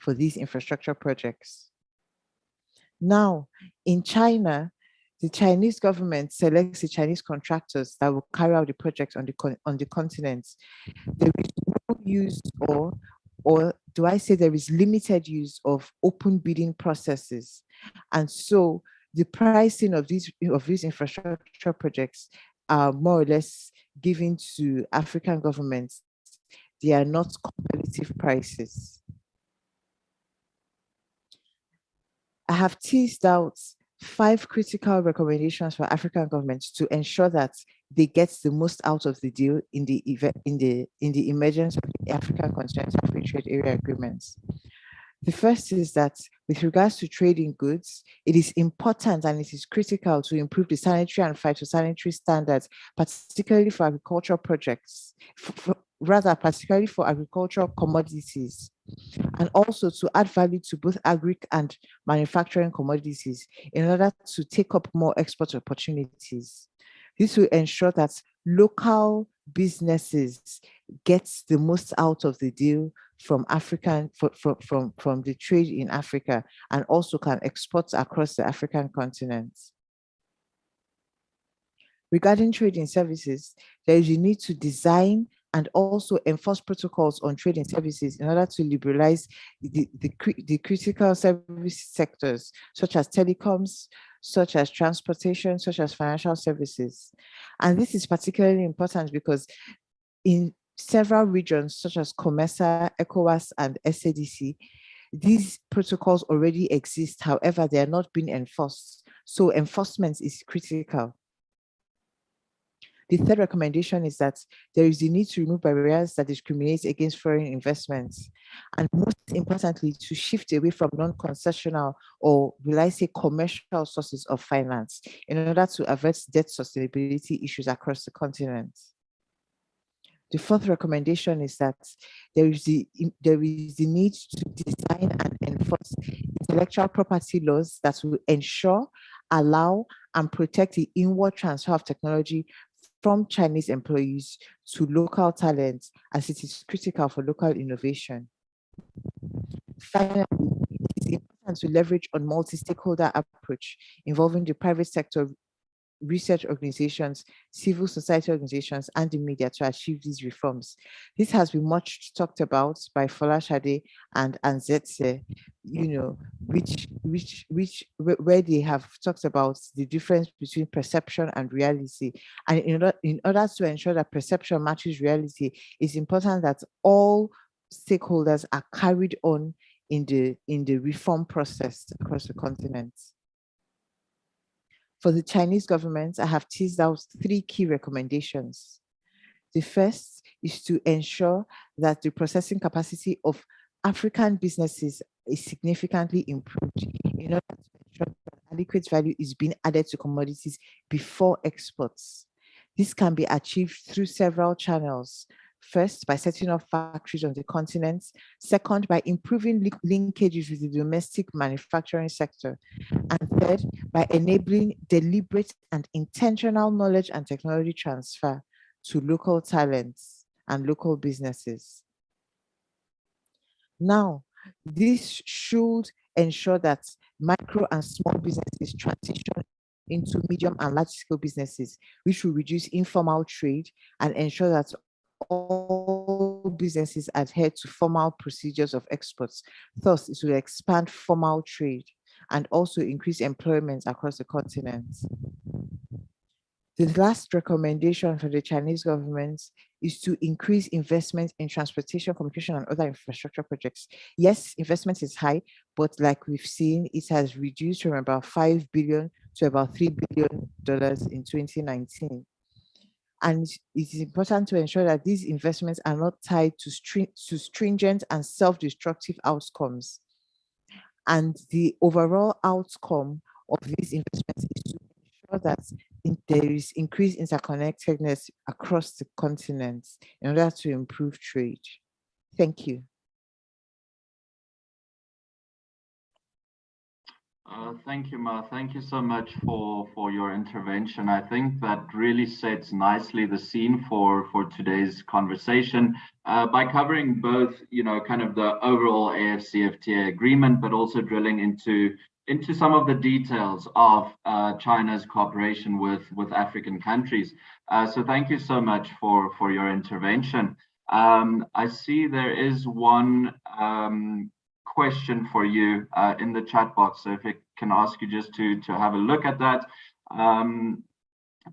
for these infrastructure projects. Now, in China, the Chinese government selects the Chinese contractors that will carry out the projects on the continent. There is no use or do I say there is limited use of open bidding processes. And so the pricing of these infrastructure projects are more or less given to African governments. They are not competitive prices. I have teased out 5 critical recommendations for African governments to ensure that they get the most out of the deal in the emergence of the African Continental Free Trade Area agreements. The first is that with regards to trading goods, it is important and it is critical to improve the sanitary and phytosanitary standards, particularly for agricultural projects, particularly for agricultural commodities, and also to add value to both agri and manufacturing commodities in order to take up more export opportunities. This will ensure that local businesses get the most out of the deal from from the trade in Africa, and also can export across the African continent. Regarding trading services, there is a need to design and also enforce protocols on trading services in order to liberalize the critical service sectors, such as telecoms, such as transportation, such as financial services. And this is particularly important because in several regions, such as COMESA, ECOWAS, and SADC, these protocols already exist. However, they are not being enforced. So enforcement is critical. The third recommendation is that there is a need to remove barriers that discriminate against foreign investments, and most importantly, to shift away from non-concessional or, will I say, commercial sources of finance in order to avert debt sustainability issues across the continent. The fourth recommendation is that there is the need to design and enforce intellectual property laws that will ensure, allow, and protect the inward transfer of technology from Chinese employees to local talents, as it is critical for local innovation. Finally, it is important to leverage on multi-stakeholder approach involving the private sector, research organizations, civil society organizations, and the media to achieve these reforms. This has been much talked about by Folashade and Anzetse, where they have talked about the difference between perception and reality. And in order to ensure that perception matches reality, it's important that all stakeholders are carried on in the reform process across the continent. For the Chinese government, I have teased out 3 key recommendations. The first is to ensure that the processing capacity of African businesses is significantly improved in order to ensure that adequate value is being added to commodities before exports. This can be achieved through several channels. First, by setting up factories on the continent. Second, by improving linkages with the domestic manufacturing sector. And third, by enabling deliberate and intentional knowledge and technology transfer to local talents and local businesses. Now, this should ensure that micro and small businesses transition into medium and large scale businesses, which will reduce informal trade and ensure that all businesses adhere to formal procedures of exports. Thus, it will expand formal trade and also increase employment across the continent. The last recommendation for the Chinese government is to increase investment in transportation, communication, and other infrastructure projects. Yes, investment is high, but like we've seen, it has reduced from about $5 billion to about $3 billion in 2019. And it is important to ensure that these investments are not tied to stringent and self-destructive outcomes. And the overall outcome of these investments is to ensure that there is increased interconnectedness across the continent in order to improve trade. Thank you. Thank you, Ma. Thank you so much for your intervention. I think that really sets nicely the scene for today's conversation by covering both, kind of the overall AFCFTA agreement, but also drilling into some of the details of China's cooperation with African countries. So thank you so much for your intervention. I see there is one question for you in the chat box, so if I can ask you just to have a look at that. And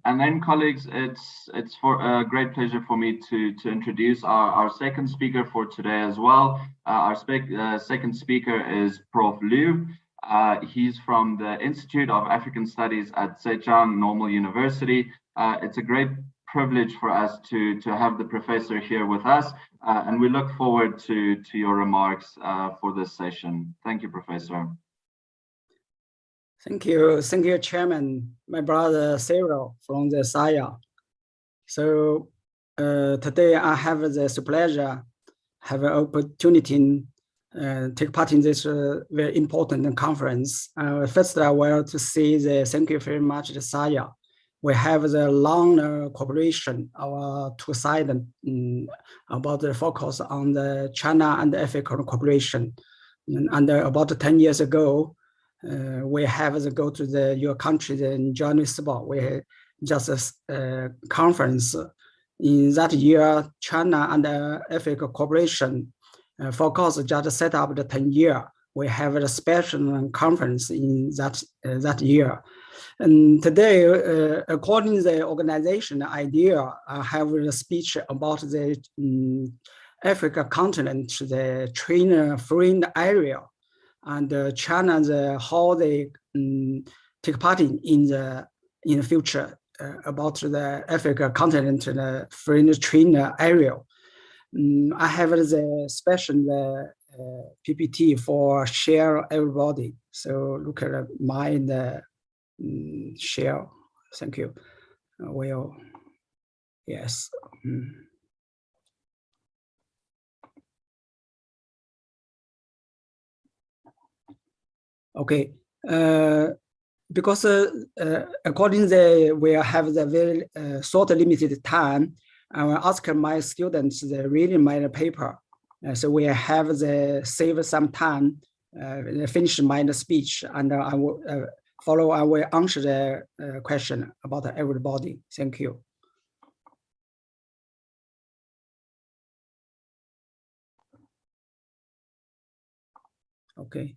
then, colleagues, it's for a great pleasure for me to introduce our second speaker for today as well. Our second speaker is Prof. Liu. He's from the Institute of African Studies at Zhejiang Normal University. It's a great privilege for us to have the professor here with us, and we look forward to your remarks for this session. Thank you, Professor. Thank you, Chairman, my brother Cyril from the SIA. So today I have this pleasure, have an opportunity take part in this very important conference. First, I want to say thank you very much to SIA. We have the long cooperation, our two sides, about the focus on the China and Africa cooperation. And about 10 years ago, we have to go to your country in Johannesburg. We just a conference. In that year, China and Africa cooperation focus just set up the 10 year. We have a special conference in that year. And today, according to the organization idea, I have a speech about the Africa continent, the trade-free area, and China, how they take part in the future about the Africa continent, the free trade area. I have the special PPT for share everybody. So look at my share. Thank you. Well, yes. Okay. Because according to we have the very short limited time, I will ask my students to read my paper. So we have save some time, finish my speech, and I will I will answer the question about everybody. Thank you. Okay.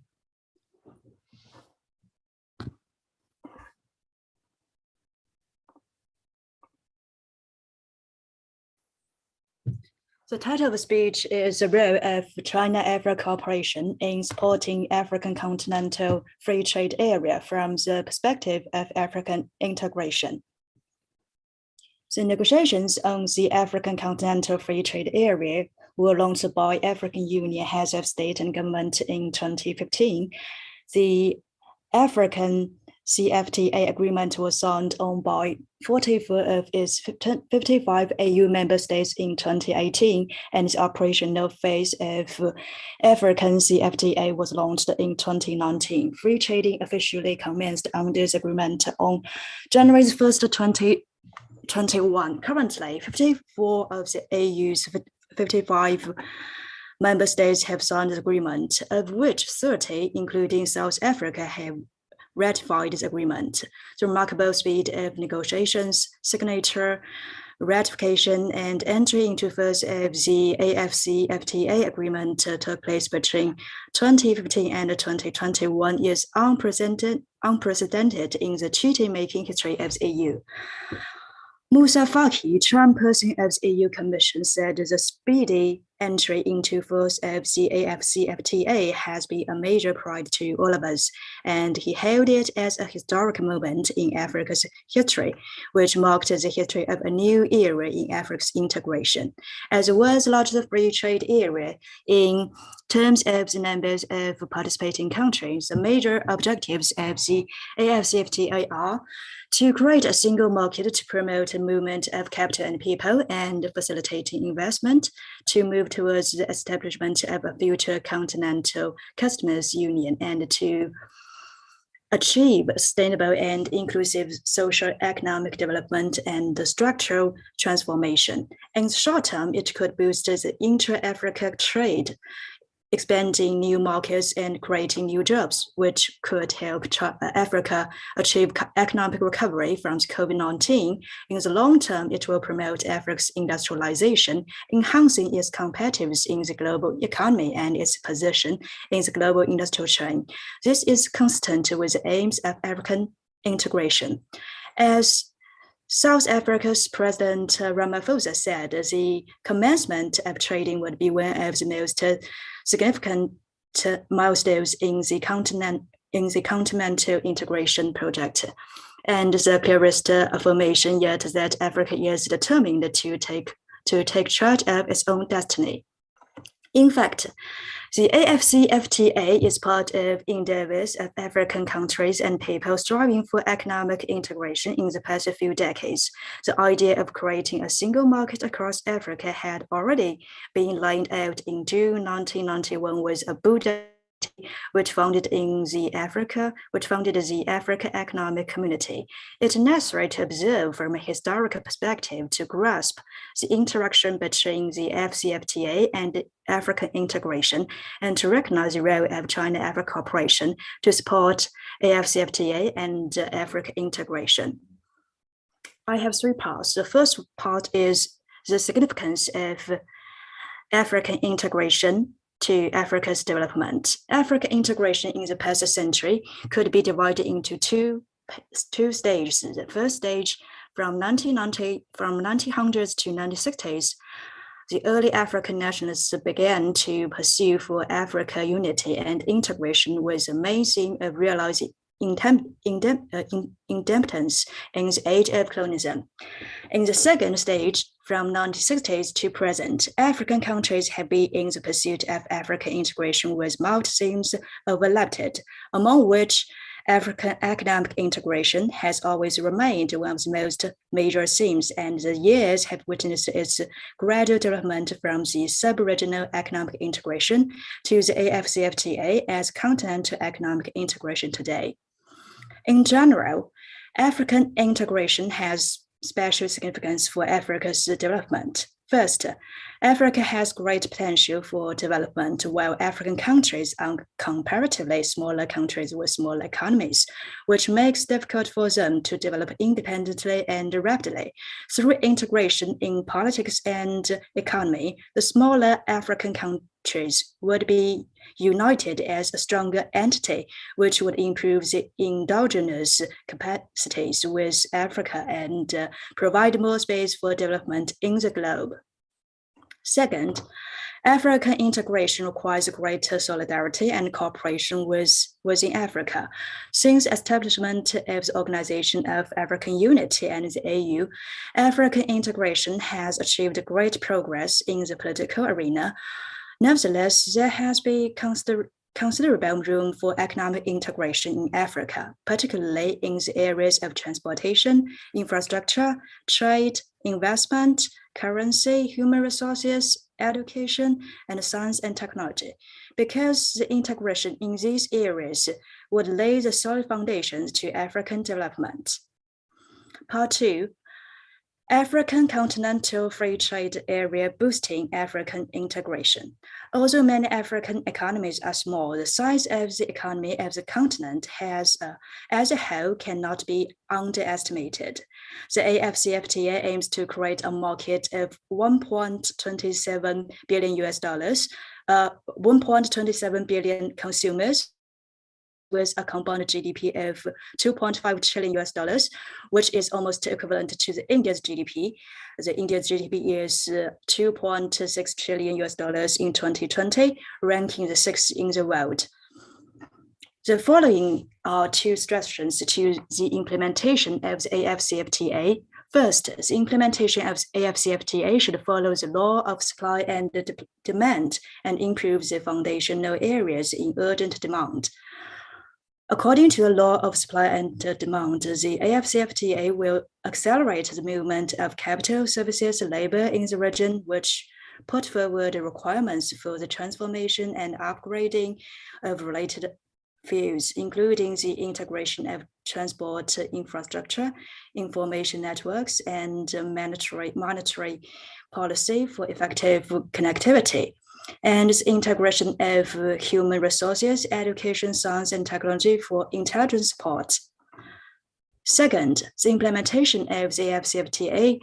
The title of the speech is The Role of China-Africa Cooperation in Supporting African Continental Free Trade Area from the Perspective of African Integration. The negotiations on the African Continental Free Trade Area were launched by African Union heads of state and government in 2015. The African CFTA agreement was signed on by 44 of its 55 AU member states in 2018, and the operational phase of African CFTA was launched in 2019. Free trading officially commenced under this agreement on January 1st, 2021. Currently, 54 of the AU's 55 member states have signed the agreement, of which 30, including South Africa, have ratified this agreement. The remarkable speed of negotiations, signature, ratification, and entry into force of the AFCFTA agreement took place between 2015 and 2021 is unprecedented in the treaty-making history of the EU. Moussa Faki, chairperson of the EU Commission, said the speedy entry into force of the AFCFTA has been a major pride to all of us, and he hailed it as a historic moment in Africa's history, which marked the history of a new era in Africa's integration. As the world's largest free trade area in terms of the numbers of participating countries, the major objectives of the AFCFTA are to create a single market to promote the movement of capital and people and facilitating investment, to move towards the establishment of a future continental customs union, and to achieve sustainable and inclusive social economic development and structural transformation. In the short term, it could boost the intra-Africa trade, expanding new markets and creating new jobs, which could help Africa achieve economic recovery from COVID-19. In the long term, it will promote Africa's industrialization, enhancing its competitiveness in the global economy and its position in the global industrial chain. This is consistent with the aims of African integration. As South Africa's President Ramaphosa said, the commencement of trading would be one of the most significant milestones in the continental integration project, and the clearest affirmation yet that Africa is determined to take charge of its own destiny. In fact, the AFCFTA is part of endeavors of African countries and people striving for economic integration in the past few decades. The idea of creating a single market across Africa had already been laid out in June 1991 with a Buddha which founded the Africa Economic Community. It's necessary to observe from a historical perspective to grasp the interaction between the AFCFTA and African integration, and to recognize the role of China-Africa cooperation to support AFCFTA and Africa integration. I have three parts. The first part is the significance of African integration to Africa's development. African integration in the past century could be divided into two stages. The first stage, from 1900s to 1960s, the early African nationalists began to pursue for Africa unity and integration with the main theme of realizing independence in the age of colonialism. In the second stage, from 1960s to present, African countries have been in the pursuit of African integration with multiple themes overlapped, among which African economic integration has always remained one of the most major themes, and the years have witnessed its gradual development from the sub-regional economic integration to the AFCFTA as continental economic integration today. In general, African integration has special significance for Africa's development. First, Africa has great potential for development, while African countries are comparatively smaller countries with smaller economies, which makes it difficult for them to develop independently and rapidly. Through integration in politics and economy, the smaller African countries would be united as a stronger entity, which would improve the endogenous capacities with Africa and provide more space for development in the globe. Second, African integration requires greater solidarity and cooperation within Africa. Since establishment of the Organization of African Unity and the AU, African integration has achieved great progress in the political arena. Nevertheless, there has been considerable room for economic integration in Africa, particularly in the areas of transportation, infrastructure, trade, investment, currency, human resources, education, and science and technology, because the integration in these areas would lay the solid foundations to African development. Part 2. African Continental Free Trade Area boosting African integration. Although many African economies are small, the size of the economy of the continent as a whole cannot be underestimated. The AFCFTA aims to create a market of $1.27 billion, 1.27 billion consumers, with a combined GDP of 2.5 trillion US, which is almost equivalent to the India's GDP. The India's GDP is 2.6 trillion US in 2020, ranking the 6th in the world. The following are two suggestions to the implementation of the AFCFTA. First, the implementation of AFCFTA should follow the law of supply and demand and improve the foundational areas in urgent demand. According to the law of supply and demand, the AFCFTA will accelerate the movement of capital, services, labor in the region, which put forward requirements for the transformation and upgrading of related fields, including the integration of transport infrastructure, information networks, and monetary policy for effective connectivity, and the integration of human resources, education, science, and technology for intelligence support. Second, the implementation of the AFCFTA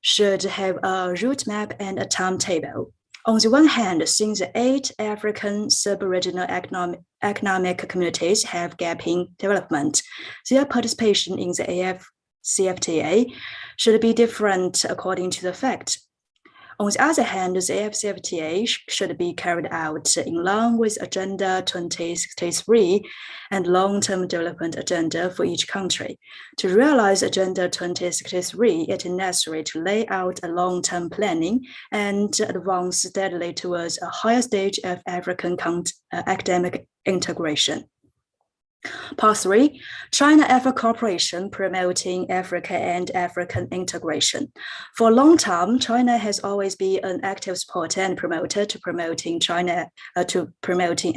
should have a roadmap and a timetable. On the one hand, since the 8 African sub-regional economic communities have gaping development, their participation in the AFCFTA should be different according to the fact. On the other hand, the AFCFTA should be carried out in line with Agenda 2063 and long-term development agenda for each country. To realize Agenda 2063, it is necessary to lay out a long-term planning and advance steadily towards a higher stage of African academic integration. Part 3, China-Africa cooperation promoting Africa and African integration. For a long time, China has always been an active supporter and promoter to promoting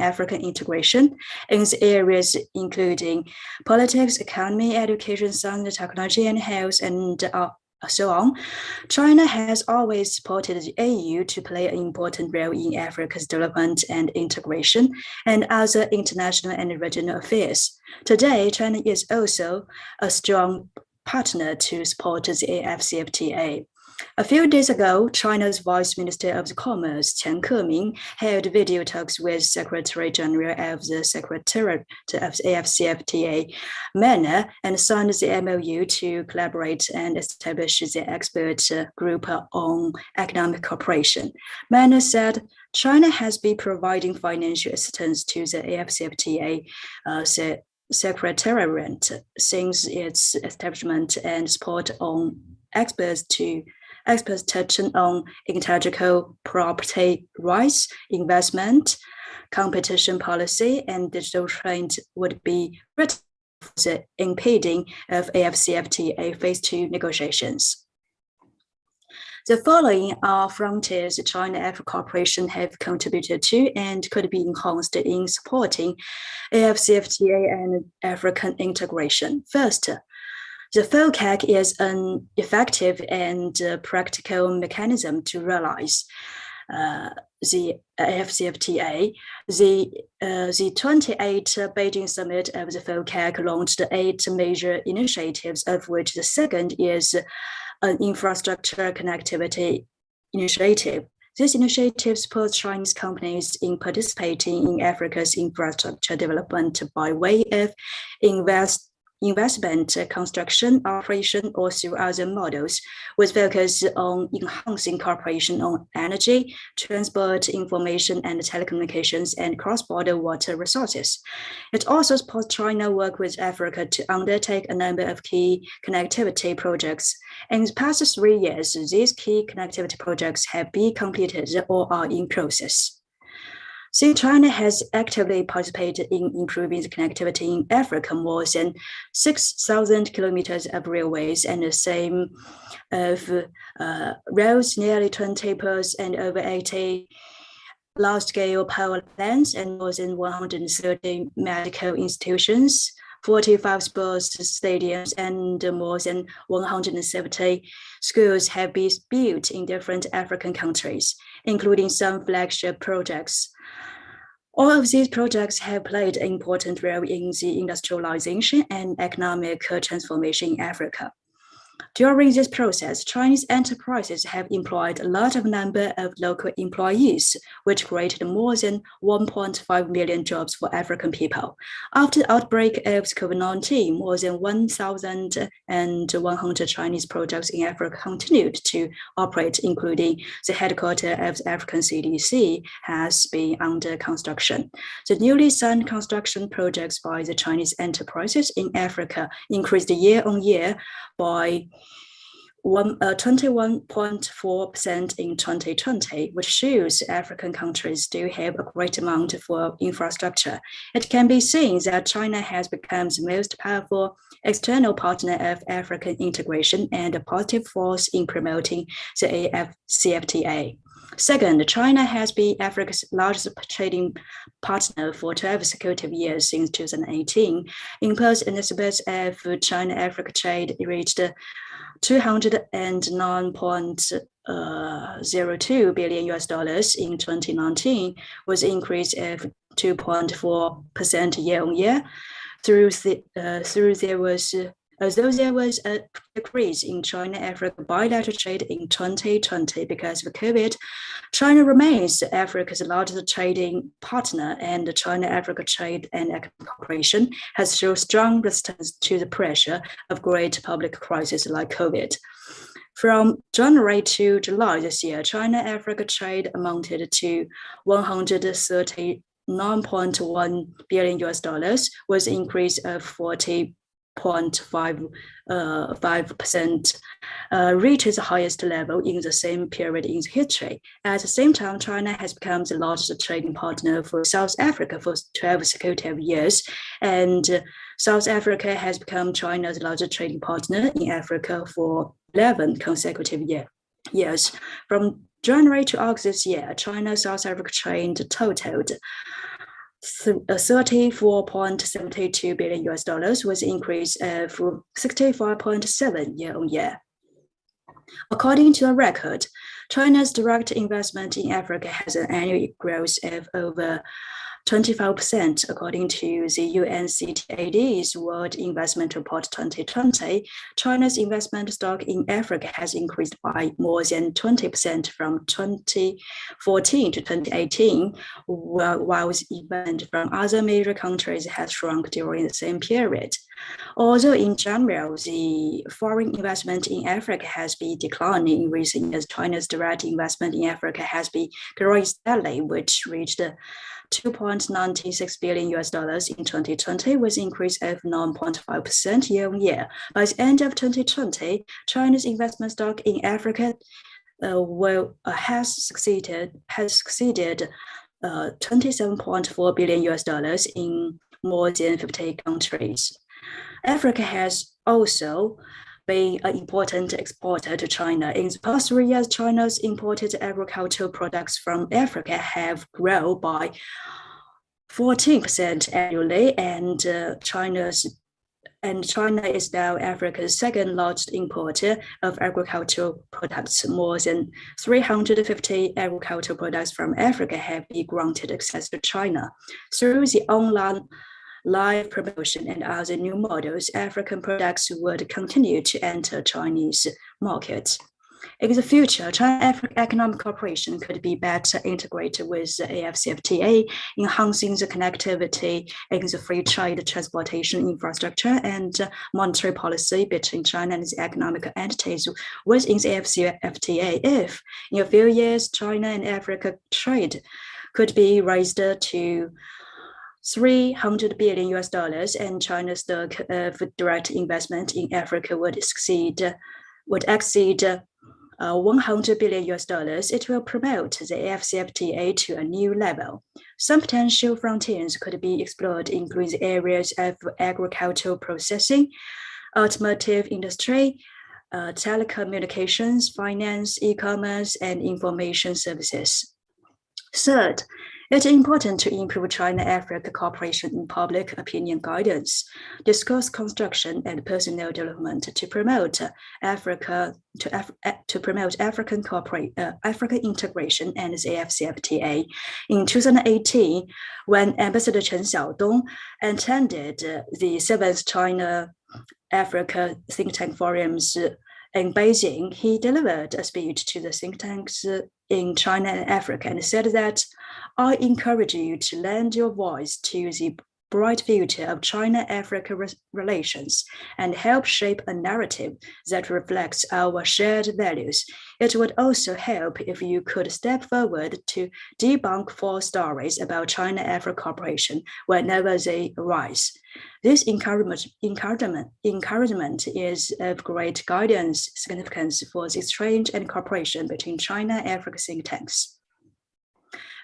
African integration in the areas including politics, economy, education, science, technology, and health, and so on. China has always supported the AU to play an important role in Africa's development and integration and other international and regional affairs. Today, China is also a strong partner to support the AFCFTA. A few days ago, China's Vice Minister of Commerce, Chen Keming, held video talks with Secretary General of the Secretariat of the AFCFTA, MENA, and signed the MOU to collaborate and establish the expert group on economic cooperation. MENA said China has been providing financial assistance to the AFCFTA Secretariat since its establishment and support on experts touching on intellectual property rights, investment, competition policy, and digital trend would be the impeding of AFCFTA Phase 2 negotiations. The following are frontiers China-Africa cooperation have contributed to and could be enhanced in supporting AFCFTA and African integration. First, the FOCAC is an effective and practical mechanism to realize the AFCFTA. The 28th Beijing Summit of the FOCAC launched 8 major initiatives, of which the second is an infrastructure connectivity initiative. This initiative supports Chinese companies in participating in Africa's infrastructure development by way of investment, construction, operation, or through other models, with focus on enhancing cooperation on energy, transport, information and telecommunications, and cross-border water resources. It also supports China work with Africa to undertake a number of key connectivity projects. In the past 3 years, these key connectivity projects have been completed or are in process. Since China has actively participated in improving the connectivity in Africa, more than 6,000 kilometers of railways and the same of roads, nearly 20 ports, and over 80 large-scale power plants, and more than 130 medical institutions, 45 sports stadiums, and more than 170 schools have been built in different African countries, including some flagship projects. All of these projects have played an important role in the industrialization and economic transformation in Africa. During this process, Chinese enterprises have employed a large number of local employees, which created more than 1.5 million jobs for African people. After the outbreak of COVID-19, more than 1,100 Chinese projects in Africa continued to operate, including the headquarters of the African CDC has been under construction. The newly signed construction projects by the Chinese enterprises in Africa increased year on year by 21.4% in 2020, which shows African countries do have a great amount for infrastructure. It can be seen that China has become the most powerful external partner of African integration and a positive force in promoting the AFCFTA. Second, China has been Africa's largest trading partner for 12 consecutive years since 2018. Impulse in the space of China-Africa trade reached $209.02 billion in 2019, was an increase of 2.4% year on year. Although there was a decrease in China-Africa bilateral trade in 2020 because of COVID, China remains Africa's largest trading partner, and the China-Africa Trade and Economic Cooperation has shown strong resistance to the pressure of great public crises like COVID. From January to July this year, China-Africa trade amounted to $139.1 billion, was an increase of 40.5%, reaches the highest level in the same period in history. At the same time, China has become the largest trading partner for South Africa for 12 consecutive years, and South Africa has become China's largest trading partner in Africa for 11 consecutive years. From January to August this year, China-South Africa trade totaled $34.72 billion, was an increase of 65.7% year on year. According to a record, China's direct investment in Africa has an annual growth of over 25%, according to the UNCTAD's World Investment Report 2020. China's investment stock in Africa has increased by more than 20% from 2014 to 2018, while the investment from other major countries has shrunk during the same period. Although in general, the foreign investment in Africa has been declining in recent years, China's direct investment in Africa has been growing steadily, which reached $2.96 billion in 2020, with an increase of 9.5% year on year. By the end of 2020, China's investment stock in Africa has succeeded $27.4 billion in more than 50 countries. Africa has also been an important exporter to China. In the past 3 years, China's imported agricultural products from Africa have grown by 14% annually, and China is now Africa's second largest importer of agricultural products. More than 350 agricultural products from Africa have been granted access to China. Through the online live promotion and other new models, African products would continue to enter Chinese markets. In the future, China-Africa economic cooperation could be better integrated with the AFCFTA, enhancing the connectivity in the free trade transportation infrastructure and monetary policy between China and the economic entities within the AFCFTA. If, in a few years, China and Africa trade could be raised to $300 billion and China's stock of direct investment in Africa would exceed $100 billion, it will promote the AFCFTA to a new level. Some potential frontiers could be explored, including the areas of agricultural processing, automotive industry, telecommunications, finance, e-commerce, and information services. Third, it is important to improve China-Africa cooperation in public opinion guidance, discourse construction, and personnel development to promote African integration and the AFCFTA. In 2018, when Ambassador Chen Xiaodong attended the 7th China-Africa Think Tank Forum's In Beijing, he delivered a speech to the think tanks in China and Africa and said that I encourage you to lend your voice to the bright future of China-Africa relations and help shape a narrative that reflects our shared values. It would also help if you could step forward to debunk false stories about China-Africa cooperation whenever they arise. This encouragement is of great guidance significance for the exchange and cooperation between China and Africa think tanks.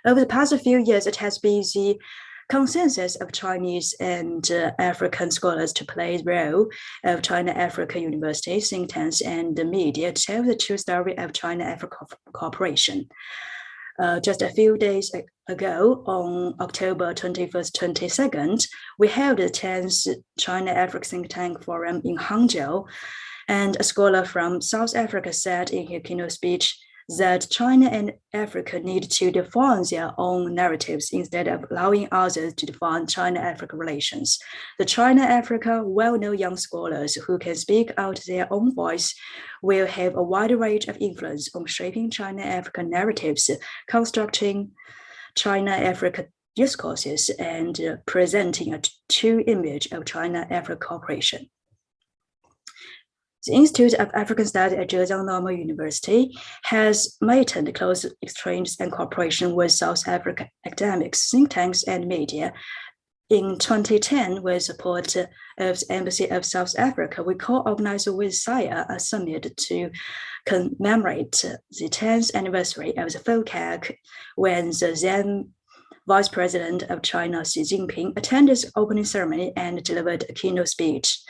Over the past few years, it has been the consensus of Chinese and African scholars to play the role of China-Africa universities, think tanks, and the media to tell the true story of China-Africa cooperation. Just a few days ago, on October 21st, 22nd, we held the 10th China-Africa Think Tank Forum in Hangzhou, and a scholar from South Africa said in his keynote speech that China and Africa need to define their own narratives instead of allowing others to define China-Africa relations. The China-Africa well-known young scholars who can speak out their own voice will have a wide range of influence on shaping China-Africa narratives, constructing China-Africa discourses, and presenting a true image of China-Africa cooperation. The Institute of African Studies at Zhejiang Normal University has maintained close exchanges and cooperation with South Africa academics, think tanks, and media. In 2010, with support of the Embassy of South Africa, we co-organized with SIA a summit to commemorate the 10th anniversary of the FOCAC, when the then Vice President of China, Xi Jinping, attended the opening ceremony and delivered a keynote speech.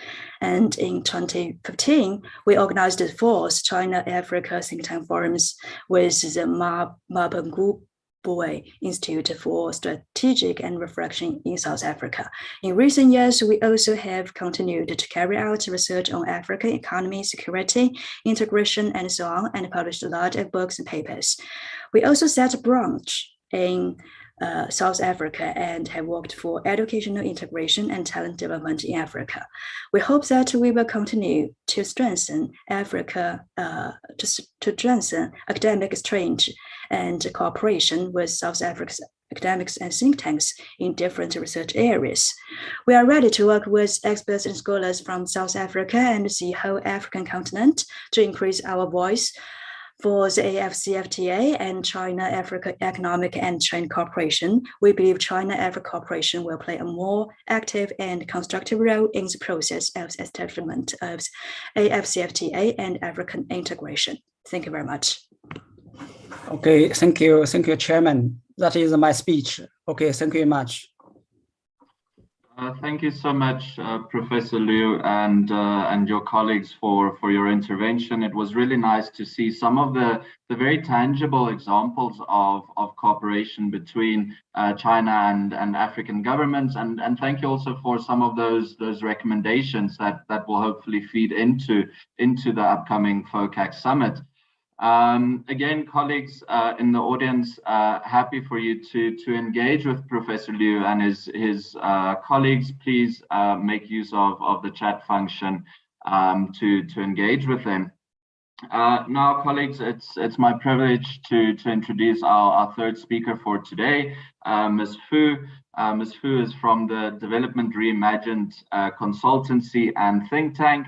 And in 2015, we organized the 4th China-Africa Think Tank Forums with the Mabangu Institute for Strategic and Reflection in South Africa. In recent years, we also have continued to carry out research on African economy, security, integration, and so on, and published a lot of books and papers. We also set a branch in South Africa and have worked for educational integration and talent development in Africa. We hope that we will continue to strengthen Africa, to strengthen academic exchange and cooperation with South Africa's academics and think tanks in different research areas. We are ready to work with experts and scholars from South Africa and the whole African continent to increase our voice for the AFCFTA and China-Africa Economic and Trade Cooperation. We believe China-Africa cooperation will play a more active and constructive role in the process of establishment of AFCFTA and African integration. Thank you very much. Okay, thank you, Chairman. That is my speech. Okay, thank you very much. Thank you so much, Professor Liu and your colleagues for your intervention. It was really nice to see some of the very tangible examples of cooperation between China and African governments, and thank you also for some of those recommendations that will hopefully feed into the upcoming FOCAC summit. Again, colleagues in the audience, happy for you to engage with Professor Liu and his colleagues. Please make use of the chat function to engage with them. Now, colleagues, it's my privilege to introduce our third speaker for today, Ms. Fu. Ms. Fu is from the Development Reimagined consultancy and think tank.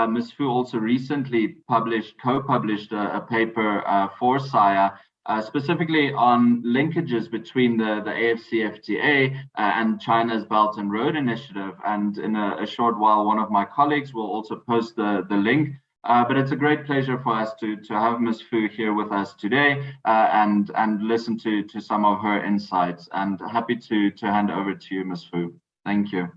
Ms. Fu also recently co-published a paper for SIA, specifically on linkages between the AFCFTA and China's Belt and Road Initiative. And in a short while, one of my colleagues will also post the link. But it's a great pleasure for us to have Ms. Fu here with us today and listen to some of her insights. And happy to hand over to you, Ms. Fu. Thank you.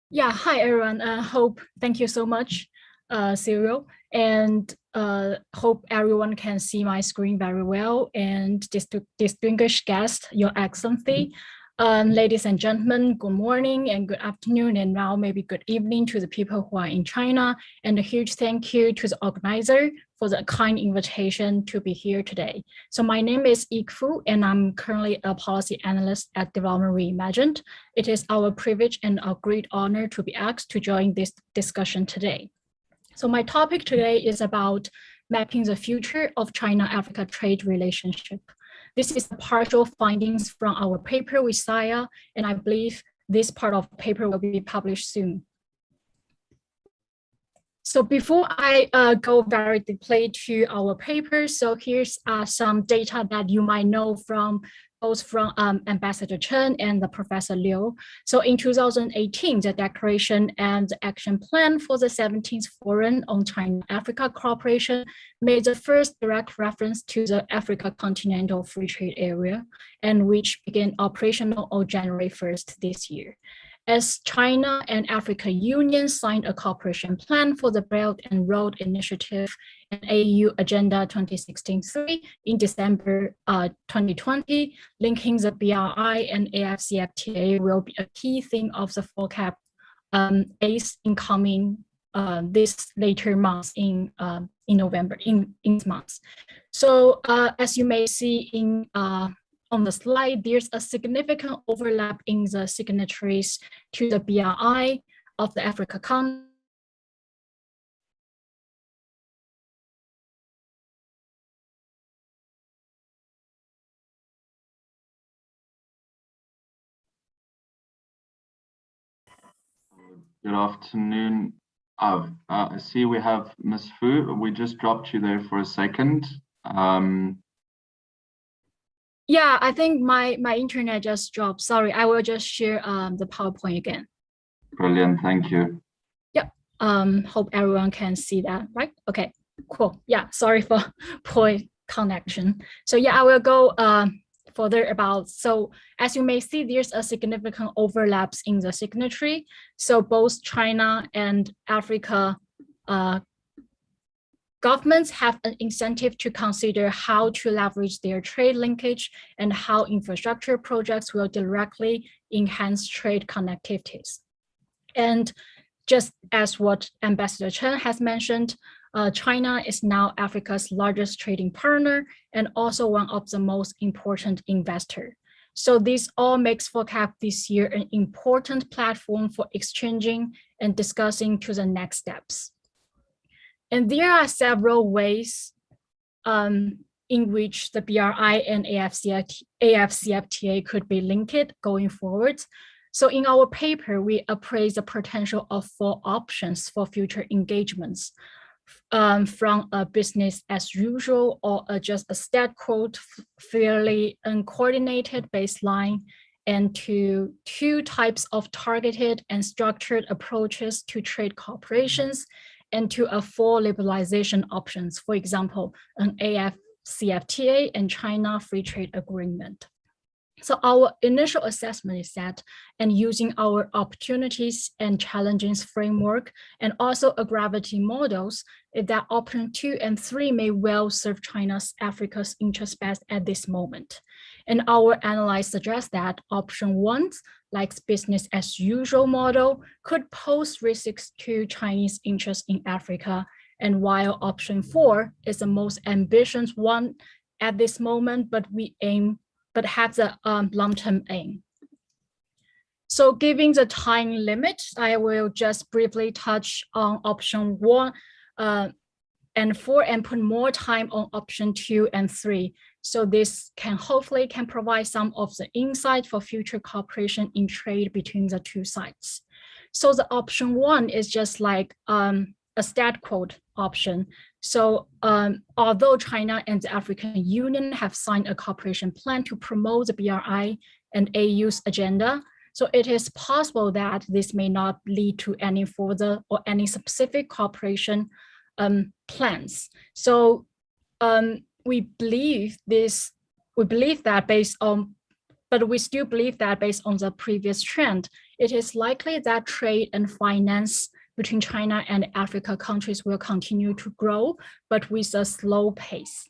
Yeah, hi everyone. Thank you so much, Cyril, and hope everyone can see my screen very well. And distinguished guest, Your Excellency, Ladies and gentlemen, good morning and good afternoon, and now maybe good evening to the people who are in China. And a huge thank you to the organizer for the kind invitation to be here today. So my name is Ik Fu, and I'm currently a policy analyst at Development Reimagined. It is our privilege and a great honor to be asked to join this discussion today. So my topic today is about mapping the future of China-Africa trade relationship. This is the partial findings from our paper with Saya, and I believe this part of the paper will be published soon. So before I go very deeply to our paper, so here's some data that you might know from both from Ambassador Chen and the Professor Liu. So in 2018, the Declaration and the Action Plan for the 17th Forum on China-Africa Cooperation made the first direct reference to the Africa Continental Free Trade Area, and which began operational on January 1st this year. As China and Africa Union signed a cooperation plan for the Belt and Road Initiative and AU Agenda 2016-3 in December 2020, linking the BRI and AFCFTA will be a key theme of the FOCAC ACE incoming this later months in November, in months. So as you may see in on the slide, there's a significant overlap in the signatories to the BRI of the Africa continent. Good afternoon. I see we have Ms. Fu. We just dropped you there for a second. Yeah, I think my internet just dropped. Sorry, I will just share the PowerPoint again. Brilliant, thank you. Yep, hope everyone can see that, right? Okay, cool. Yeah, sorry for poor connection. So yeah, I will go further about, so as you may see, there's a significant overlaps in the signatory. So both China and Africa governments have an incentive to consider how to leverage their trade linkage and how infrastructure projects will directly enhance trade connectivities. And just as what Ambassador Chen has mentioned, China is now Africa's largest trading partner and also one of the most important investors. So this all makes FOCAC this year an important platform for exchanging and discussing to the next steps. And there are several ways in which the BRI and AFCFTA could be linked going forward. So in our paper, we appraise the potential of 4 options for future engagements, from a business as usual or just a stat quote, fairly uncoordinated baseline, and to 2 types of targeted and structured approaches to trade cooperations, and to a 4 liberalization options, for example, an AFCFTA and China Free Trade Agreement. So our initial assessment is that, and using our opportunities and challenges framework and also a gravity models, is that option 2 and 3 may well serve China's Africa's interest best at this moment. And our analysis suggests that option 1, like business as usual model, could pose risks to Chinese interests in Africa. And while option 4 is the most ambitious one at this moment, but has a long-term aim. So given the time limit, I will just briefly touch on option 1 and 4 and put more time on option 2 and 3. So this can hopefully provide some of the insight for future cooperation in trade between the 2 sides. So the option 1 is just like a stat quote option. So although China and the African Union have signed a cooperation plan to promote the BRI and AU's agenda, so it is possible that this may not lead to any further or any specific cooperation plans. So we believe that based on the previous trend, it is likely that trade and finance between China and Africa countries will continue to grow, but with a slow pace.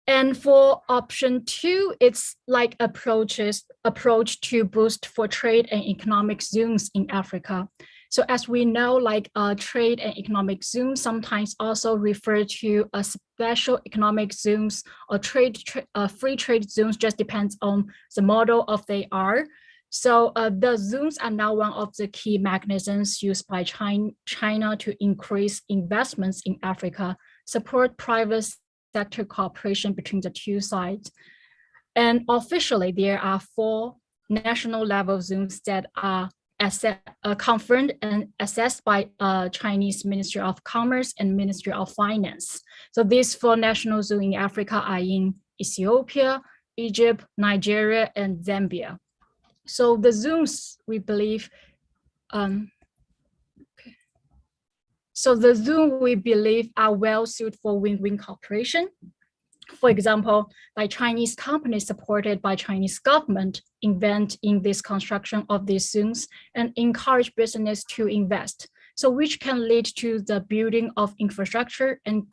And for option 2, it's like approach to boost for trade and economic zones in Africa. So as we know, like trade and economic zones sometimes also refer to a special economic zones or free trade zones, just depends on the model of they are. So the zones are now one of the key mechanisms used by China to increase investments in Africa, support private sector cooperation between the two sides. And officially, there are 4 national level zones that are confirmed and assessed by Chinese Ministry of Commerce and Ministry of Finance. So these 4 national zones in Africa are in Ethiopia, Egypt, Nigeria, and Zambia. So the zones, we believe, so the zones we believe are well suited for win-win cooperation. For example, like Chinese companies supported by Chinese government invest in this construction of these zones and encourage business to invest. So which can lead to the building of infrastructure and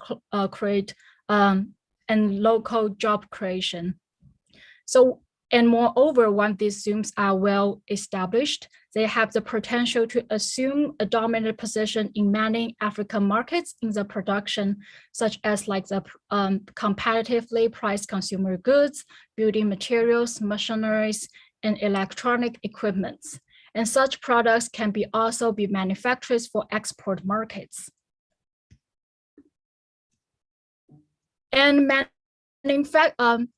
create and local job creation. So, and moreover, once these zones are well established, they have the potential to assume a dominant position in many African markets in the production, such as like the competitively priced consumer goods, building materials, machineries, and electronic equipments. And such products can also be manufactured for export markets. And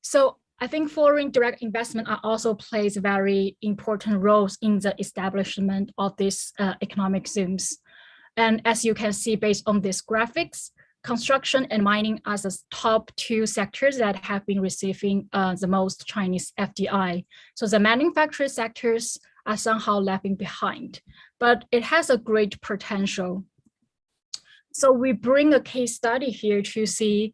so I think foreign direct investment also plays very important roles in the establishment of these economic zones. And as you can see, based on these graphics, construction and mining are the top 2 sectors that have been receiving the most Chinese FDI. So the manufacturing sectors are somehow lagging behind, but it has a great potential. So we bring a case study here to see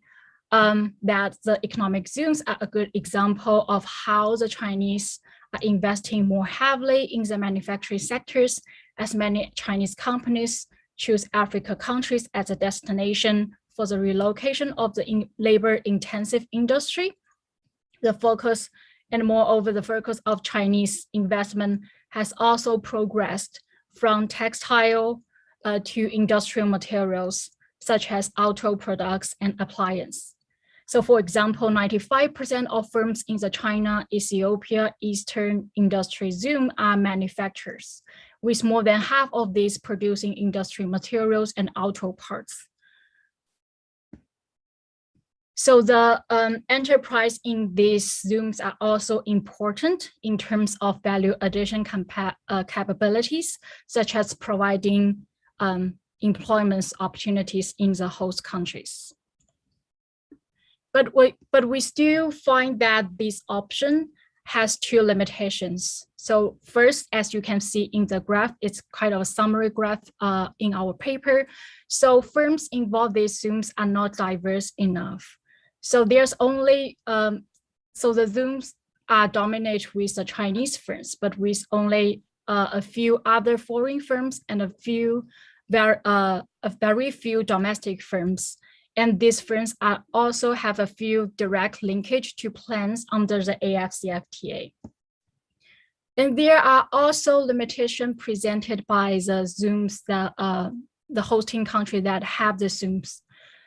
that the economic zones are a good example of how the Chinese are investing more heavily in the manufacturing sectors, as many Chinese companies choose African countries as a destination for the relocation of the labor-intensive industry. The focus, and moreover, the focus of Chinese investment has also progressed from textile to industrial materials, such as auto products and appliances. So for example, 95% of firms in the China-Ethiopia Eastern Industry Zone are manufacturers, with more than half of these producing industrial materials and auto parts. So the enterprise in these zones are also important in terms of value addition capabilities, such as providing employment opportunities in the host countries. But we still find that this option has 2 limitations. So first, as you can see in the graph, it's kind of a summary graph in our paper. So firms involved in these zones are not diverse enough. So there's only, so the zones are dominated with the Chinese firms, but with only a few other foreign firms and a very few domestic firms. And these firms also have a few direct linkage to plans under the AFCFTA. And there are also limitations presented by the zones, the hosting country that have the zones.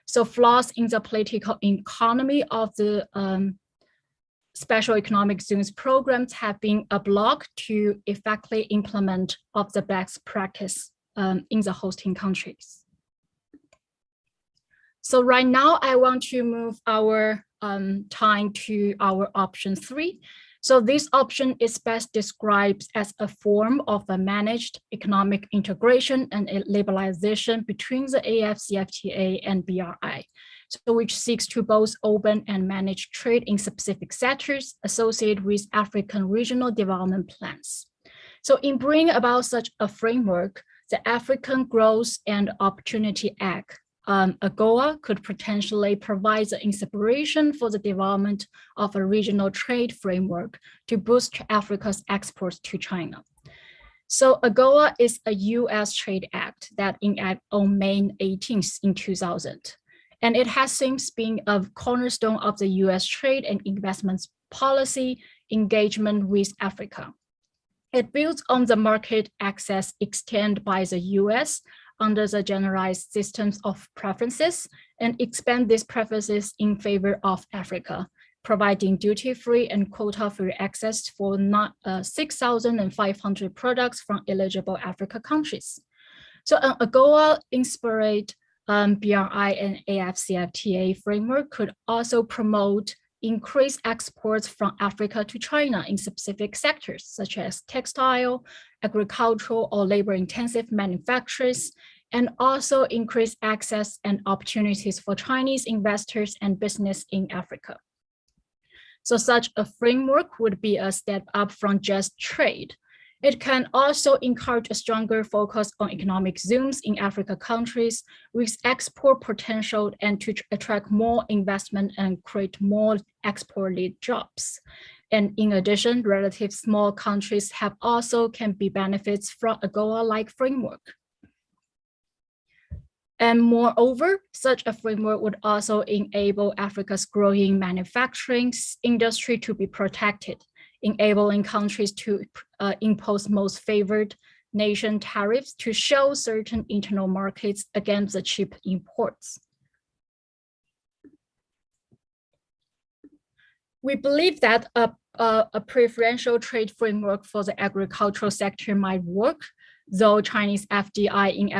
So flaws in the political economy of the special economic zones programs have been a block to effectively implement of the best practice in the hosting countries. So right now, I want to move our time to our option 3. So this option is best described as a form of a managed economic integration and liberalization between the AFCFTA and BRI, so which seeks to both open and manage trade in specific sectors associated with African regional development plans. So in bringing about such a framework, the African Growth and Opportunity Act, AGOA, could potentially provide the inspiration for the development of a regional trade framework to boost Africa's exports to China. So AGOA is a US trade act that enacted on May 18th in 2000. And it has since been a cornerstone of the US trade and investments policy engagement with Africa. It builds on the market access extended by the US under the generalized systems of preferences and expand these preferences in favor of Africa, providing duty-free and quota-free access for 6,500 products from eligible Africa countries. So an AGOA-inspired BRI and AFCFTA framework could also promote increased exports from Africa to China in specific sectors, such as textile, agricultural, or labor-intensive manufacturers, and also increase access and opportunities for Chinese investors and business in Africa. So such a framework would be a step up from just trade. It can also encourage a stronger focus on economic zooms in Africa countries with export potential and to attract more investment and create more export-led jobs. And in addition, relative small countries have also can be benefits from a AGOA-like framework. And moreover, such a framework would also enable Africa's growing manufacturing industry to be protected, enabling countries to impose most favored nation tariffs to show certain internal markets against the cheap imports. We believe that a preferential trade framework for the agricultural sector might work, though Chinese FDI in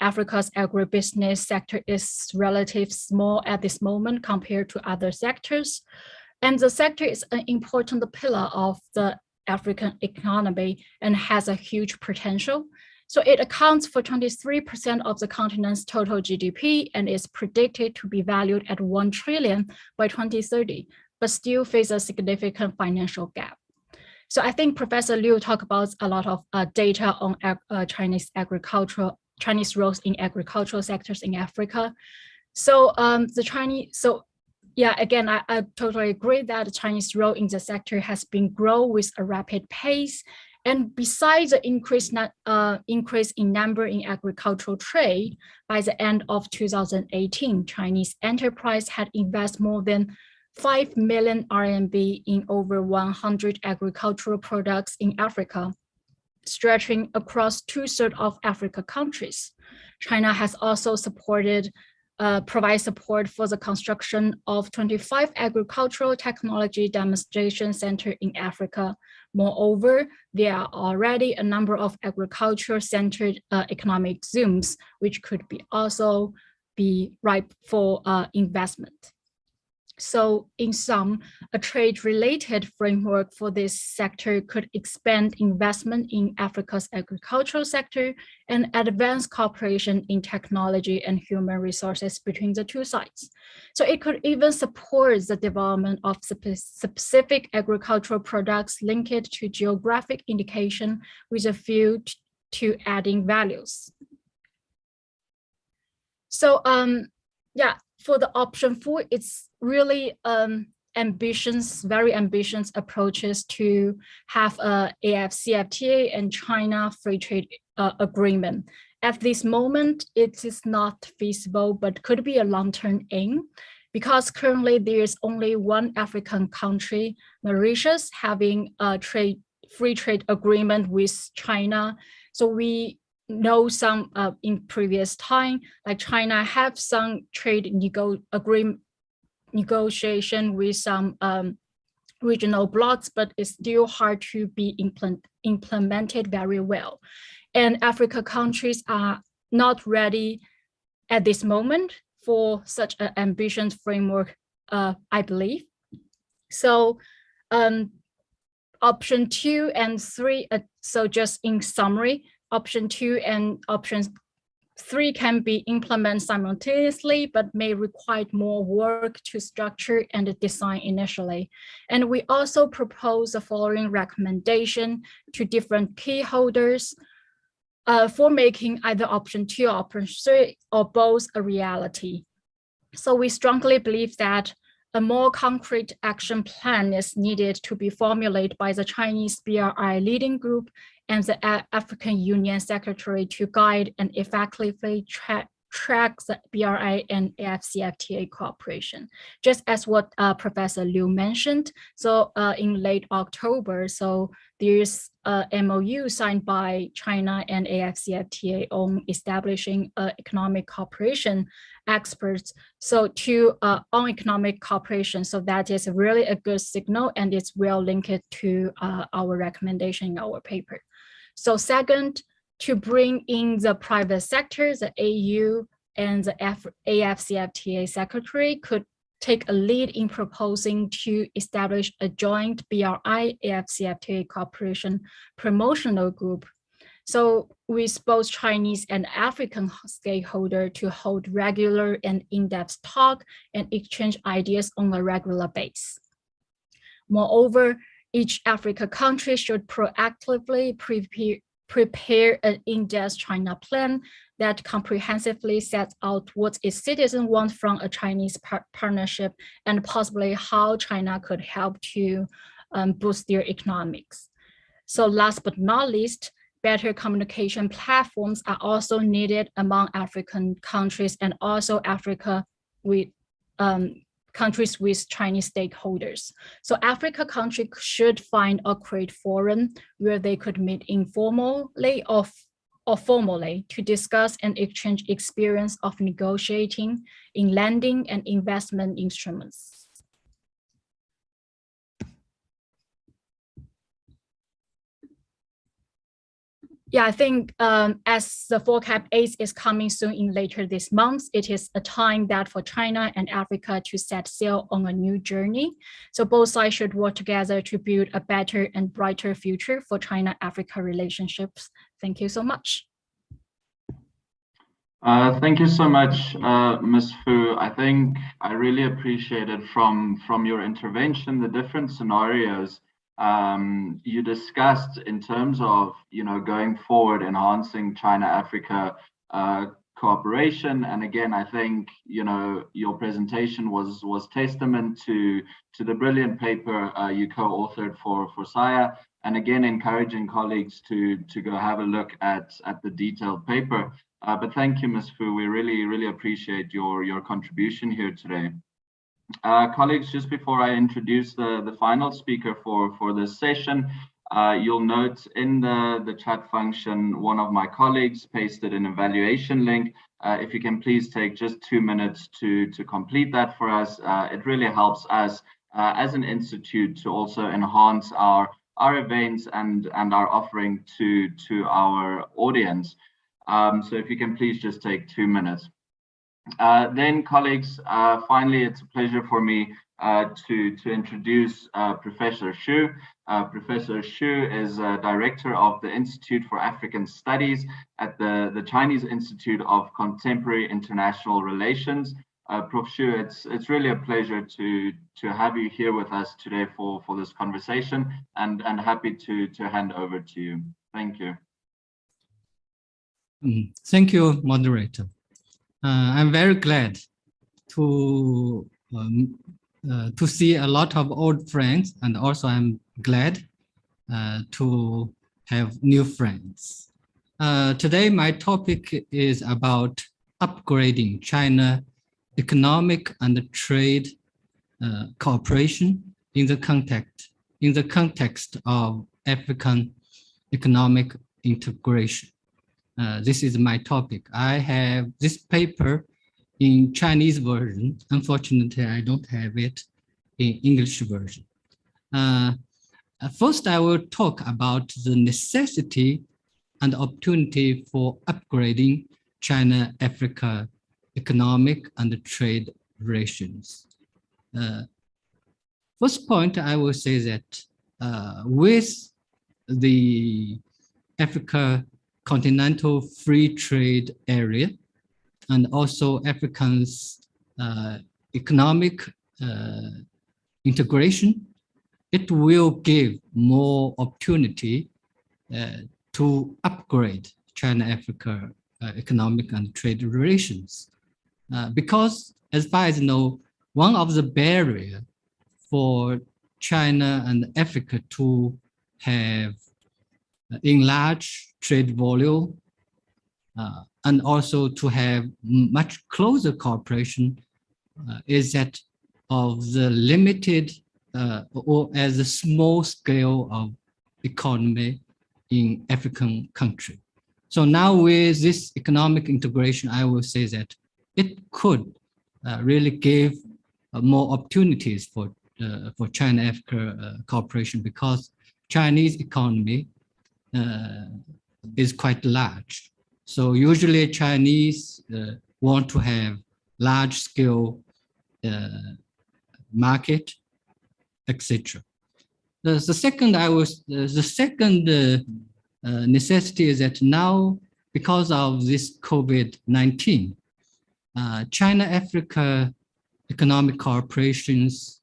Africa's agribusiness sector is relatively small at this moment compared to other sectors. And the sector is an important pillar of the African economy and has a huge potential. So it accounts for 23% of the continent's total GDP and is predicted to be valued at 1 trillion by 2030, but still face a significant financial gap. So I think Professor Liu talked about a lot of data on Chinese roles in agricultural sectors in Africa. So yeah, again, I totally agree that the Chinese role in the sector has been growing with a rapid pace. And besides the increase in number in agricultural trade, by the end of 2018, Chinese enterprise had invested more than 5 million RMB in over 100 agricultural products in Africa, stretching across 2/3 of Africa countries. China has also provide support for the construction of 25 agricultural technology demonstration centers in Africa. Moreover, there are already a number of agriculture-centered economic zooms, which could also be ripe for investment. So in sum, a trade-related framework for this sector could expand investment in Africa's agricultural sector and advance cooperation in technology and human resources between the two sides. So it could even support the development of specific agricultural products linked to geographic indication with a view to adding values. So yeah, for the option 4, it's really very ambitious approaches to have a AFCFTA and China free trade agreement. At this moment, it is not feasible, but could be a long-term aim, because currently there is only one African country, Mauritius, having a free trade agreement with China. So we know some in previous time, like China have some trade negotiation with some regional blocs, but it's still hard to be implemented very well. And Africa countries are not ready at this moment for such an ambitious framework, I believe. So option 2 and 3, so just in summary, option 2 and option 3 can be implemented simultaneously, but may require more work to structure and design initially. And we also propose the following recommendation to different key holders for making either option 2 or option 3 or both a reality. So we strongly believe that a more concrete action plan is needed to be formulated by the Chinese BRI leading group and the African Union Secretary to guide and effectively track the BRI and AFCFTA cooperation. Just as what Professor Liu mentioned, so in late October, so there's a MOU signed by China and AFCFTA on establishing economic cooperation experts. So on economic cooperation, so that is really a good signal, and it's well linked to our recommendation in our paper. So second, to bring in the private sector, the AU and the AFCFTA secretary could take a lead in proposing to establish a joint BRI-AFCFTA cooperation promotional group. So with both Chinese and African stakeholders to hold regular and in-depth talk and exchange ideas on a regular basis. Moreover, each African country should proactively prepare an in-depth China plan that comprehensively sets out what its citizens want from a Chinese partnership and possibly how China could help to boost their economics. So last but not least, better communication platforms are also needed among African countries and also Africa with countries with Chinese stakeholders. So Africa countries should find a great forum where they could meet informally or formally to discuss and exchange experience of negotiating in lending and investment instruments. Yeah, I think as the FOCAC 8 is coming soon in later this month, it is a time that for China and Africa to set sail on a new journey. So both sides should work together to build a better and brighter future for China-Africa relationships. Thank you so much. Thank you so much, Ms. Fu. I think I really appreciated from your intervention the different scenarios you discussed in terms of, going forward, enhancing China-Africa cooperation. And again, I think, your presentation was testament to the brilliant paper you co-authored for SIA. And again, encouraging colleagues to go have a look at the detailed paper. But thank you, Ms. Fu. We really appreciate your contribution here today. Colleagues, just before I introduce the final speaker for this session, you'll note in the chat function, one of my colleagues pasted an evaluation link. If you can please take just 2 minutes to complete that for us. It really helps us as an institute to also enhance our events and our offering to our audience. So if you can please just take 2 minutes. Then, colleagues, finally, it's a pleasure for me to introduce Professor Xu. Professor Xu is Director of the Institute for African Studies at the Chinese Institute of Contemporary International Relations. Prof. Xu, it's really a pleasure to have you here with us today for this conversation, and happy to hand over to you. Thank you. Thank you, moderator. I'm very glad to see a lot of old friends, and also I'm glad to have new friends. Today, my topic is about upgrading China economic and trade cooperation in the context of African economic integration. This is my topic. I have this paper in Chinese version. Unfortunately, I don't have it in English version. First, I will talk about the necessity and opportunity for upgrading China-Africa economic and trade relations. First point, I will say that with the Africa continental free trade area and also Africans' economic integration, it will give more opportunity to upgrade China-Africa economic and trade relations. Because as far as I know, one of the barriers for China and Africa to have enlarged trade volume and also to have much closer cooperation is that of the limited or as a small scale of economy in African country. So now with this economic integration, I will say that it could really give more opportunities for China-Africa cooperation, because Chinese economy is quite large. So usually Chinese want to have large-scale market, etc. The second necessity is that now, because of this COVID-19, China-Africa economic cooperations,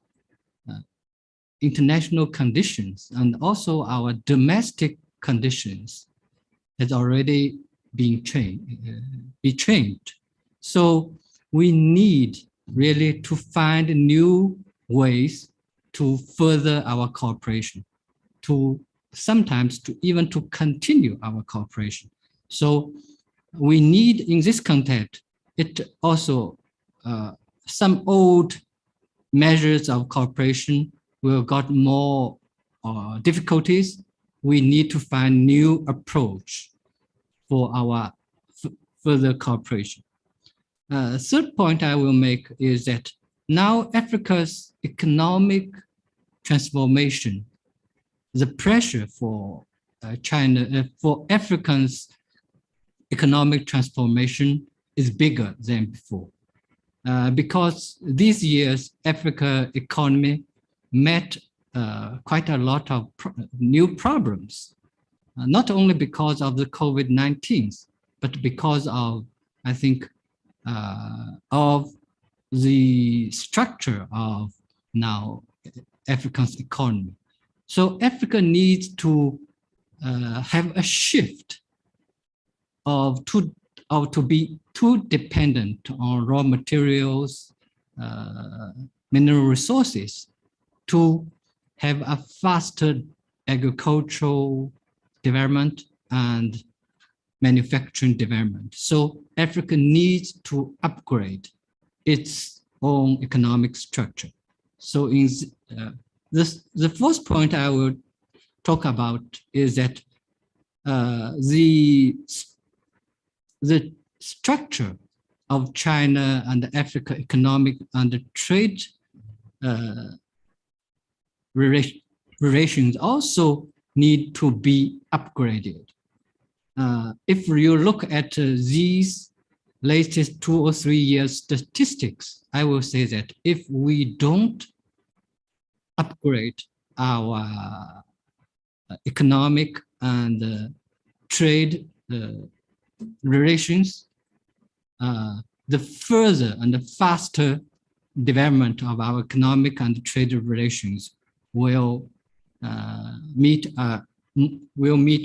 international conditions, and also our domestic conditions has already been changed. So we need really to find new ways to further our cooperation, to sometimes to even to continue our cooperation. So we need, in this context, it also some old measures of cooperation will got more difficulties. We need to find new approach for our further cooperation. Third point I will make is that now Africa's economic transformation, the pressure for China, for Africans' economic transformation is bigger than before. Because these years, Africa economy met quite a lot of new problems, not only because of the COVID-19, but because of, I think, of the structure of now Africa's economy. So Africa needs to have a shift to be too dependent on raw materials, mineral resources, to have a faster agricultural development and manufacturing development. So Africa needs to upgrade its own economic structure. So in the first point I will talk about is that the structure of China and Africa economic and trade relations also need to be upgraded. If you look at these latest 2 or 3 years statistics, I will say that if we don't upgrade our economic and trade relations, the further and the faster development of our economic and trade relations will meet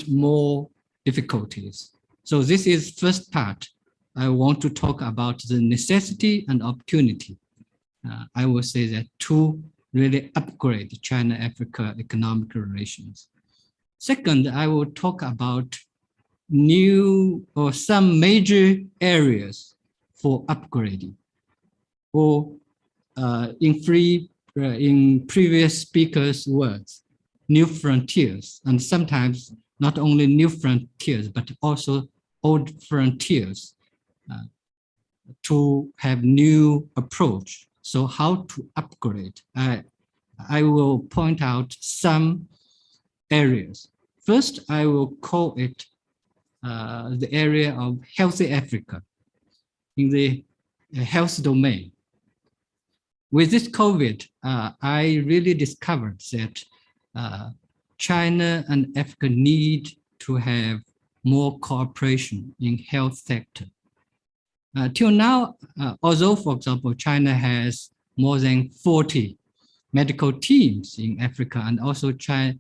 more difficulties. So this is first part. I want to talk about the necessity and opportunity. I will say that to really upgrade China-Africa economic relations. Second, I will talk about new or some major areas for upgrading, or in previous speakers' words, new frontiers, and sometimes not only new frontiers, but also old frontiers to have new approach. So how to upgrade? I will point out some areas. First, I will call it the area of healthy Africa in the health domain. With this COVID, I really discovered that China and Africa need to have more cooperation in health sector. Till now, although, for example, China has more than 40 medical teams in Africa, and also China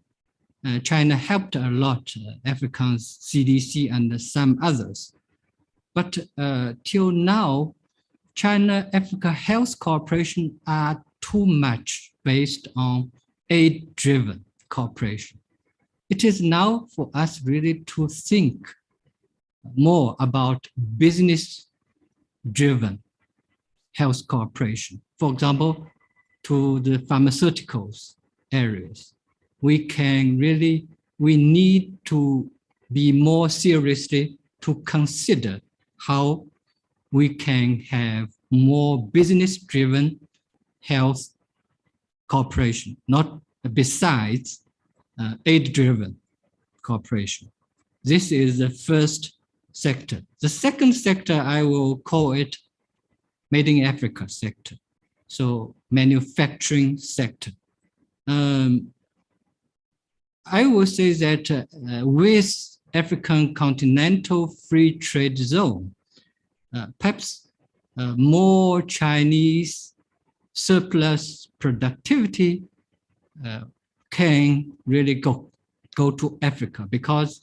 helped a lot, Africa's CDC and some others. But till now, China-Africa health cooperation are too much based on aid-driven cooperation. It is now for us really to think more about business-driven health cooperation. For example, to the pharmaceuticals areas, we need to be more seriously to consider how we can have more business-driven health cooperation, not besides aid-driven cooperation. This is the first sector. The second sector, I will call it Made in Africa sector. So manufacturing sector. I will say that with African Continental Free Trade Zone, perhaps more Chinese surplus productivity can really go to Africa, because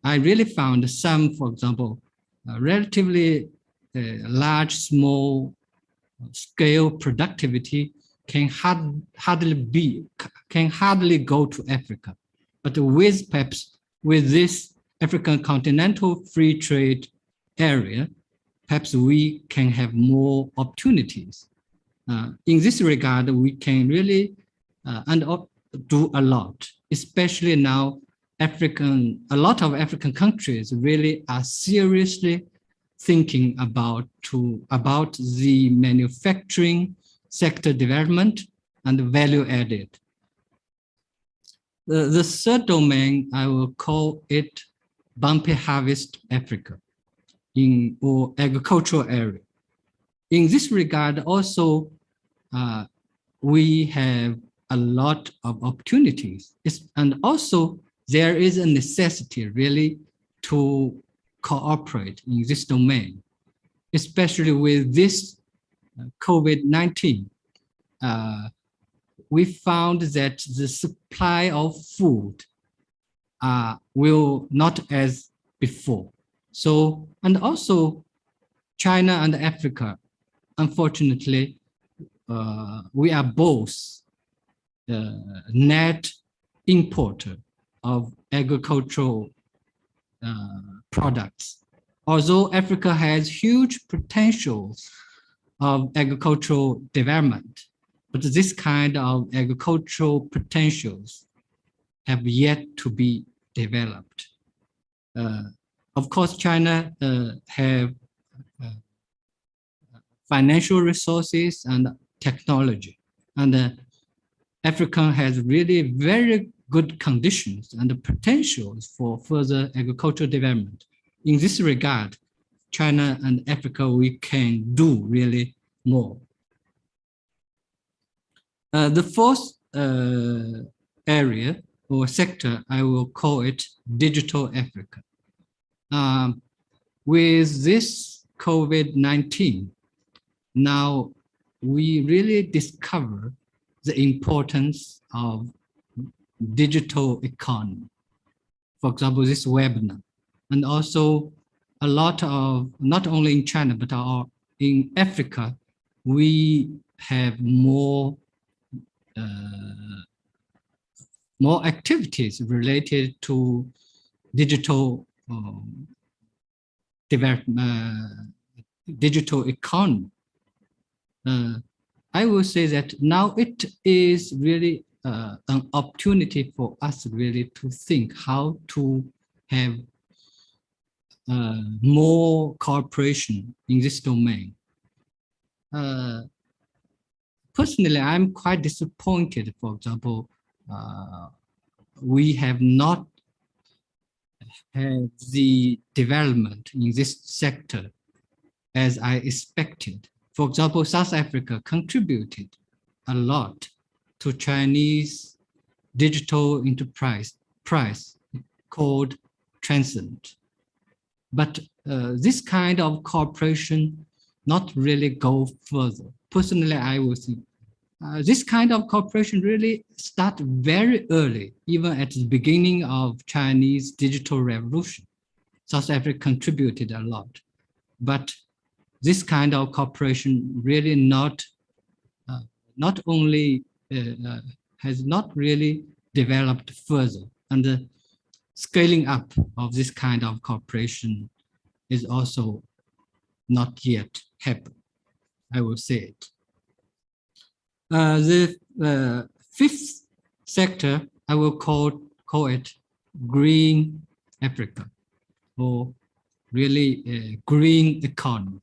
I really found some, for example, relatively large, small scale productivity can hardly go to Africa. But perhaps with this African Continental Free Trade area, perhaps we can have more opportunities. In this regard, we can really do a lot, especially now a lot of African countries really are seriously thinking about the manufacturing sector development and value added. The third domain, I will call it Bumpy Harvest Africa or agricultural area. In this regard, also, we have a lot of opportunities. And also, there is a necessity really to cooperate in this domain, especially with this COVID-19. We found that the supply of food will not as before. So, and also China and Africa, unfortunately, we are both net importer of agricultural products. Although Africa has huge potentials of agricultural development, but this kind of agricultural potentials have yet to be developed. Of course, China have financial resources and technology, and Africa has really very good conditions and potentials for further agricultural development. In this regard, China and Africa, we can do really more. The fourth area or sector, I will call it Digital Africa. With this COVID-19, now we really discover the importance of digital economy. For example, this webinar, and also a lot of, not only in China, but in Africa, we have more activities related to digital digital economy. I will say that now it is really an opportunity for us really to think how to have more cooperation in this domain. Personally, I'm quite disappointed, for example, we have not had the development in this sector as I expected. For example, South Africa contributed a lot to Chinese digital enterprise called Transcend. But this kind of cooperation not really go further. Personally, I would think this kind of cooperation really start very early, even at the beginning of Chinese digital revolution. South Africa contributed a lot, but this kind of cooperation really has not really developed further, and the scaling up of this kind of cooperation is also not yet happened. I will say it. The fifth sector, I will call it green Africa, or really a green economy.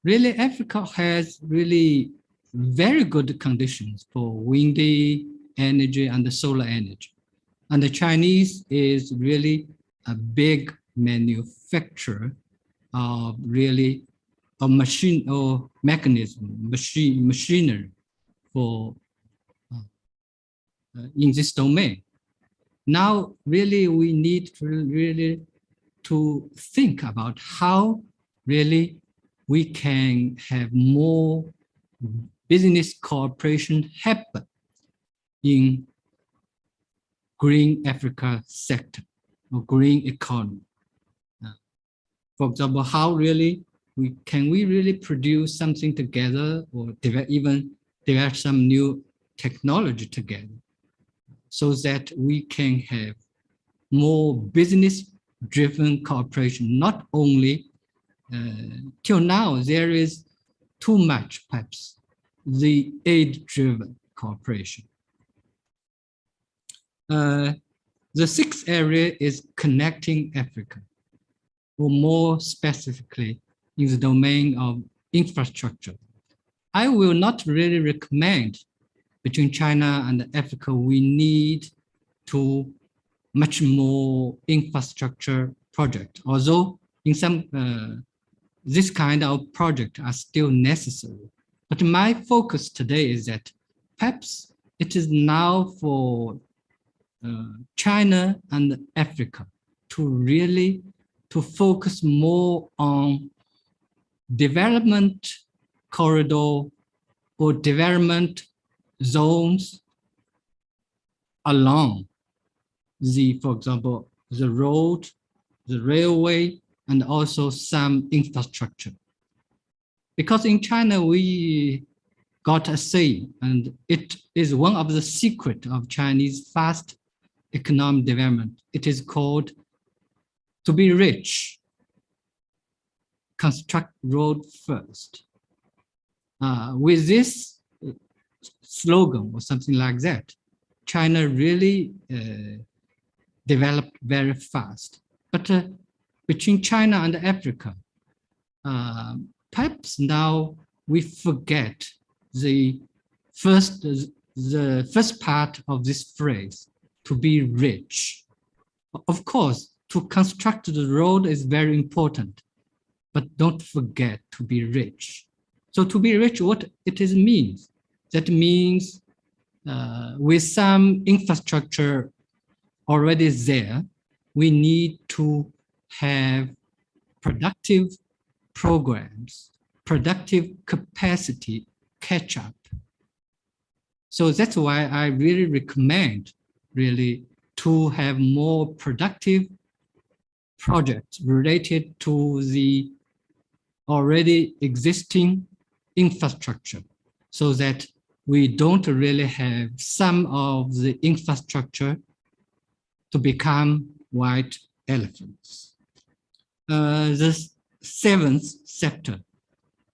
Really, Africa has really very good conditions for windy energy and the solar energy. And the Chinese is really a big manufacturer of really a machine or mechanism, machinery for in this domain. Now, really, we need to think about how really we can have more business cooperation happen in green Africa sector or green economy. For example, how really can we really produce something together, or even develop some new technology together, so that we can have more business-driven cooperation. Not only till now there is too much, perhaps, the aid-driven cooperation. The sixth area is connecting Africa, or more specifically in the domain of infrastructure. I will not really recommend between China and Africa, we need to much more infrastructure project, although in some, this kind of project are still necessary. But my focus today is that perhaps it is now for China and Africa to really focus more on development corridor or development zones along the, for example, the road, the railway, and also some infrastructure. Because in China, we got a saying, and it is one of the secrets of Chinese fast economic development. It is called, to be rich, construct road first. With this slogan or something like that, China really developed very fast. But between China and Africa, perhaps now we forget the first part of this phrase, to be rich. Of course, to construct the road is very important, but don't forget to be rich. So to be rich, what it means? That means with some infrastructure already there, we need to have productive programs, productive capacity catch up. So that's why I really recommend to have more productive projects related to the already existing infrastructure, so that we don't really have some of the infrastructure to become white elephants. The seventh sector,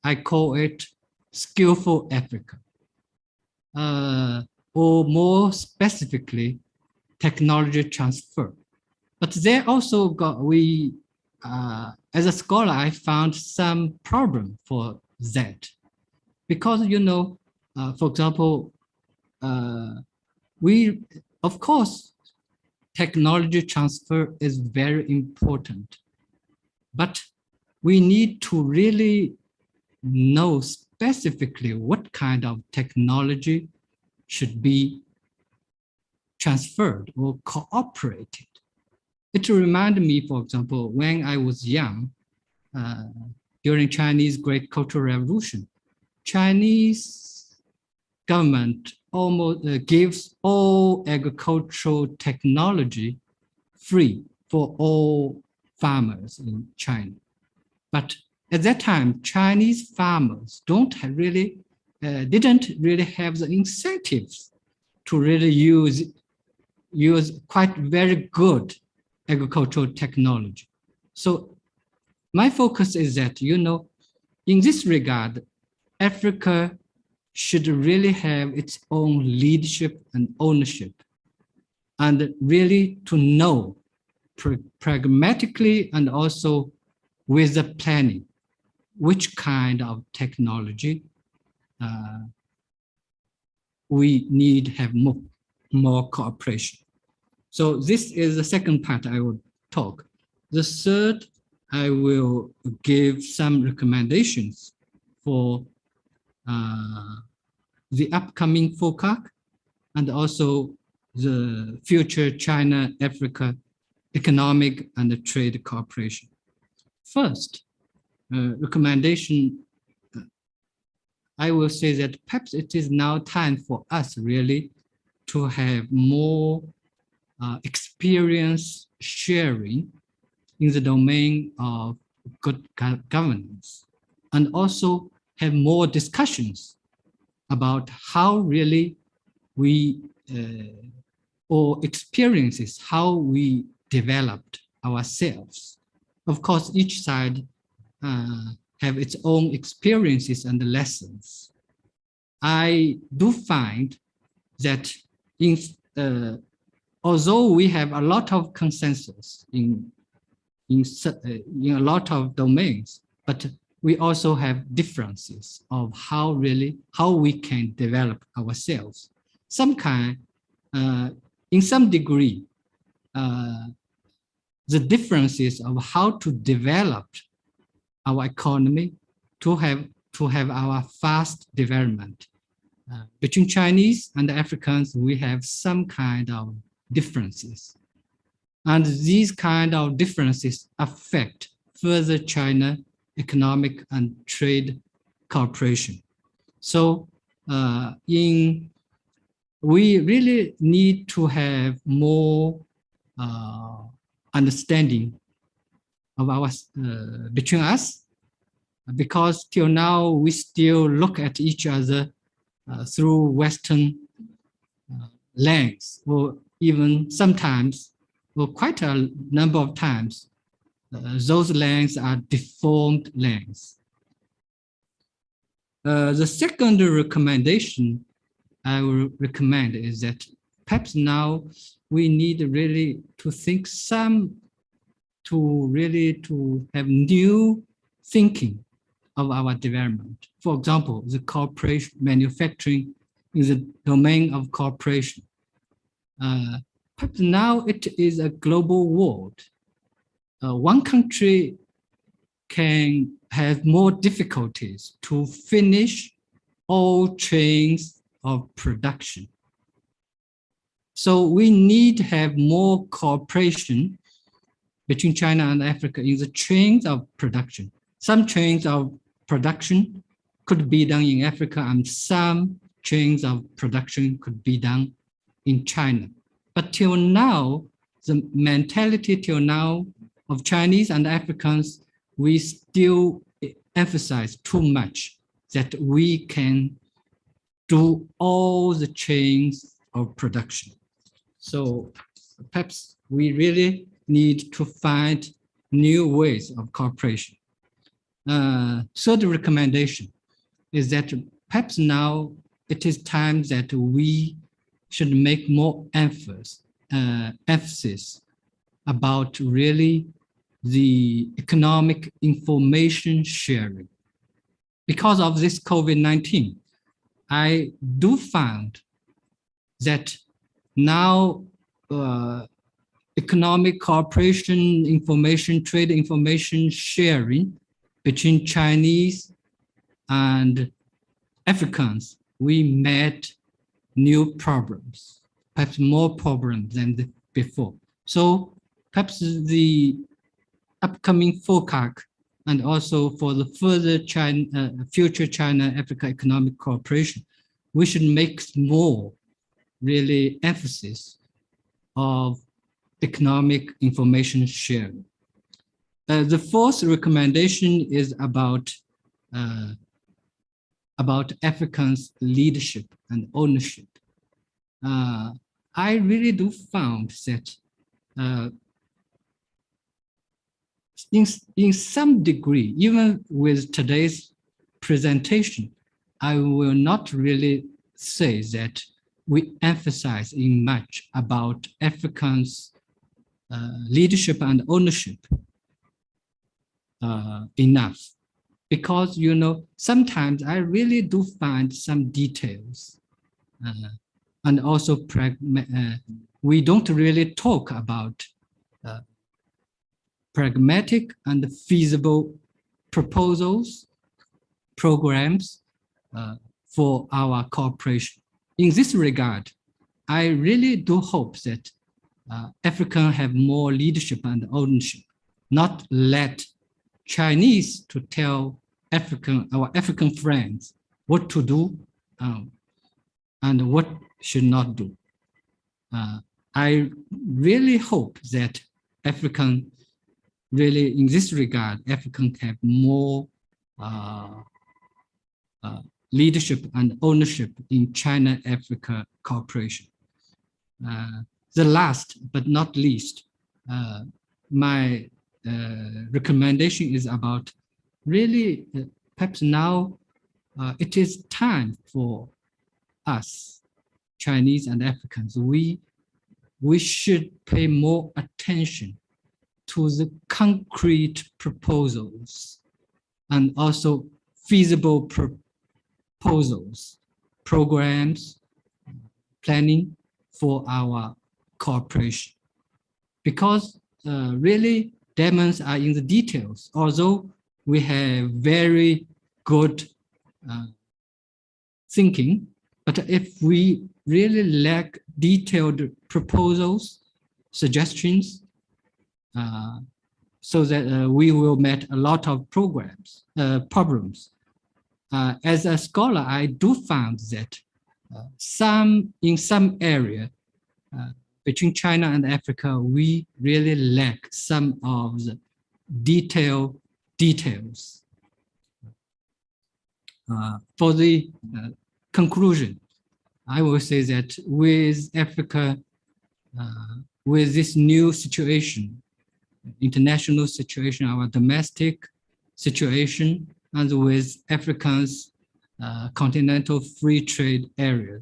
I call it skillful Africa, or more specifically, technology transfer. But there also as a scholar, I found some problem for that. Because, for example, of course, technology transfer is very important, but we need to really know specifically what kind of technology should be transferred or cooperated. It reminded me, for example, when I was young, during Chinese Great Cultural Revolution, Chinese government almost gives all agricultural technology free for all farmers in China. But at that time, Chinese farmers didn't really have the incentives to really use quite very good agricultural technology. So my focus is that, you know, in this regard, Africa should really have its own leadership and ownership, and really to know pragmatically and also with the planning which kind of technology we need to have more cooperation. So this is the second part I will talk. The third, I will give some recommendations for the upcoming FOCAC and also the future China-Africa economic and trade cooperation. First, recommendation, I will say that perhaps it is now time for us really to have more experience sharing in the domain of good governance, and also have more discussions about how really we, or experiences, how we developed ourselves. Of course, each side have its own experiences and lessons. I do find that in, although we have a lot of consensus in a lot of domains, but we also have differences of how we can develop ourselves. Some kind, in some degree, the differences of how to develop our economy to have our fast development. Between Chinese and Africans, we have some kind of differences. And these kind of differences affect further China economic and trade cooperation. So we really need to have more understanding of our between us, because till now we still look at each other through Western lens, or even sometimes, well, quite a number of times, those lenses are deformed lenses. The second recommendation I will recommend is that perhaps now we need really to think to have new thinking of our development. For example, the cooperation manufacturing in the domain of cooperation. Perhaps now it is a global world. One country can have more difficulties to finish all chains of production. So we need to have more cooperation between China and Africa in the chains of production. Some chains of production could be done in Africa, and some chains of production could be done in China. But till now, the mentality till now of Chinese and Africans, we still emphasize too much that we can do all the chains of production. So perhaps we really need to find new ways of cooperation. Third recommendation is that perhaps now it is time that we should make more emphasis about really the economic information sharing. Because of this COVID-19, I do find that now economic cooperation, information, trade information sharing between Chinese and Africans, we met new problems, perhaps more problems than before. So perhaps the upcoming FOCAC and also for the further future China-Africa economic cooperation, we should make more really emphasis of economic information sharing. The fourth recommendation is about Africans' leadership and ownership. I really do found that in some degree, even with today's presentation, I will not really say that we emphasize in much about Africans' leadership and ownership enough. Because, you know, sometimes I really do find some details and also we don't really talk about pragmatic and feasible proposals, programs for our cooperation. In this regard, I really do hope that Africans have more leadership and ownership, not let Chinese to tell our African friends what to do and what should not do. I really hope that African, really in this regard, African have more leadership and ownership in China-Africa cooperation. The last but not least, my recommendation is about really perhaps now it is time for us, Chinese and Africans, we should pay more attention to the concrete proposals and also feasible proposals, programs, planning for our cooperation. Because really diamonds are in the details, although we have very good thinking, but if we really lack detailed proposals, suggestions, so that we will meet a lot of problems. As a scholar, I do find that in some area between China and Africa, we really lack some of the details. For the conclusion, I will say that with Africa, with this new situation, international situation, our domestic situation, and with Africa's continental free trade area,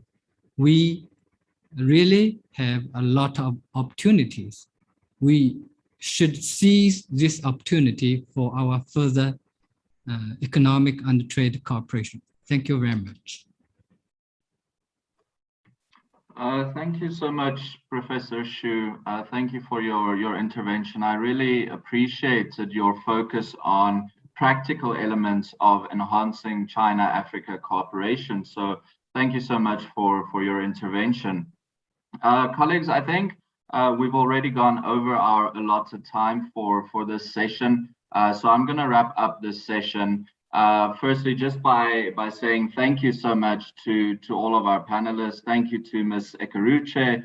we really have a lot of opportunities. We should seize this opportunity for our further economic and trade cooperation. Thank you very much. Thank you so much, Professor Xu. Thank you for your intervention. I really appreciated your focus on practical elements of enhancing China-Africa cooperation. So thank you so much for your intervention. Colleagues, I think we've already gone over our allotted time for this session. So I'm going to wrap up this session. Firstly, just by saying thank you so much to all of our panelists. Thank you to Ms. Ekaruche,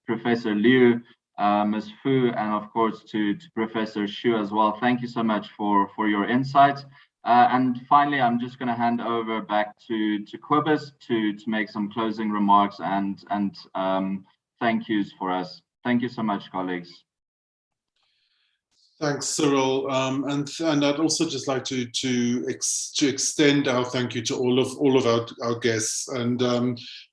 Professor Liu, Ms. Fu, and of course to Professor Xu as well. Thank you so much for your insights. And finally, I'm just going to hand over back to Cobus to make some closing remarks and thank yous for us. Thank you so much, colleagues. Thanks, Cyril. And I'd also just like to extend our thank you to all of our guests, and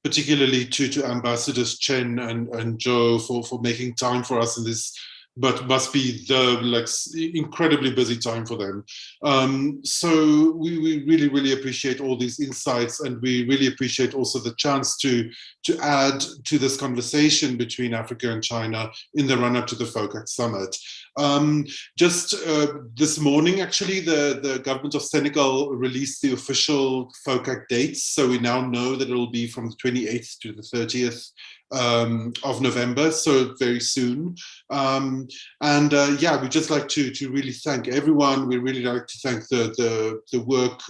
particularly to Ambassadors Chen and Zhou for making time for us in this, but must be the incredibly busy time for them. So we really appreciate all these insights, and we really appreciate also the chance to add to this conversation between Africa and China in the run-up to the FOCAC summit. Just this morning, actually, the government of Senegal released the official FOCAC dates. So we now know that it will be from the 28th to the 30th of November, so very soon. Yeah, we'd just like to really thank everyone. We really like to thank the work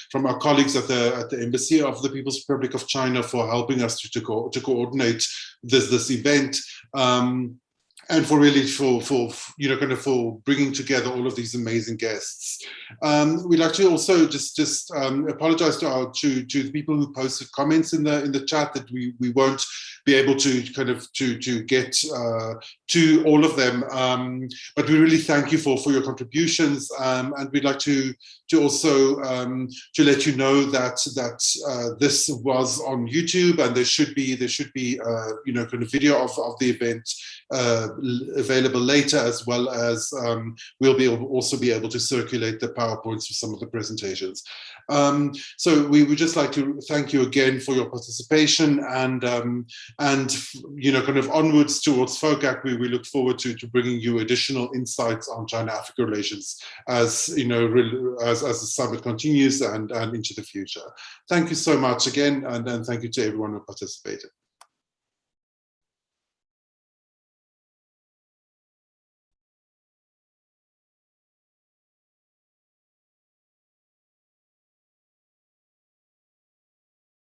from our colleagues at the Embassy of the People's Republic of China for helping us to coordinate this event. and for really for kind of for bringing together all of these amazing guests. We'd like to also just apologize to the people who posted comments in the chat that we won't be able to kind of to get to all of them, but we really thank you for your contributions, and we'd like to also to let you know that this was on YouTube, and there should be kind of video of the event available later, as well as we'll also be able to circulate the PowerPoints for some of the presentations. So we would just like to thank you again for your participation, and kind of onwards towards FOCAC, we look forward to bringing you additional insights on China-Africa relations as the summit continues and into the future. Thank you so much again, and thank you to everyone who participated.